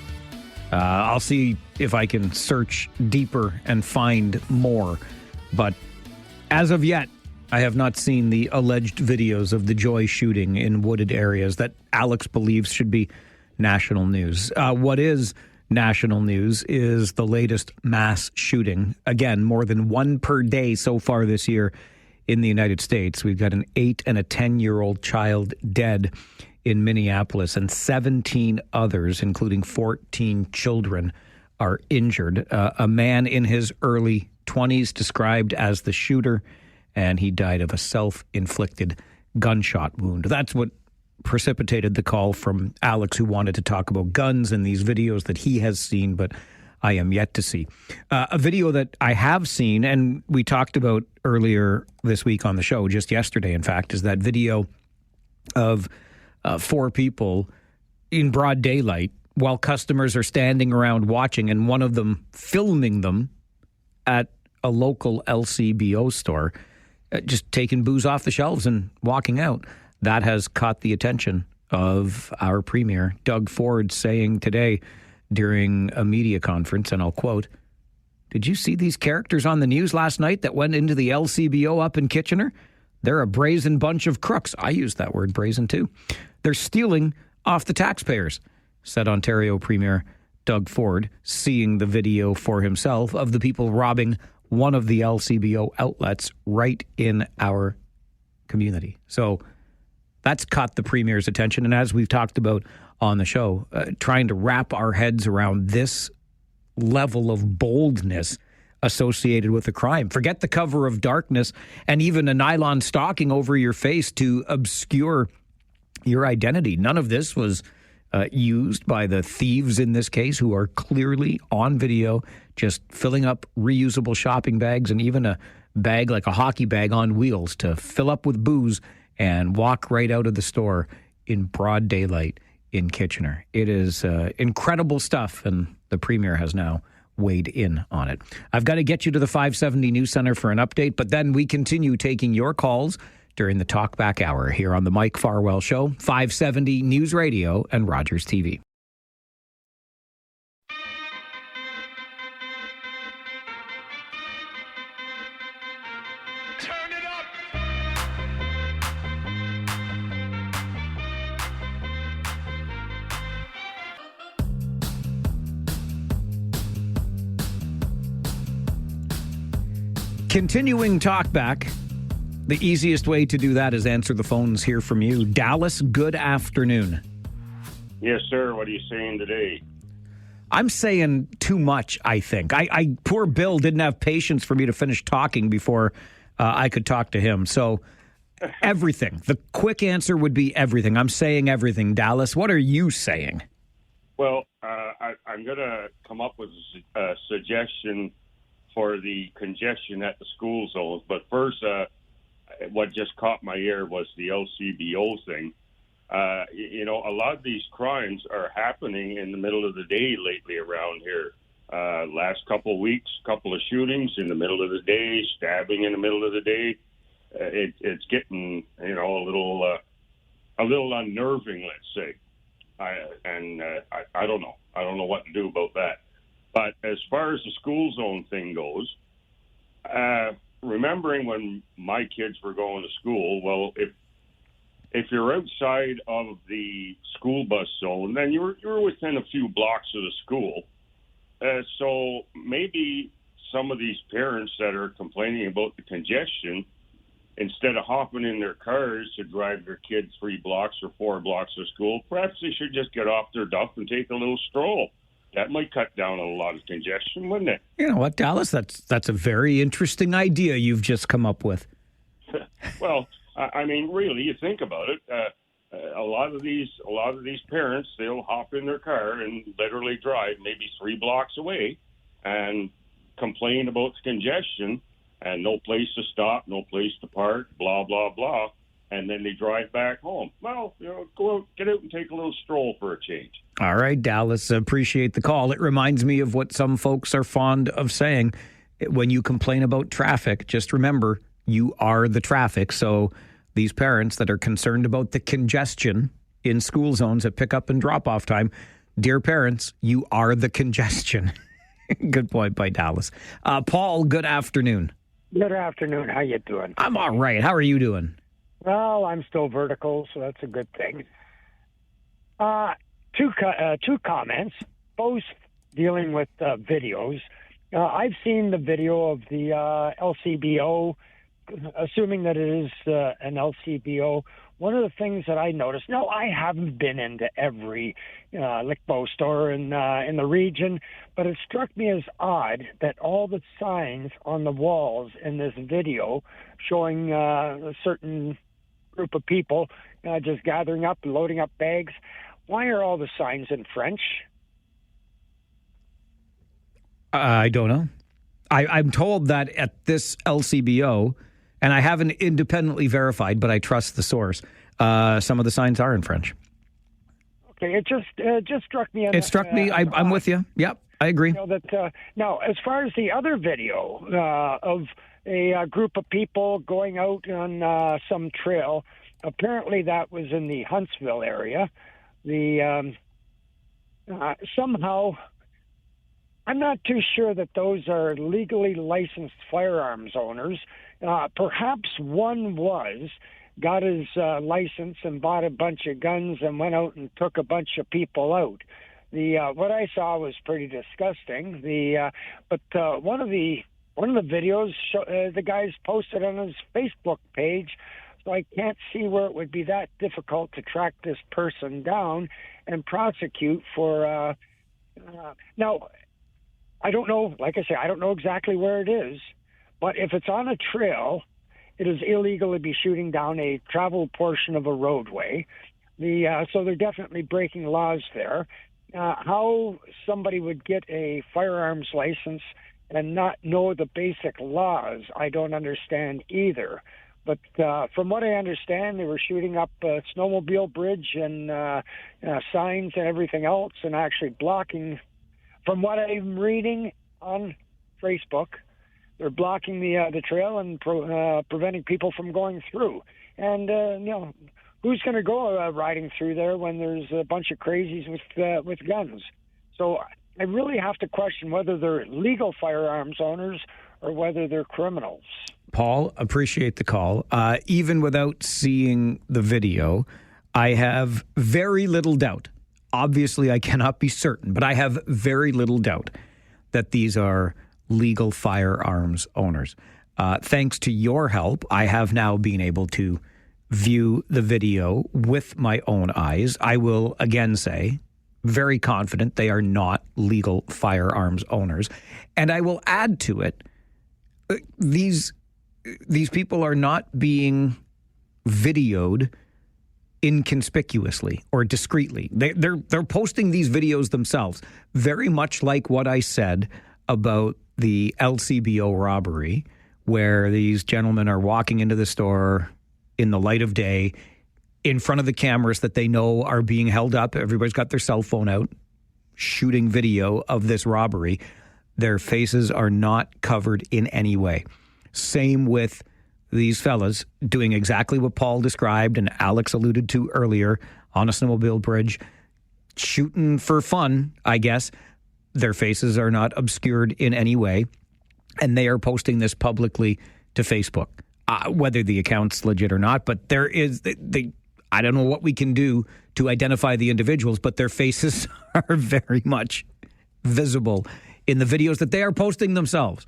I'll see if I can search deeper and find more. But as of yet, I have not seen the alleged videos of the joy shooting in wooded areas that Alex believes should be national news. What is national news is the latest mass shooting. Again, more than one per day so far this year in the United States. We've got an 8 and a 10-year-old child dead in Minneapolis, and 17 others, including 14 children, are injured. A man in his early 20s described as the shooter, and he died of a self-inflicted gunshot wound. That's what precipitated the call from Alex, who wanted to talk about guns and these videos that he has seen, but I am yet to see. A video that I have seen, and we talked about earlier this week on the show, just yesterday, in fact, is that video of 4 people in broad daylight while customers are standing around watching, and one of them filming them at a local LCBO store, just taking booze off the shelves and walking out. That has caught the attention of our Premier, Doug Ford, saying today during a media conference, and I'll quote, "Did you see these characters on the news last night that went into the LCBO up in Kitchener? They're a brazen bunch of crooks." I use that word, brazen, too. "They're stealing off the taxpayers," said Ontario Premier Doug Ford, seeing the video for himself of the people robbing one of the LCBO outlets right in our community. So that's caught the Premier's attention. And as we've talked about on the show, trying to wrap our heads around this level of boldness associated with a crime. Forget the cover of darkness and even a nylon stocking over your face to obscure your identity. None of this was used by the thieves in this case, who are clearly on video just filling up reusable shopping bags and even a bag like a hockey bag on wheels to fill up with booze and walk right out of the store in broad daylight in Kitchener. It is incredible stuff, and the Premier has now weighed in on it. I've got to get you to the 570 News Center for an update, but then we continue taking your calls during the Talkback Hour here on the Mike Farwell Show, 570 News Radio and Rogers TV. Continuing Talkback, the easiest way to do that is answer the phones, hear from you. Dallas, good afternoon. Yes, sir. What are you saying today? I'm saying too much, I think. Poor Bill didn't have patience for me to finish talking before I could talk to him. So everything. The quick answer would be everything. I'm saying everything. Dallas, what are you saying? Well, I'm going to come up with a suggestion for the congestion at the school zones. But first, what just caught my ear was the LCBO thing. A lot of these crimes are happening in the middle of the day lately around here. Last couple of weeks, couple of shootings in the middle of the day, stabbing in the middle of the day. It's getting, a little unnerving, let's say. I don't know. I don't know what to do about that. But as far as the school zone thing goes, remembering when my kids were going to school, well, if you're outside of the school bus zone, then you're within a few blocks of the school. So maybe some of these parents that are complaining about the congestion, instead of hopping in their cars to drive their kids 3 blocks or 4 blocks to school, perhaps they should just get off their duff and take a little stroll. That might cut down on a lot of congestion, wouldn't it? You know what, Dallas? That's a very interesting idea you've just come up with. Well, I mean, really, you think about it. A lot of these parents, they'll hop in their car and literally drive maybe 3 blocks away and complain about the congestion and no place to stop, no place to park, blah, blah, blah. And then they drive back home. Well, go out, get out and take a little stroll for a change. All right, Dallas, appreciate the call. It reminds me of what some folks are fond of saying. When you complain about traffic, just remember, you are the traffic. So these parents that are concerned about the congestion in school zones at pickup and drop-off time, dear parents, you are the congestion. Good point by Dallas. Paul, good afternoon. Good afternoon. How you doing? I'm all right. How are you doing? Well, I'm still vertical, so that's a good thing. Two comments, both dealing with videos. I've seen the video of the LCBO, assuming that it is an LCBO. One of the things that I noticed, no, I haven't been into every liquor store in the region, but it struck me as odd that all the signs on the walls in this video showing a certain group of people just gathering up and loading up bags. Why are all the signs in French? I don't know. I'm told that at this LCBO, and I haven't independently verified, but I trust the source, some of the signs are in French. Okay, it just struck me. It struck me. I'm with you. Yep, I agree. Now, as far as the other video of a group of people going out on some trail, apparently that was in the Huntsville area. Somehow, I'm not too sure that those are legally licensed firearms owners. Perhaps one got his license and bought a bunch of guns and went out and took a bunch of people out. What I saw was pretty disgusting. But one of the videos the guys posted on his Facebook page, so I can't see where it would be that difficult to track this person down and prosecute for. Now, I don't know. Like I say, I don't know exactly where it is, but if it's on a trail, it is illegal to be shooting down a travel portion of a roadway. So they're definitely breaking laws there. How somebody would get a firearms license and not know the basic laws, I don't understand either. But from what I understand, they were shooting up a snowmobile bridge and signs and everything else, and actually blocking. From what I'm reading on Facebook, they're blocking the trail and preventing people from going through. And who's going to go riding through there when there's a bunch of crazies with guns? So I really have to question whether they're legal firearms owners or whether they're criminals. Paul, appreciate the call. Even without seeing the video, I have very little doubt. Obviously, I cannot be certain, but I have very little doubt that these are legal firearms owners. Thanks to your help, I have now been able to view the video with my own eyes. I will again say, very confident they are not legal firearms owners. And I will add to it, these people are not being videoed inconspicuously or discreetly. They're posting these videos themselves, very much like what I said about the LCBO robbery, where these gentlemen are walking into the store in the light of day in front of the cameras that they know are being held up. Everybody's got their cell phone out, shooting video of this robbery. Their faces are not covered in any way. Same with these fellas doing exactly what Paul described and Alex alluded to earlier on a snowmobile bridge, shooting for fun, I guess. Their faces are not obscured in any way, and they are posting this publicly to Facebook, whether the account's legit or not. But there is, I don't know what we can do to identify the individuals, but their faces are very much visible in the videos that they are posting themselves.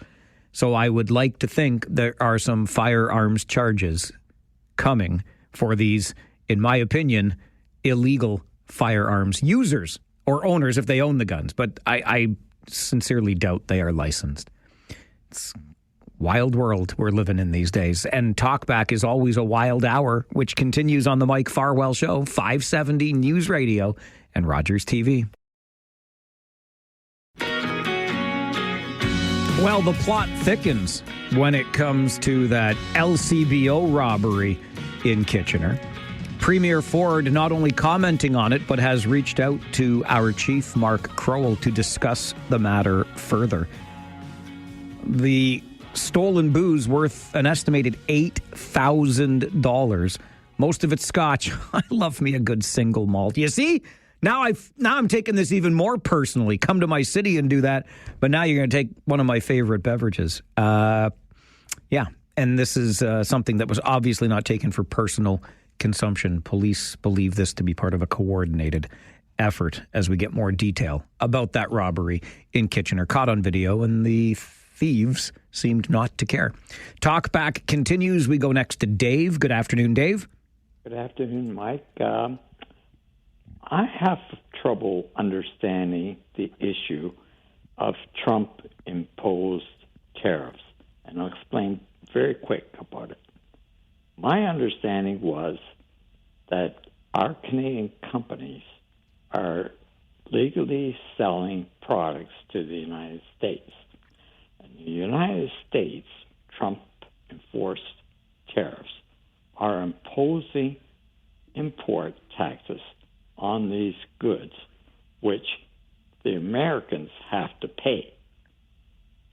So I would like to think there are some firearms charges coming for these, in my opinion, illegal firearms users or owners if they own the guns. But I sincerely doubt they are licensed. It's a wild world we're living in these days. And Talkback is always a wild hour, which continues on the Mike Farwell Show, 570 News Radio and Rogers TV. Well, the plot thickens when it comes to that LCBO robbery in Kitchener. Premier Ford not only commenting on it, but has reached out to our chief, Mark Crowell, to discuss the matter further. The stolen booze worth an estimated $8,000. Most of it Scotch. I love me a good single malt. You see? Now I'm taking this even more personally. Come to my city and do that. But now you're going to take one of my favorite beverages. Yeah. And this is something that was obviously not taken for personal consumption. Police believe this to be part of a coordinated effort as we get more detail about that robbery in Kitchener. Caught on video, and the thieves seemed not to care. Talkback continues. We go next to Dave. Good afternoon, Dave. Good afternoon, Mike. I have trouble understanding the issue of Trump-imposed tariffs, and I'll explain very quick about it. My understanding was that our Canadian companies are legally selling products to the United States. In the United States, Trump-enforced tariffs are imposing import taxes on these goods, which the Americans have to pay.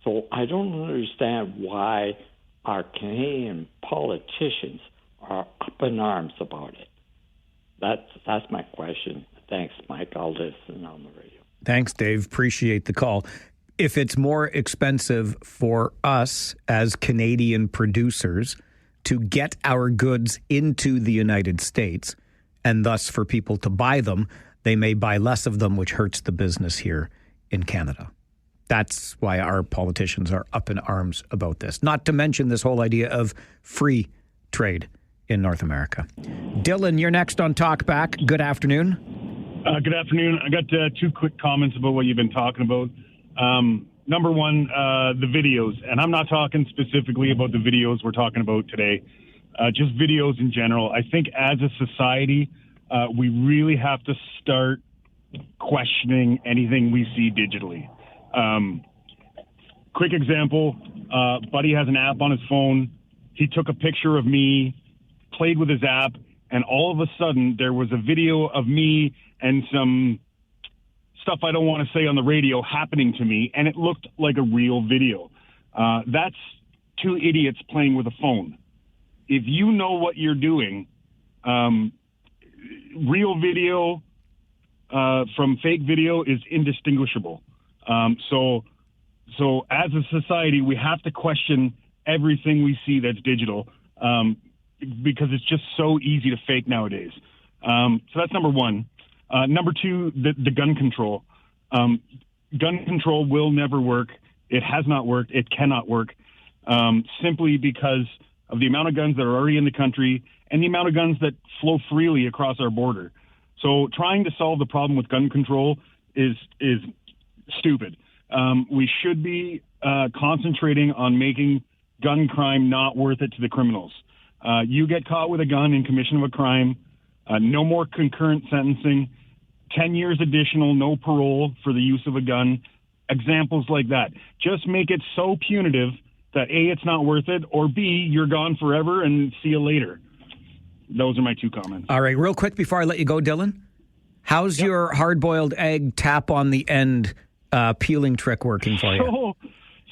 So I don't understand why our Canadian politicians are up in arms about it. That's my question. Thanks, Mike. I'll listen on the radio. Thanks, Dave. Appreciate the call. If it's more expensive for us as Canadian producers to get our goods into the United States, and thus for people to buy them, they may buy less of them, which hurts the business here in Canada. That's why our politicians are up in arms about this. Not to mention this whole idea of free trade in North America. Dylan, you're next on Talkback. Good afternoon. Good afternoon. I got two quick comments about what you've been talking about. Number one, the videos. And I'm not talking specifically about the videos we're talking about today, just videos in general. I think as a society, we really have to start questioning anything we see digitally. Quick example, Buddy has an app on his phone. He took a picture of me, played with his app, and all of a sudden there was a video of me and some stuff I don't want to say on the radio happening to me, and it looked like a real video. That's two idiots playing with a phone. If you know what you're doing, real video from fake video is indistinguishable. So as a society, we have to question everything we see that's digital because it's just so easy to fake nowadays. So that's number one. Number two, the gun control. Gun control will never work. It has not worked. It cannot work simply because of the amount of guns that are already in the country and the amount of guns that flow freely across our border. So trying to solve the problem with gun control is stupid. We should be concentrating on making gun crime not worth it to the criminals. You get caught with a gun in commission of a crime, no more concurrent sentencing, 10 years additional, no parole for the use of a gun, examples like that. Just make it so punitive that A, it's not worth it, or B, you're gone forever and see you later. Those are my two comments. All right, real quick before I let you go, Dylan, how's your hard-boiled egg tap on the end peeling trick working for you?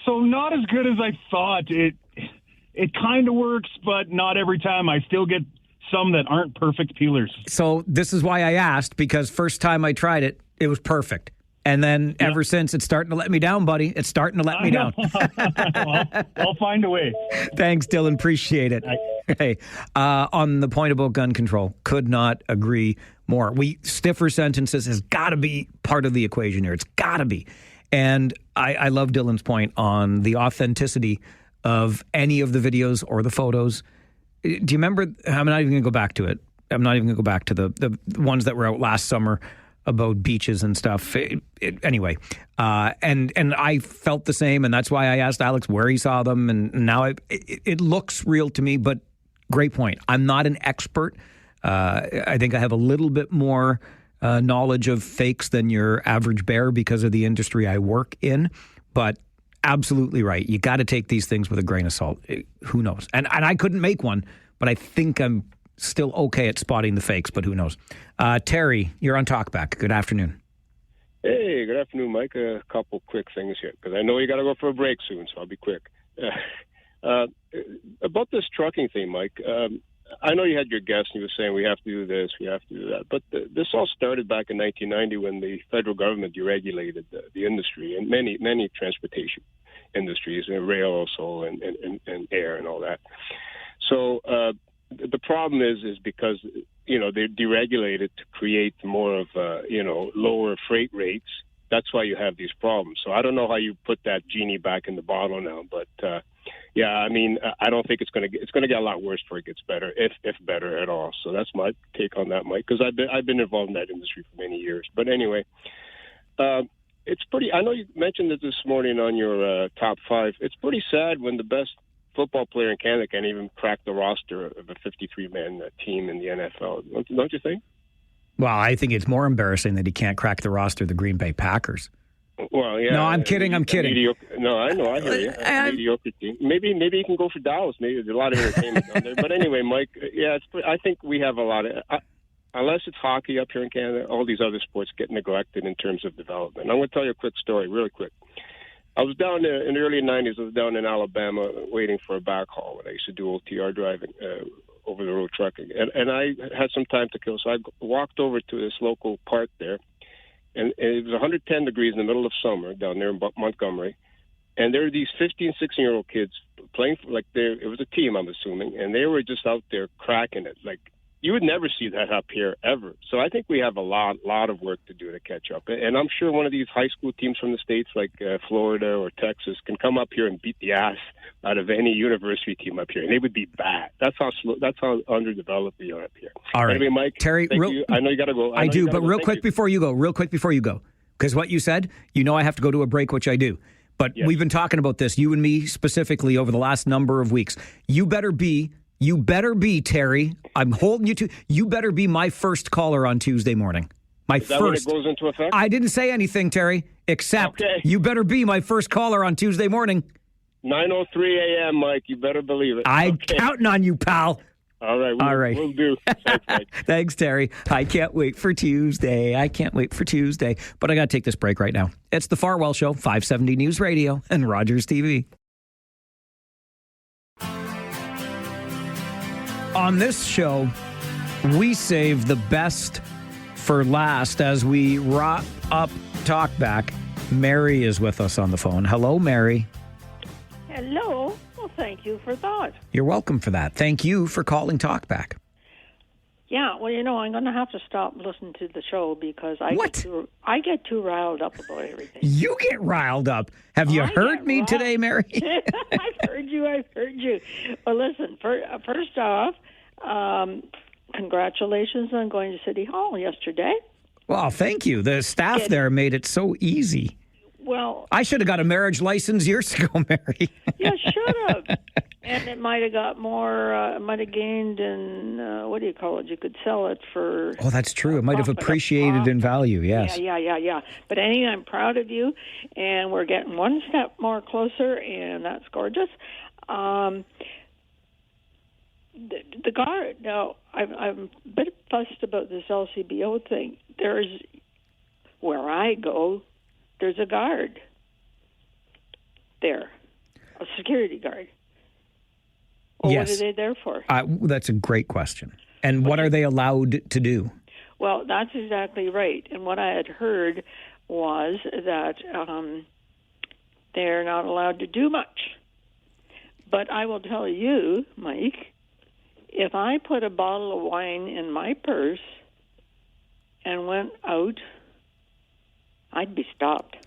So not as good as I thought. It kind of works, but not every time. I still get some that aren't perfect peelers. So this is why I asked, because first time I tried it, it was perfect. And then ever since, it's starting to let me down, buddy. It's starting to let me down. Well, I'll find a way. Thanks, Dylan. Appreciate it. Hey, on the point about gun control, could not agree more. Stiffer sentences has got to be part of the equation here. It's got to be. And I love Dylan's point on the authenticity of any of the videos or the photos. Do you remember? I'm not even going to go back to it. I'm not even going to go back to the ones that were out last summer about beaches and stuff. Anyway, and I felt the same, and that's why I asked Alex where he saw them, and now it looks real to me, but great point. I'm not an expert. I think I have a little bit more knowledge of fakes than your average bear because of the industry I work in, but absolutely right. You got to take these things with a grain of salt. Who knows? And I couldn't make one, but I think I'm still okay at spotting the fakes, but who knows? Terry, you're on Talkback. Good afternoon. Hey, good afternoon, Mike. A couple quick things here, because I know you got to go for a break soon, so I'll be quick. About this trucking thing, Mike, I know you had your guest and you were saying we have to do this, we have to do that. But this all started back in 1990 when the federal government deregulated the industry and many transportation industries, and rail also, and air and all that. So the problem is because, they deregulated to create more of, lower freight rates. That's why you have these problems. So I don't know how you put that genie back in the bottle now, but I don't think it's going to get a lot worse before it gets better, if better at all. So that's my take on that, Mike, because I've been involved in that industry for many years. But anyway, it's pretty. I know you mentioned it this morning on your top five. It's pretty sad when the best football player in Canada can't even crack the roster of a 53-man team in the NFL. Don't you think? Well, I think it's more embarrassing that he can't crack the roster of the Green Bay Packers. Well, yeah. No, I'm kidding. No, I know. I hear you. Mediocre team. Maybe he can go for Dallas. Maybe there's a lot of entertainment down there. But anyway, Mike, I think we have a lot of... unless it's hockey up here in Canada, all these other sports get neglected in terms of development. I'm going to tell you a quick story, really quick. I was down in the early 90s. I was down in Alabama waiting for a backhaul when I used to do OTR driving, over-the-road trucking. And I had some time to kill, so I walked over to this local park there. And it was 110 degrees in the middle of summer down there in Montgomery. And there were these 15, 16-year-old kids playing, it was a team, I'm assuming, and they were just out there cracking it. Like, you would never see that up here, ever. So I think we have a lot of work to do to catch up. And I'm sure one of these high school teams from the States, like Florida or Texas, can come up here and beat the ass out of any university team up here, and they would be bad. That's how underdeveloped we are up here. All right. Anyway, Mike, Terry, I know you got to go. I do, but real quick before you go, because what you said, I have to go to a break, which I do. But We've been talking about this, you and me specifically, over the last number of weeks. You better be, Terry, I'm holding you to, you better be my first caller on Tuesday morning. Is that when it goes into effect? I didn't say anything, Terry, except you better be my first caller on Tuesday morning. 9:03 a.m., Mike. You better believe it. I'm counting on you, pal. All right. We'll do. Thanks, Mike. Thanks, Terry. I can't wait for Tuesday. But I got to take this break right now. It's the Farwell Show, 570 News Radio and Rogers TV. On this show, we save the best for last as we wrap up Talkback. Mary is with us on the phone. Hello, Mary. Hello. Well, thank you for that. You're welcome for that. Thank you for calling Talkback. Yeah, well, I'm going to have to stop listening to the show because I get too riled up about everything. You get riled up. Have you heard me today, Mary? I've heard you. Well, listen, first off, congratulations on going to City Hall yesterday. Well, thank you. The staff there made it so easy. Well, I should have got a marriage license years ago, Mary. You should have. And it might have got more, might have gained in, what do you call it? You could sell it for... Oh, that's true. It might have appreciated in value, yes. Yeah. But anyway, I'm proud of you, and we're getting one step more closer, and that's gorgeous. The guard, now, I'm a bit fussed about this LCBO thing. Where I go, there's a guard there, a security guard. Well, yes. What are they there for? That's a great question. And what are they allowed to do? Well, that's exactly right. And what I had heard was that they're not allowed to do much. But I will tell you, Mike, if I put a bottle of wine in my purse and went out, I'd be stopped.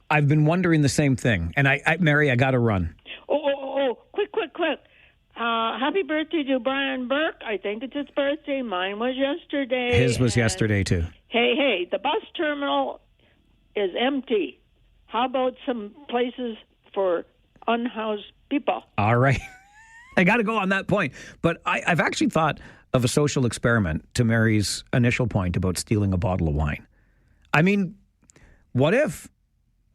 I've been wondering the same thing. And Mary, I got to run. Oh, quick. Happy birthday to Brian Burke. I think it's his birthday. Mine was yesterday. His was yesterday, too. Hey, the bus terminal is empty. How about some places for unhoused people? All right. I got to go on that point. But I've actually thought of a social experiment to Mary's initial point about stealing a bottle of wine. I mean, what if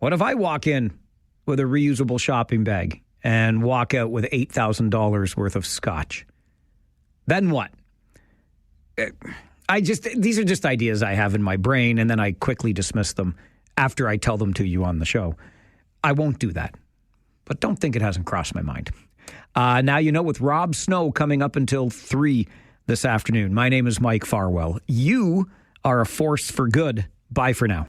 I walk in with a reusable shopping bag and walk out with $8,000 worth of scotch? Then what? These are just ideas I have in my brain, and then I quickly dismiss them after I tell them to you on the show. I won't do that, but don't think it hasn't crossed my mind. Now you know, with Rob Snow coming up until 3 this afternoon. My name is Mike Farwell. You are a force for good. Bye for now.